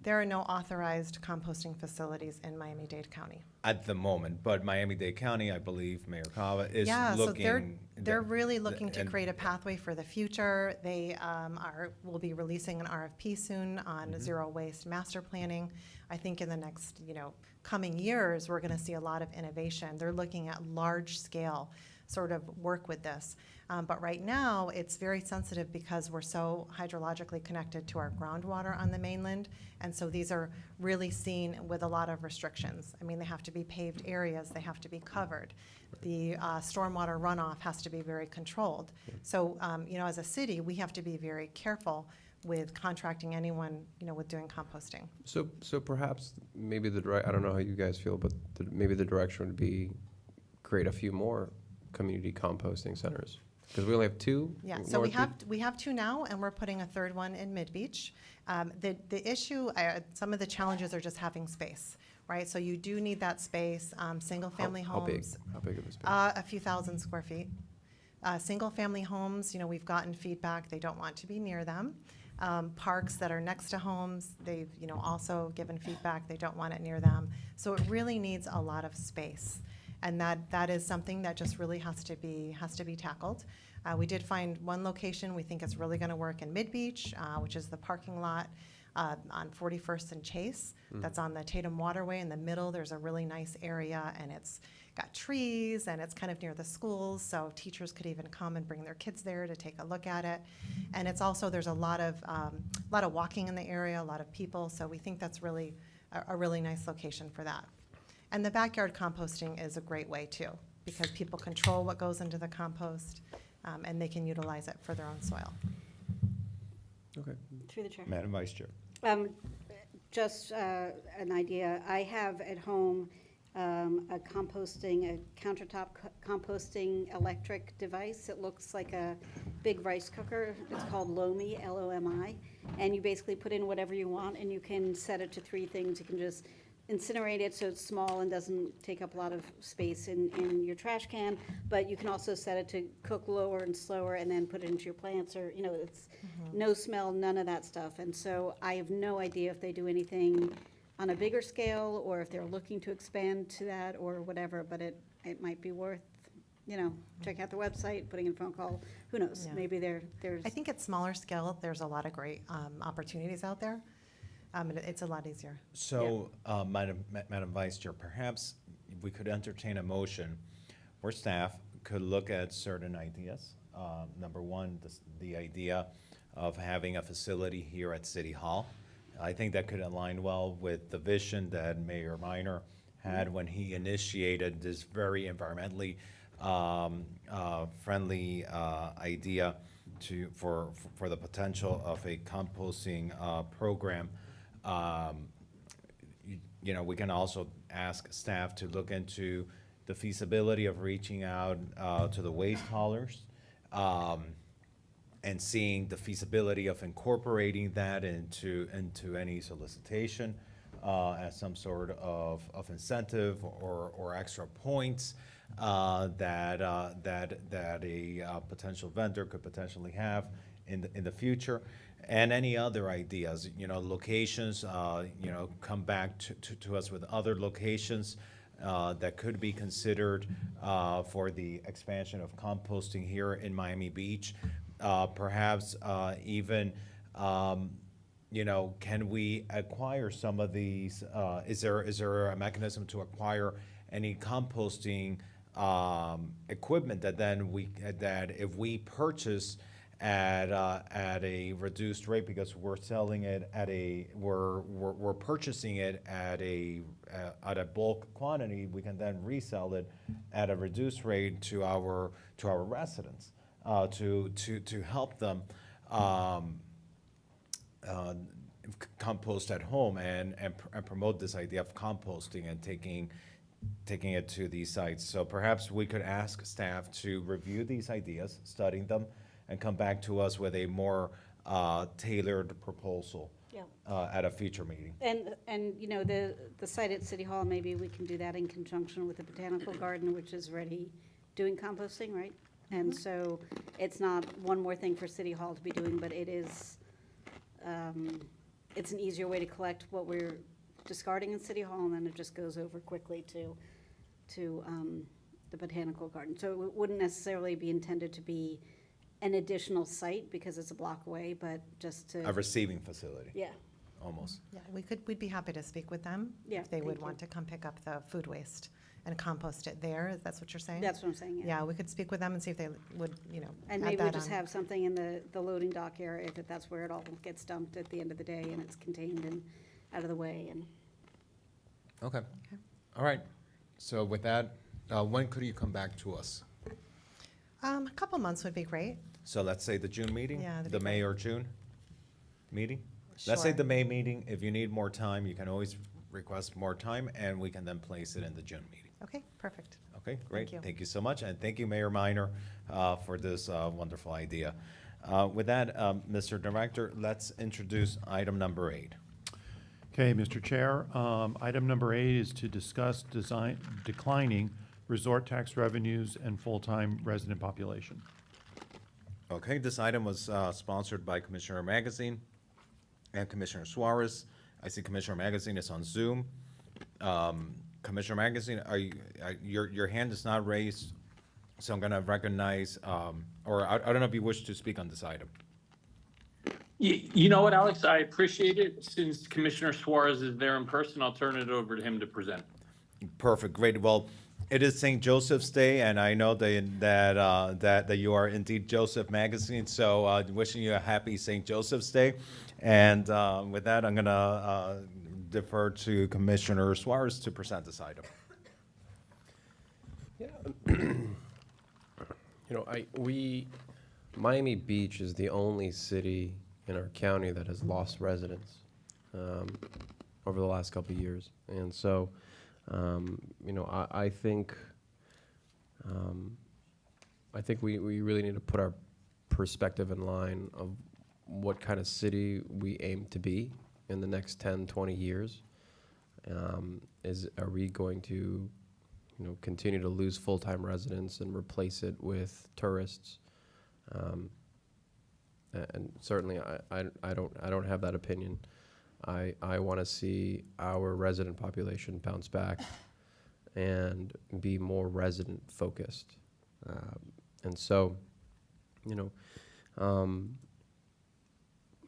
There are no authorized composting facilities in Miami-Dade County. At the moment, but Miami-Dade County, I believe Mayor Cava is looking. So they're really looking to create a pathway for the future. They will be releasing an RFP soon on zero waste master planning. I think in the next coming years, we're going to see a lot of innovation. They're looking at large scale sort of work with this. But right now, it's very sensitive because we're so hydrologically connected to our groundwater on the mainland. And so these are really seen with a lot of restrictions. I mean, they have to be paved areas, they have to be covered. The stormwater runoff has to be very controlled. So, as a city, we have to be very careful with contracting anyone, with doing composting. So perhaps maybe I don't know how you guys feel, but maybe the direction would be create a few more community composting centers. Because we only have two? Yeah, so we have two now, and we're putting a third one in Mid-Beach. The issue, some of the challenges are just having space, right? So you do need that space. Single-family homes. How big of a space? A few thousand square feet. Single-family homes, we've gotten feedback, they don't want to be near them. Parks that are next to homes, they've, also given feedback, they don't want it near them. So it really needs a lot of space. And that is something that just really has to be tackled. We did find one location we think is really going to work in Mid-Beach, which is the parking lot on 41st and Chase. That's on the Tatum Waterway in the middle. There's a really nice area, and it's got trees, and it's kind of near the schools, so teachers could even come and bring their kids there to take a look at it. And it's also, there's a lot of walking in the area, a lot of people, so we think that's really a really nice location for that. And the backyard composting is a great way too, because people control what goes into the compost, and they can utilize it for their own soil. Okay. Through the chair. Madam Vice Chair. Just an idea. I have at home a countertop composting electric device. It looks like a big rice cooker. It's called Lomi, L-O-M-I. And you basically put in whatever you want, and you can set it to 3 things. You can just incinerate it so it's small and doesn't take up a lot of space in your trash can, but you can also set it to cook lower and slower and then put it into your plants, or it's no smell, none of that stuff. And so I have no idea if they do anything on a bigger scale or if they're looking to expand to that or whatever, but it might be worth check out the website, putting in a phone call, who knows, Yeah. maybe there's. I think at smaller scale, there's a lot of great opportunities out there. It's a lot easier. So, Madam Vice Chair, perhaps we could entertain a motion where staff could look at certain ideas. Number one, the idea of having a facility here at City Hall. I think that could align well with the vision that Mayor Minor had when he initiated this very environmentally friendly idea for the potential of a composting program. We can also ask staff to look into the feasibility of reaching out to the waste haulers and seeing the feasibility of incorporating that into any solicitation as some sort of incentive or extra points that a potential vendor could potentially have in the future. And any other ideas, locations, come back to us with other locations that could be considered for the expansion of composting here in Miami Beach. Perhaps even, can we acquire some of these? Is there a mechanism to acquire any composting equipment that if we purchase at a reduced rate because we're selling it we're purchasing it at a bulk quantity, we can then resell it at a reduced rate to our residents to help them compost at home and promote this idea of composting and taking it to these sites. So perhaps we could ask staff to review these ideas, study them, and come back to us with a more tailored proposal at a future meeting. And the site at City Hall, maybe we can do that in conjunction with the Botanical Garden, which is already doing composting, right? And so it's not one more thing for City Hall to be doing, but it is, it's an easier way to collect what we're discarding in City Hall, and then it just goes over quickly to the Botanical Garden. So it wouldn't necessarily be intended to be an additional site because it's a block away, but just to. A receiving facility. Yeah. Almost. Yeah, we'd be happy to speak with them. Yeah, if they would thank want to come pick up the food waste and compost it there. That's what you're saying? That's what I'm saying, yeah. Yeah, we could speak with them and see if they would, And add maybe we that just on. have something in the loading dock area, if that's where it all gets dumped at the end of the day and it's contained and out of the way and. Okay. All right. So with that, when could you come back to us? A couple months would be great. So let's say the June meeting? Yeah, that'd The be May great. or June meeting? Let's say Sure. the May meeting. If you need more time, you can always request more time, and we can then place it in the June meeting. Okay, perfect. Okay, great. you. Thank you so much, and thank you, Mayor Minor, for this wonderful idea. With that, Mr. Director, let's introduce item number 8. Okay, Mr. Chair, item number 8 is to discuss declining resort tax revenues and full-time resident population. Okay, this item was sponsored by Commissioner Magazine and Commissioner Suarez. I see Commissioner Magazine is on Zoom. Commissioner Magazine, your hand is not raised, so I'm gonna recognize, or I don't know if you wish to speak on this item. You know what, Alex? I appreciate it. Since Commissioner Suarez is there in person, I'll turn it over to him to present. Perfect, great. Well, it is St. Joseph's Day, and I know that you are indeed Joseph Magazine, so wishing you a happy St. Joseph's Day. And with that, I'm gonna defer to Commissioner Suarez to present this item. Miami Beach is the only city in our county that has lost residents over the last couple of years. And so, I think we really need to put our perspective in line of what kind of city we aim to be in the next 10, 20 years. Are we going to, continue to lose full-time residents and replace it with tourists? And certainly, I don't have that opinion. I want to see our resident population bounce back and be more resident focused. And so,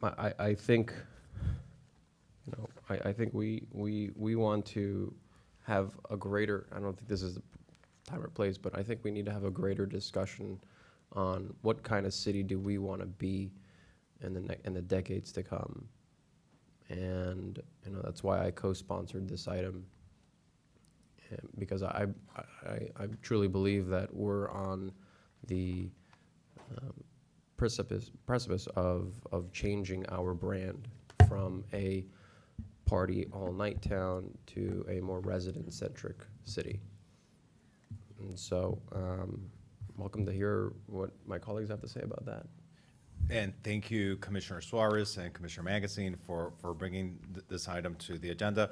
I think, I think we want to have a greater, I don't think this is the time or place, but I think we need to have a greater discussion on what kind of city do we want to be in the decades to come. And, you know, that's why I co-sponsored this item, because I truly believe that we're on the precipice of changing our brand from a party all-night town to a more resident-centric city. And so, welcome to hear what my colleagues have to say about that. And thank you, Commissioner Suarez and Commissioner Magazine, for bringing this item to the agenda.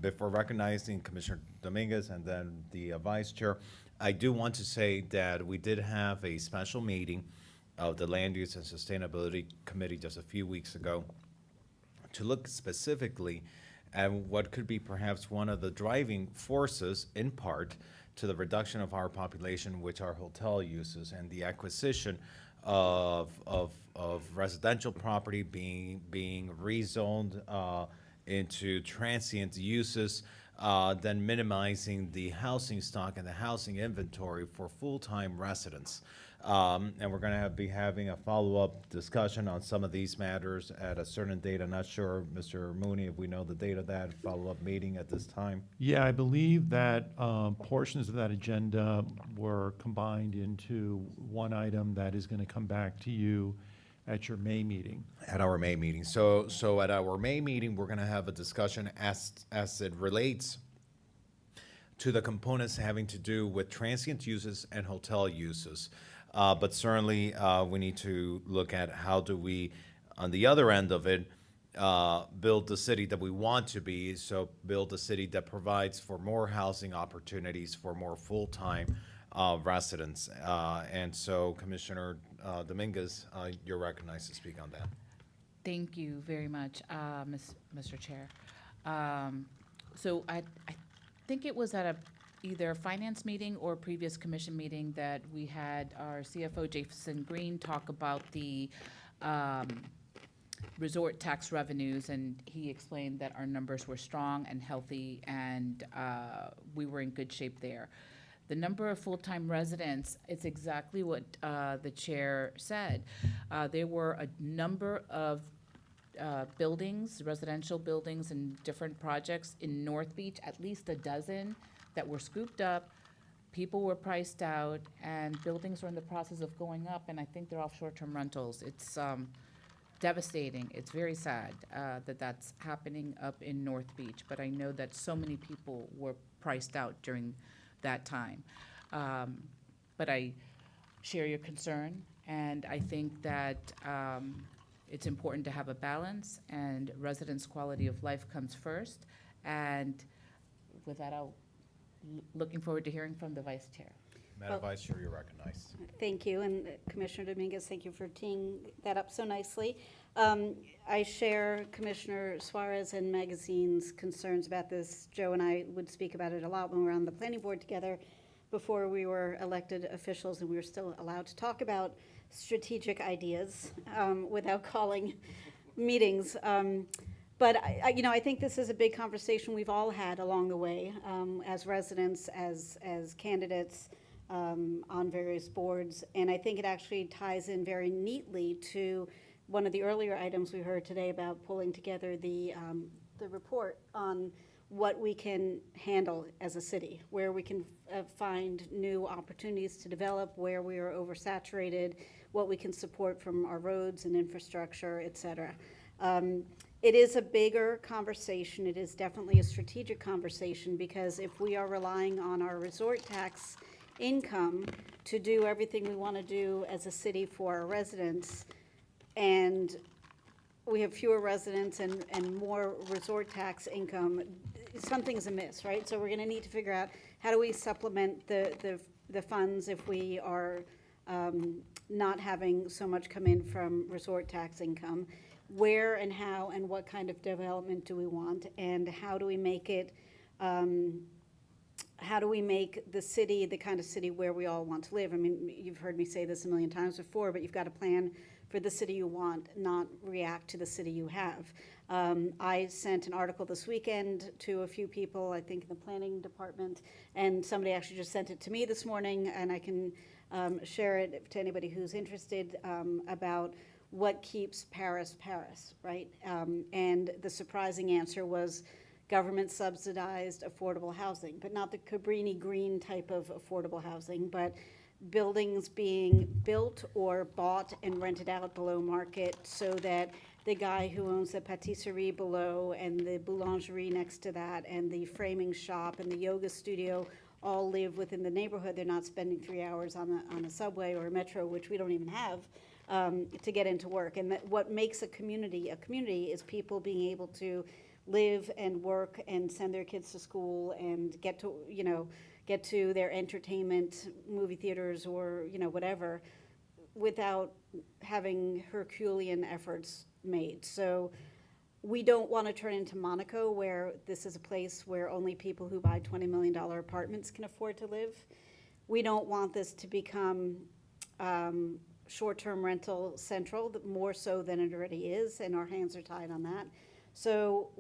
Before recognizing Commissioner Dominguez and then the Vice Chair, I do want to say that we did have a special meeting of the Land Use and Sustainability Committee just a few weeks ago to look specifically at what could be perhaps one of the driving forces, in part, to the reduction of our population, which are hotel uses, and the acquisition of residential property being rezoned into transient uses, then minimizing the housing stock and the housing inventory for full-time residents. And we're going to be having a follow-up discussion on some of these matters at a certain date. I'm not sure, Mr. Mooney, if we know the date of that follow-up meeting at this time. Yeah, I believe that portions of that agenda were combined into one item that is going to come back to you at your May meeting. At our May meeting. So at our May meeting, we're going to have a discussion as it relates to the components having to do with transient uses and hotel uses. But certainly, we need to look at how do we, on the other end of it, build the city that we want to be. So build a city that provides for more housing opportunities for more full-time residents. And so, Commissioner Dominguez, you're recognized to speak on that. Thank you very much, Mr. Chair. So I think it was at either a finance meeting or previous commission meeting that we had our CFO, Jason Green, talk about the resort tax revenues, and he explained that our numbers were strong and healthy, and we were in good shape there. The number of full-time residents, it's exactly what the chair said. There were a number of buildings, residential buildings and different projects in North Beach, at least a dozen, that were scooped up, people were priced out, and buildings are in the process of going up, and I think they're off short-term rentals. It's devastating. It's very sad that that's happening up in North Beach, but I know that so many people were priced out during that time. But I share your concern, and I think that it's important to have a balance, and residents' quality of life comes first. And with that, I'll looking forward to hearing from the Vice Chair. Madam Vice Chair, you're recognized. Thank you, and Commissioner Dominguez, thank you for teeing that up so nicely. I share Commissioner Suarez and Magazine's concerns about this. Joe and I would speak about it a lot when we were on the planning board together before we were elected officials, and we were still allowed to talk about strategic ideas without calling meetings. But I think this is a big conversation we've all had along the way as residents, as candidates on various boards, and I think it actually ties in very neatly to one of the earlier items we heard today about pulling together the report on what we can handle as a city, where we can find new opportunities to develop, where we are oversaturated, what we can support from our roads and infrastructure, et cetera. It is a bigger conversation. It is definitely a strategic conversation, because if we are relying on our resort tax income to do everything we want to do as a city for our residents, and we have fewer residents and more resort tax income, something's amiss, right? So we're going to need to figure out how do we supplement the funds if we are not having so much come in from resort tax income. Where and how and what kind of development do we want, and how do we make it, how do we make the city the kind of city where we all want to live? I mean, you've heard me say this a million times before, but you've got to plan for the city you want, not react to the city you have. I sent an article this weekend to a few people, I think in the planning department, and somebody actually just sent it to me this morning, and I can share it to anybody who's interested, about what keeps Paris, Paris, right? And the surprising answer was government subsidized affordable housing, but not the Cabrini Green type of affordable housing, but buildings being built or bought and rented out below market so that the guy who owns the patisserie below and the boulangerie next to that and the framing shop and the yoga studio all live within the neighborhood. They're not spending 3 hours on a subway or a metro, which we don't even have, to get into work. And that what makes a community is people being able to live and work and send their kids to school and get to their entertainment, movie theaters or, whatever, without having Herculean efforts made. So we don't want to turn into Monaco, where this is a place where only people who buy $20 million apartments can afford to live. We don't want this to become short-term rental central, more so than it already is, and our hands are tied on that. So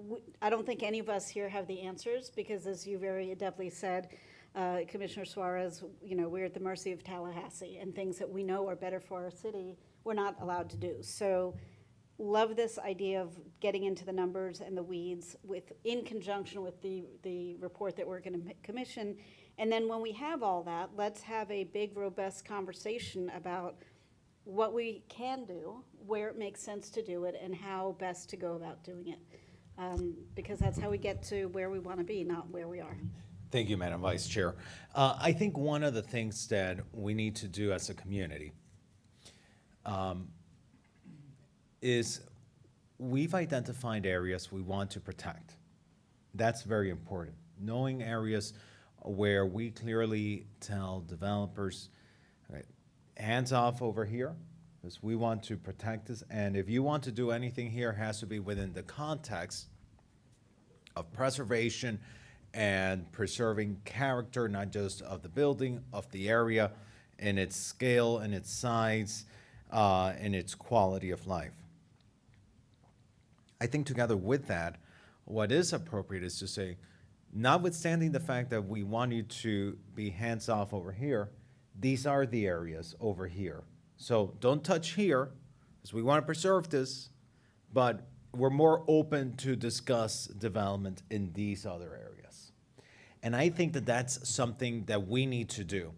I don't think any of us here have the answers, because as you very adeptly said, Commissioner Suarez, we're at the mercy of Tallahassee, and things that we know are better for our city, we're not allowed to do. So love this idea of getting into the numbers and the weeds in conjunction with the report that we're going to commission. And then when we have all that, let's have a big, robust conversation about what we can do, where it makes sense to do it, and how best to go about doing it. Because that's how we get to where we want to be, not where we are. Thank you, Madam Vice Chair. I think one of the things that we need to do as a community is we've identified areas we want to protect. That's very important. Knowing areas where we clearly tell developers, right, hands off over here, because we want to protect this. And if you want to do anything here, it has to be within the context of preservation and preserving character, not just of the building, of the area, and its scale and its size, and its quality of life. I think together with that, what is appropriate is to say, notwithstanding the fact that we want you to be hands off over here, these are the areas over here. So don't touch here, because we want to preserve this, but we're more open to discuss development in these other areas. And I think that that's something that we need to do.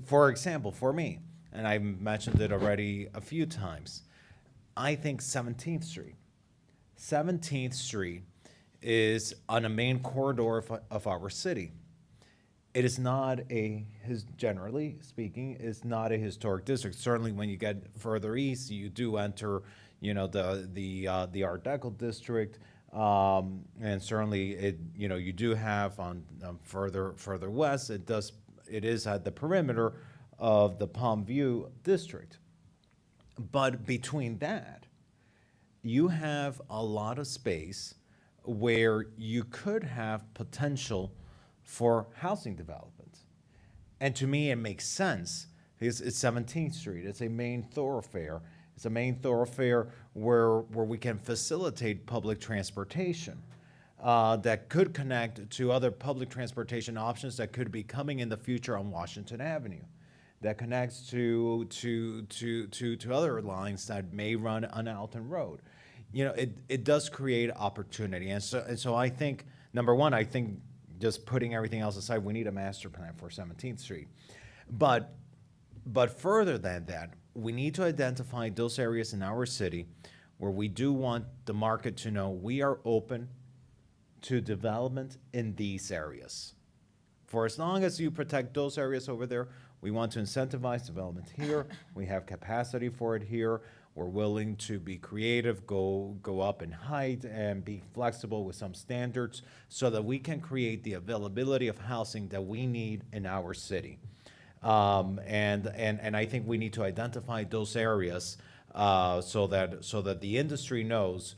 For example, for me, and I've mentioned it already a few times, I think 17th Street. 17th Street is on a main corridor of our city. It is not generally speaking, is not a historic district. Certainly when you get further east, you do enter, the Art Deco district, and certainly you do have on further west, it is at the perimeter of the Palm View district. But between that, you have a lot of space where you could have potential for housing development. And to me, it makes sense because it's 17th Street. It's a main thoroughfare. It's a main thoroughfare where we can facilitate public transportation that could connect to other public transportation options that could be coming in the future on Washington Avenue, that connects to other lines that may run on Alton Road. It does create opportunity. And so I think, number one, just putting everything else aside, we need a master plan for 17th Street. But further than that, we need to identify those areas in our city where we do want the market to know we are open to development in these areas. For as long as you protect those areas over there, we want to incentivize development here. We have capacity for it here. We're willing to be creative, go up in height, and be flexible with some standards so that we can create the availability of housing that we need in our city. And I think we need to identify those areas so that the industry knows,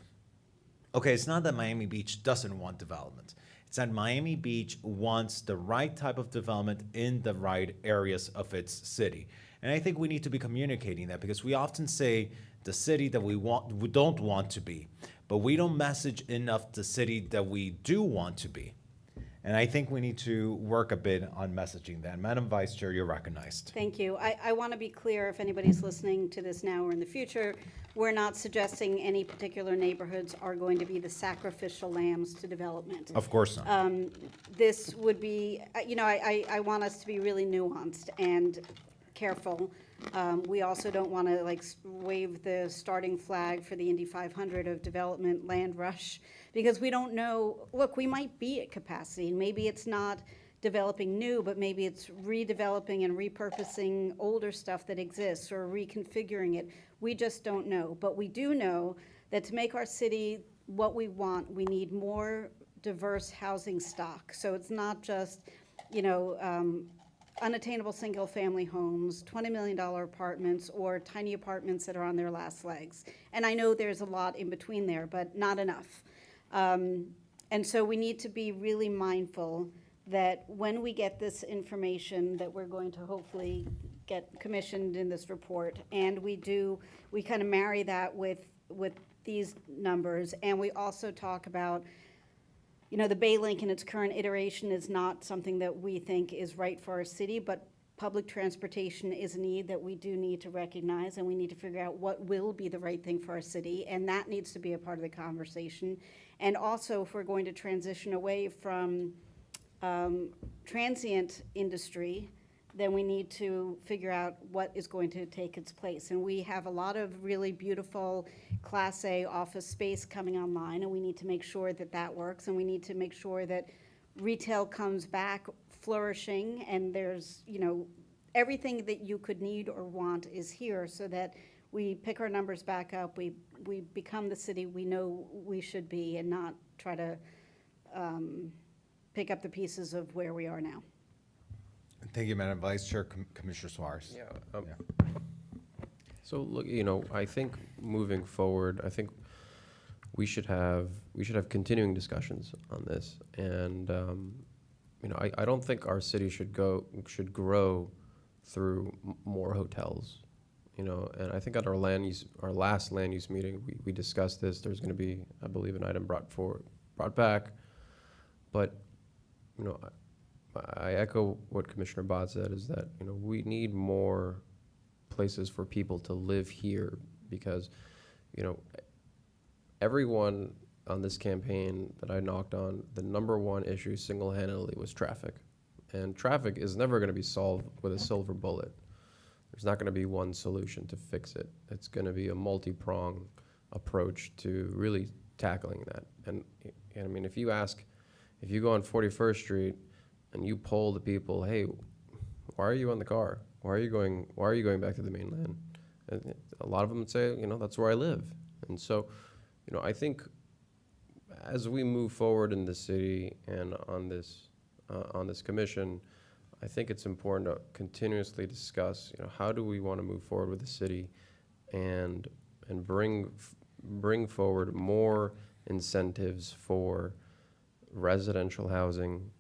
okay, it's not that Miami Beach doesn't want development. It's that Miami Beach wants the right type of development in the right areas of its city. And I think we need to be communicating that, because we often say the city that we don't want to be. but we don't message enough the city that we do want to be. And I think we need to work a bit on messaging that. Madam Vice Chair, you're recognized. Thank you. I want to be clear, if anybody's listening to this now or in the future, we're not suggesting any particular neighborhoods are going to be the sacrificial lambs to development. Of course not. This would be, I want us to be really nuanced and careful. We also don't want to like wave the starting flag for the Indy 500 of development land rush, because we don't know, look, we might be at capacity, and maybe it's not developing new, but maybe it's redeveloping and repurposing older stuff that exists or reconfiguring it. We just don't know. But we do know that to make our city what we want, we need more diverse housing stock. So it's not just, unattainable single-family homes, $20 million apartments, or tiny apartments that are on their last legs. And I know there's a lot in between there, but not enough. And so we need to be really mindful that when we get this information that we're going to hopefully get commissioned in this report, and we kind of marry that with these numbers, and we also talk about, the Bay Link in its current iteration is not something that we think is right for our city, but public transportation is a need that we do need to recognize, and we need to figure out what will be the right thing for our city, and that needs to be a part of the conversation. And also, if we're going to transition away from transient industry, then we need to figure out what is going to take its place. And we have a lot of really beautiful Class A office space coming online, and we need to make sure that that works, and we need to make sure that retail comes back flourishing, and there's, everything that you could need or want is here, so that we pick our numbers back up, we become the city we know we should be, and not try to pick up the pieces of where we are now. Thank you, Madam Vice Chair. Commissioner Suarez. So look, I think moving forward, I think we should have continuing discussions on this, and I don't think our city should grow through more hotels, and I think at our last land use meeting, we discussed this. There's going to be, I believe, an item brought back, but I echo what Commissioner Bott said, is that we need more places for people to live here, because everyone on this campaign that I knocked on, the number one issue single-handedly was traffic. And traffic is never going to be solved with a silver bullet. There's not going to be one solution to fix it. It's going to be a multi-pronged approach to really tackling that. And I mean, if you go on 41st Street and you poll the people, hey, why are you on the car? Why are you going back to the mainland? And a lot of them would say, that's where I live. And so, I think as we move forward in the city and on this commission, I think it's important to continuously discuss, how do we want to move forward with the city, and bring forward more incentives for residential housing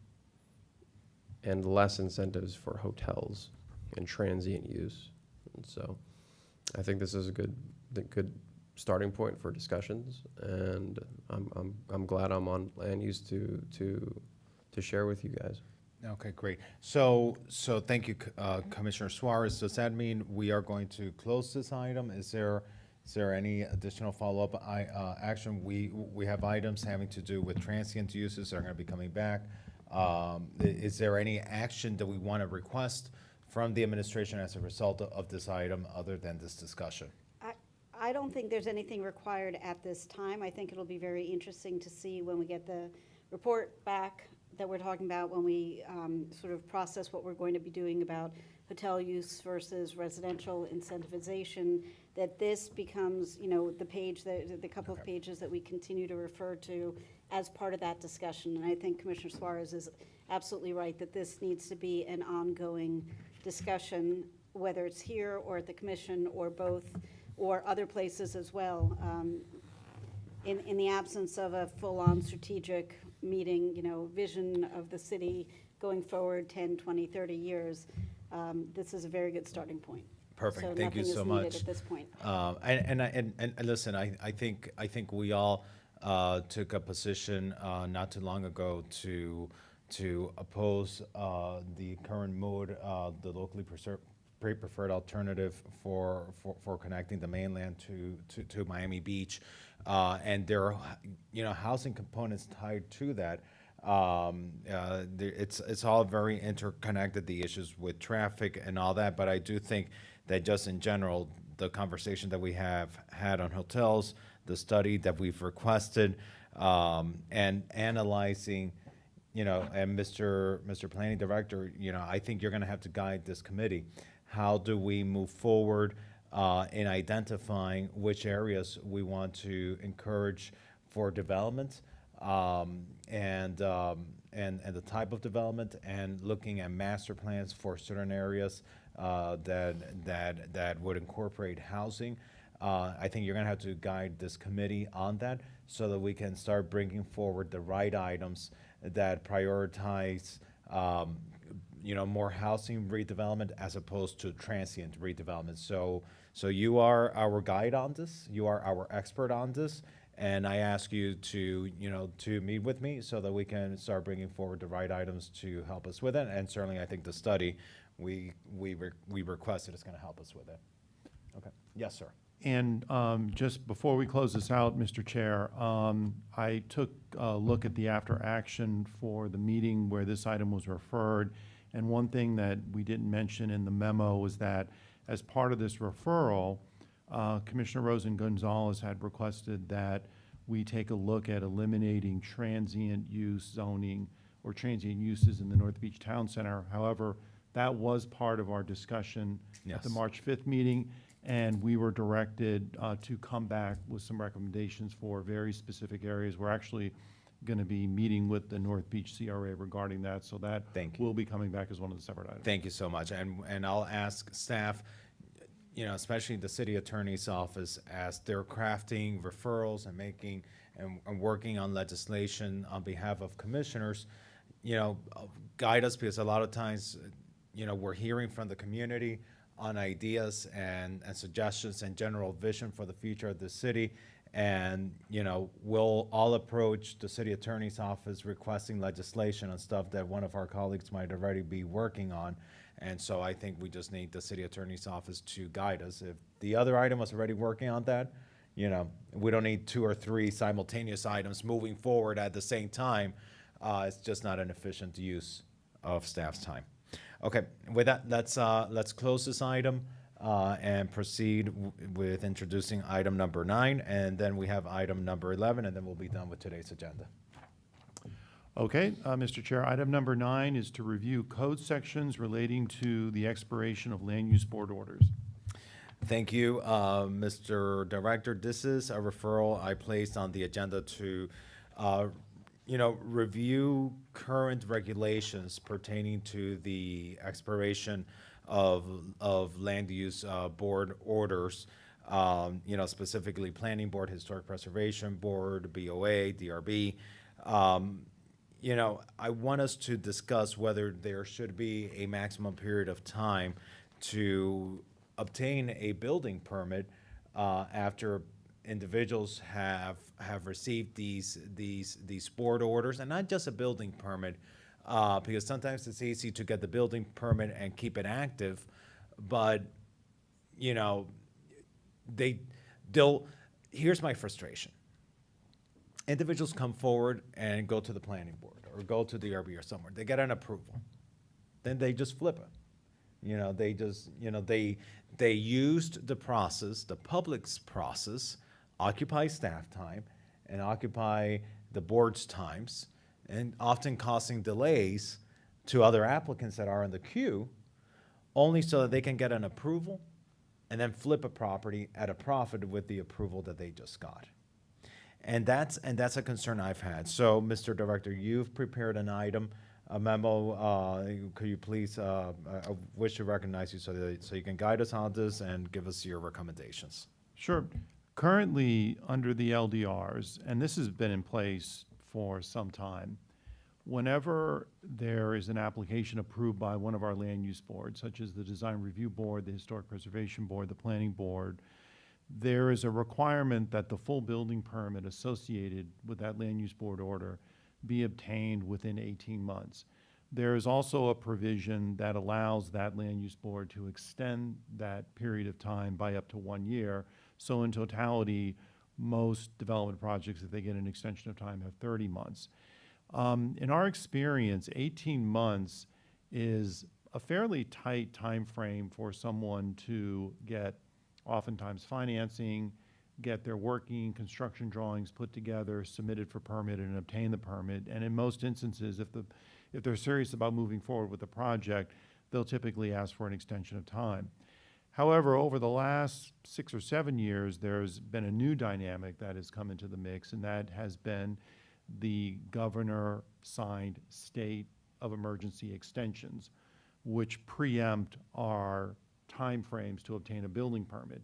and less incentives for hotels and transient use. And so I think this is a good starting point for discussions, and I'm glad I'm on land use to share with you guys. Okay, great. So thank you, Commissioner Suarez. Does that mean we are going to close this item? Is there any additional follow-up action? We have items having to do with transient uses that are going to be coming back. Is there any action that we want to request from the administration as a result of this item other than this discussion? I don't think there's anything required at this time. I think it'll be very interesting to see when we get the report back that we're talking about, when we sort of process what we're going to be doing about hotel use versus residential incentivization, that this becomes, the couple of pages that we continue to refer to as part of that discussion. And I think Commissioner Suarez is absolutely right that this needs to be an ongoing discussion, whether it's here or at the commission or both, or other places as well. In the absence of a full-on strategic meeting, vision of the city going forward 10, 20, 30 years, this is a very good starting point. Perfect. So Thank you so nothing is needed much. at this point. And listen, I think we all took a position not too long ago to oppose the current mode, the locally preferred alternative for connecting the mainland to Miami Beach. And there are, housing components tied to that. It's all very interconnected, the issues with traffic and all that, but I do think that just in general, the conversation that we have had on hotels, the study that we've requested, and analyzing, and Mr. Planning Director, I think you're gonna have to guide this committee. How do we move forward in identifying which areas we want to encourage for development, and the type of development, and looking at master plans for certain areas that would incorporate housing. I think you're gonna have to guide this committee on that so that we can start bringing forward the right items that prioritize, more housing redevelopment as opposed to transient redevelopment. So you are our guide on this, you are our expert on this, and I ask you to meet with me so that we can start bringing forward the right items to help us with it. And certainly, I think the study we requested is going to help us with it. Okay. Yes, sir. And just before we close this out, Mr. Chair, I took a look at the after action for the meeting where this item was referred. And one thing that we didn't mention in the memo was that as part of this referral, Commissioner Rosen Gonzalez had requested that we take a look at eliminating transient use zoning or transient uses in the North Beach Town Center. However, that was part of our discussion at the Yes. March 5th meeting, and we were directed to come back with some recommendations for very specific areas. We're actually going to be meeting with the North Beach CRA regarding that, so that will be coming back as one of the separate items. Thank you so much. And I'll ask staff, especially the city attorney's office, as they're crafting referrals and making and working on legislation on behalf of commissioners, guide us, because a lot of times, we're hearing from the community on ideas and suggestions and general vision for the future of the city. And, we'll all approach the city attorney's office requesting legislation on stuff that one of our colleagues might already be working on. And so I think we just need the city attorney's office to guide us. If the other item was already working on that, we don't need 2 or 3 simultaneous items moving forward at the same time. It's just not an efficient use of staff's time. Okay, with that, let's close this item and proceed with introducing item number 9, and then we have item number 11, and then we'll be done with today's agenda. Okay, Mr. Chair, item number 9 is to review code sections relating to the expiration of land use board orders. Thank you, Mr. Director. This is a referral I placed on the agenda to, review current regulations pertaining to the expiration of land use board orders, specifically Planning Board, Historic Preservation Board, BOA, DRB. I want us to discuss whether there should be a maximum period of time to obtain a building permit after individuals have received these board orders, and not just a building permit, because sometimes it's easy to get the building permit and keep it active, but here's my frustration. Individuals come forward and go to the planning board or go to the DRB or somewhere. They get an approval, then they just flip it. They used the process, the public's process, occupy staff time and occupy the board's times, and often causing delays to other applicants that are in the queue, only so that they can get an approval and then flip a property at a profit with the approval that they just got. And that's a concern I've had. So, Mr. Director, you've prepared an item, a memo. Could you please, I wish to recognize you so you can guide us on this and give us your recommendations. Sure. Currently, under the LDRs, and this has been in place for some time, whenever there is an application approved by one of our land use boards, such as the Design Review Board, the Historic Preservation Board, the Planning Board, there is a requirement that the full building permit associated with that land use board order be obtained within 18 months. There is also a provision that allows that land use board to extend that period of time by up to 1 year. So in totality, most development projects, if they get an extension of time, have 30 months. In our experience, 18 months is a fairly tight time frame for someone to get oftentimes financing, get their working construction drawings put together, submitted for permit, and obtain the permit. And in most instances, if they're serious about moving forward with the project, they'll typically ask for an extension of time. However, over the last 6 or 7 years, there's been a new dynamic that has come into the mix, and that has been the governor-signed state of emergency extensions, which preempt our timeframes to obtain a building permit.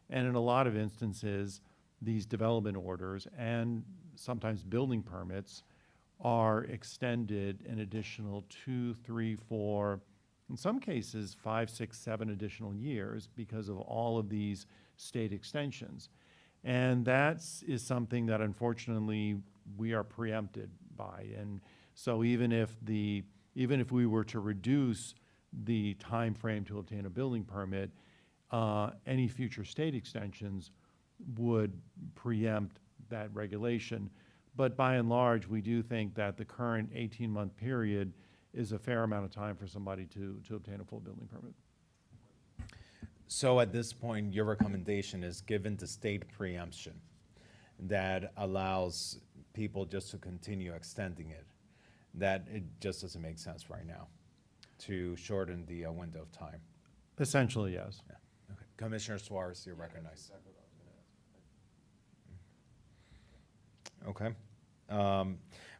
And in a lot of instances, these development orders and sometimes building permits are extended an additional 2, 3, 4, in some cases, 5, 6, 7 additional years because of all of these state extensions. And that is something that unfortunately we are preempted by. And so even if we were to reduce the time frame to obtain a building permit, any future state extensions would preempt that regulation. But by and large, we do think that the current 18-month period is a fair amount of time for somebody to obtain a full building permit. So at this point, your recommendation is, given the state preemption that allows people just to continue extending it, that it just doesn't make sense right now to shorten the window of time? Essentially, yes. Yeah. Okay. Commissioner Suarez, you're recognized. Okay.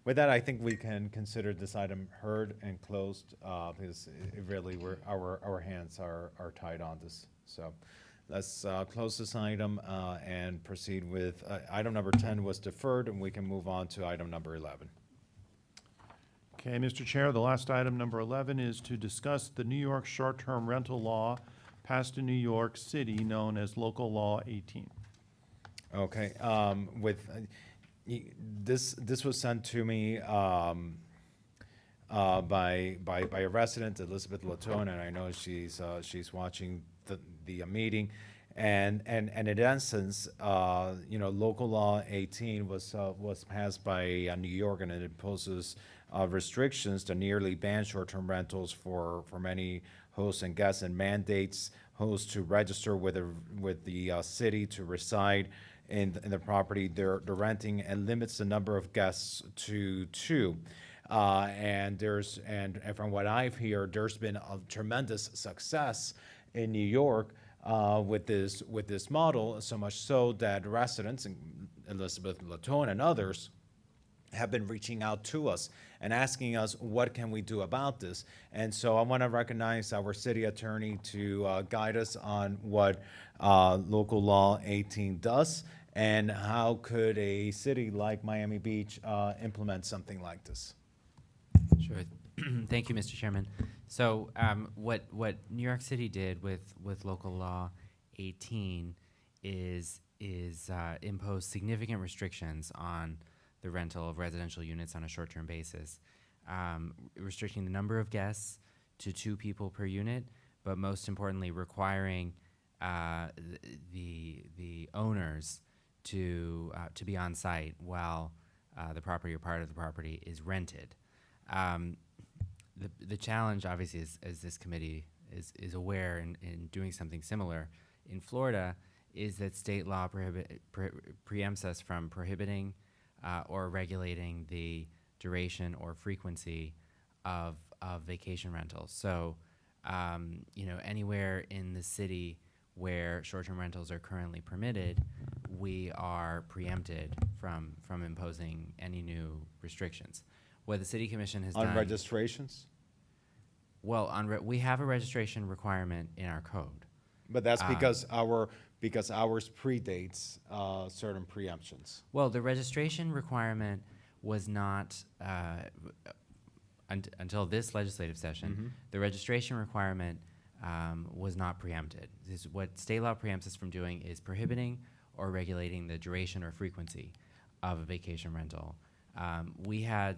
With that, I think we can consider this item heard and closed, because it really, our hands are tied on this. So let's close this item and proceed with item number 10 was deferred, and we can move on to item number 11. Okay, Mr. Chair, the last item, number 11, is to discuss the New York short-term rental law passed in New York City, known as Local Law 18. Okay, this was sent to me by a resident, Elizabeth Latone, and I know she's watching the meeting, and in essence, Local Law 18 was passed by New York, and it imposes restrictions to nearly ban short-term rentals for many hosts and guests, and mandates hosts to register with the city to reside in the property they're renting, and limits the number of guests to 2. And from what I've heard, there's been a tremendous success in New York with this model, so much so that residents, and Elizabeth Latone and others, have been reaching out to us and asking us, what can we do about this? And so I want to recognize our city attorney to guide us on what Local Law 18 does, and how could a city like Miami Beach implement something like this? Sure. Thank you, Mr. Chairman. So what New York City did with Local Law 18 is impose significant restrictions on the rental of residential units on a short-term basis, restricting the number of guests to 2 people per unit, but most importantly, requiring the owners to be on site while the property or part of the property is rented. The challenge, obviously, as this committee is aware in doing something similar in Florida, is that state law preempts us from prohibiting or regulating the duration or frequency of vacation rentals. So, anywhere in the city where short-term rentals are currently permitted, we are preempted from imposing any new restrictions. What the City Commission has done... On registrations? Well, we have a registration requirement in our code. But that's because ours predates certain preemptions. Well, the registration requirement was not, until this legislative session, the registration requirement was not preempted. What state law preempts us from doing is prohibiting or regulating the duration or frequency of a vacation rental. We had,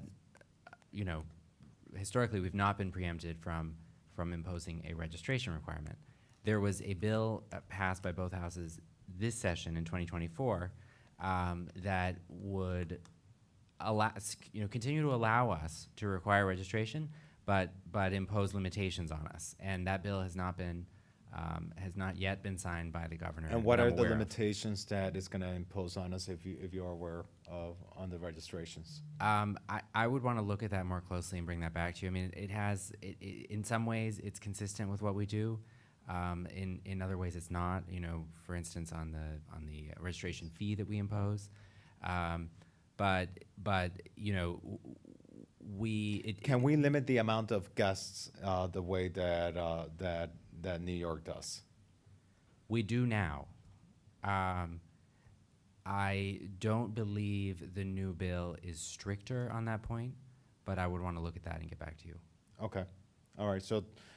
historically, we've not been preempted from imposing a registration requirement. There was a bill passed by both houses this session in 2024 that would continue to allow us to require registration, but impose limitations on us. And that bill has not yet been signed by the governor. And what that are I'm the aware of. limitations that it's going to impose on us if you are aware of on the registrations? I would want to look at that more closely and bring that back to you. I mean, in some ways, it's consistent with what we do. In other ways, it's not. For instance, on the registration fee that we impose. But Can we limit the amount of guests the way that New York does? We do now. I don't believe the new bill is stricter on that point, but I would want to look at that and get back to you. Okay, all right.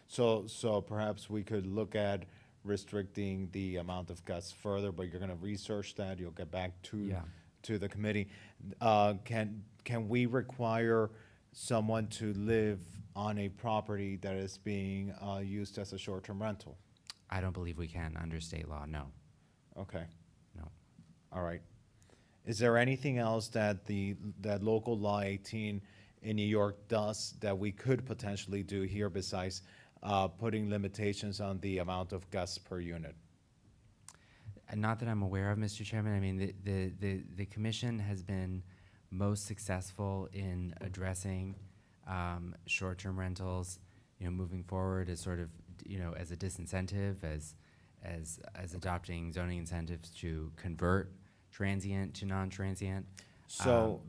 So perhaps we could look at restricting the amount of guests further, but you're going to research that. You'll get back to the committee. Can we require someone to live on a property that is being used as a short-term rental? I don't believe we can under state law, no. Okay. No. All right. Is there anything else that local law 18 in New York does that we could potentially do here besides putting limitations on the amount of guests per unit? Not that I'm aware of, Mr. Chairman. I mean, the commission has been most successful in addressing short-term rentals, moving forward as sort of, as a disincentive, as adopting zoning incentives to convert transient to non-transient. So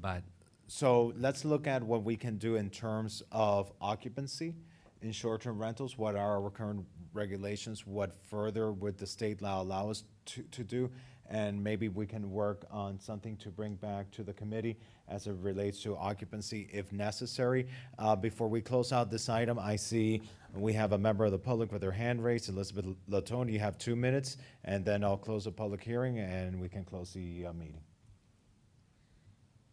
let's look at what we can do in terms of occupancy in short-term rentals. What are our current regulations? What further would the state law allow us to do? And maybe we can work on something to bring back to the committee as it relates to occupancy if necessary. Before we close out this item, I see we have a member of the public with their hand raised. Elizabeth Latone, you have 2 minutes, and then I'll close the public hearing and we can close the meeting.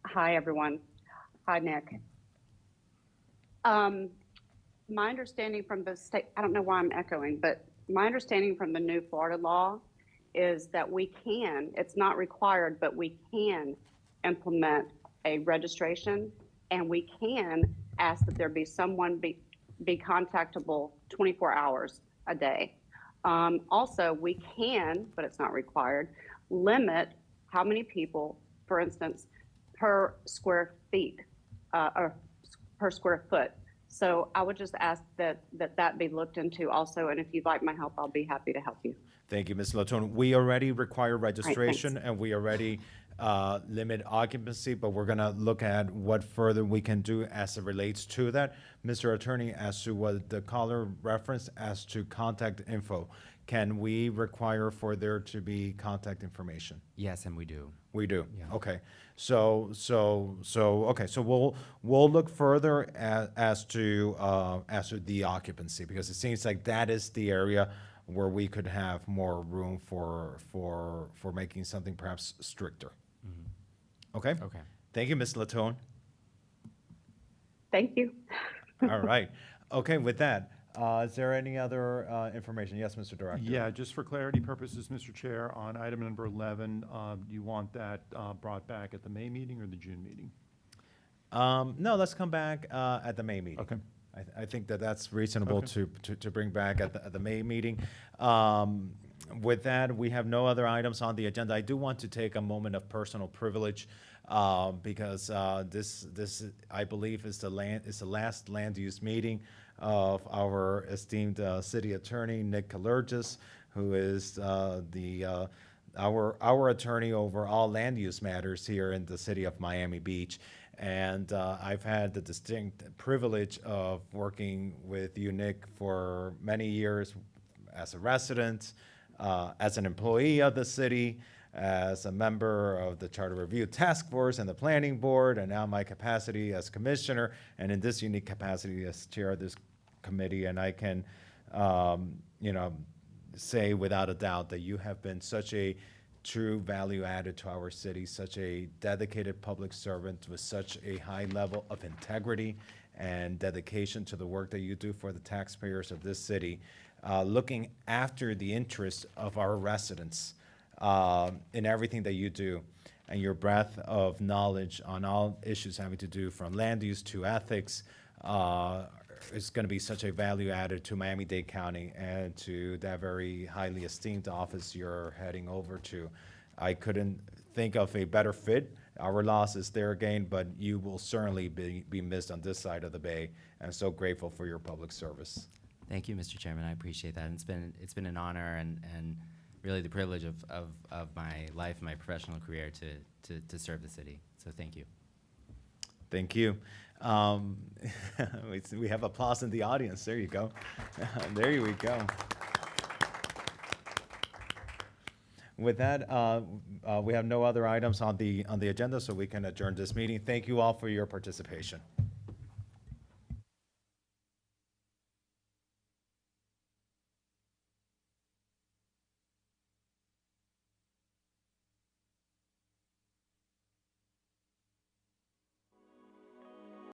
Hi, everyone. Hi, Nick. My understanding from the state, I don't know why I'm echoing, but my understanding from the new Florida law is that we can, it's not required, but we can implement a registration, and we can ask that there be someone be contactable 24 hours a day. Also, we can, but it's not required, limit how many people, for instance, per square feet or per square foot. So I would just ask that be looked into also, and if you'd like my help, I'll be happy to help you. Thank you, Ms. Latone. We already require registration and we already limit occupancy, but we're gonna look at what further we can do as it relates to that. Mr. Attorney, as to what the caller referenced as to contact info, can we require for there to be contact information? Yes, and we do. We do. Yeah. Okay. So we'll look further as to the occupancy, because it seems like that is the area where we could have more room for making something perhaps stricter. Okay? Okay. Thank you, Ms. Latone. Thank you. All right. Okay, with that, is there any other information? Yes, Mr. Director. Yeah, just for clarity purposes, Mr. Chair, on item number 11, do you want that brought back at the May meeting or the June meeting? No, let's come back at the May meeting. Okay. I think that's reasonable Okay. to bring back at the May meeting. With that, we have no other items on the agenda. I do want to take a moment of personal privilege because this I believe is the last land use meeting of our esteemed city attorney Nick Kalergis, who is our attorney over all land use matters here in the city of Miami Beach. And I've had the distinct privilege of working with you, Nick, for many years as a resident, as an employee of the city, as a member of the Charter Review Task Force and the Planning Board, and now my capacity as commissioner, and in this unique capacity as chair of this committee. And I can you know, say without a doubt that you have been such a true value added to our city, such a dedicated public servant with such a high level of integrity and dedication to the work that you do for the taxpayers of this city, looking after the interests of our residents in everything that you do, and your breadth of knowledge on all issues having to do from land use to ethics is going to be such a value added to Miami-Dade County and to that very highly esteemed office you're heading over to. I couldn't think of a better fit. Our loss is there again, but you will certainly be missed on this side of the bay, and so grateful for your public service. Thank you, Mr. Chairman. I appreciate that. And it's been an honor and really the privilege of my life and my professional career to serve the city. So thank you. Thank you. We have applause in the audience. There you go. There we go. With that, we have no other items on the agenda, so we can adjourn this meeting. Thank you all for your participation.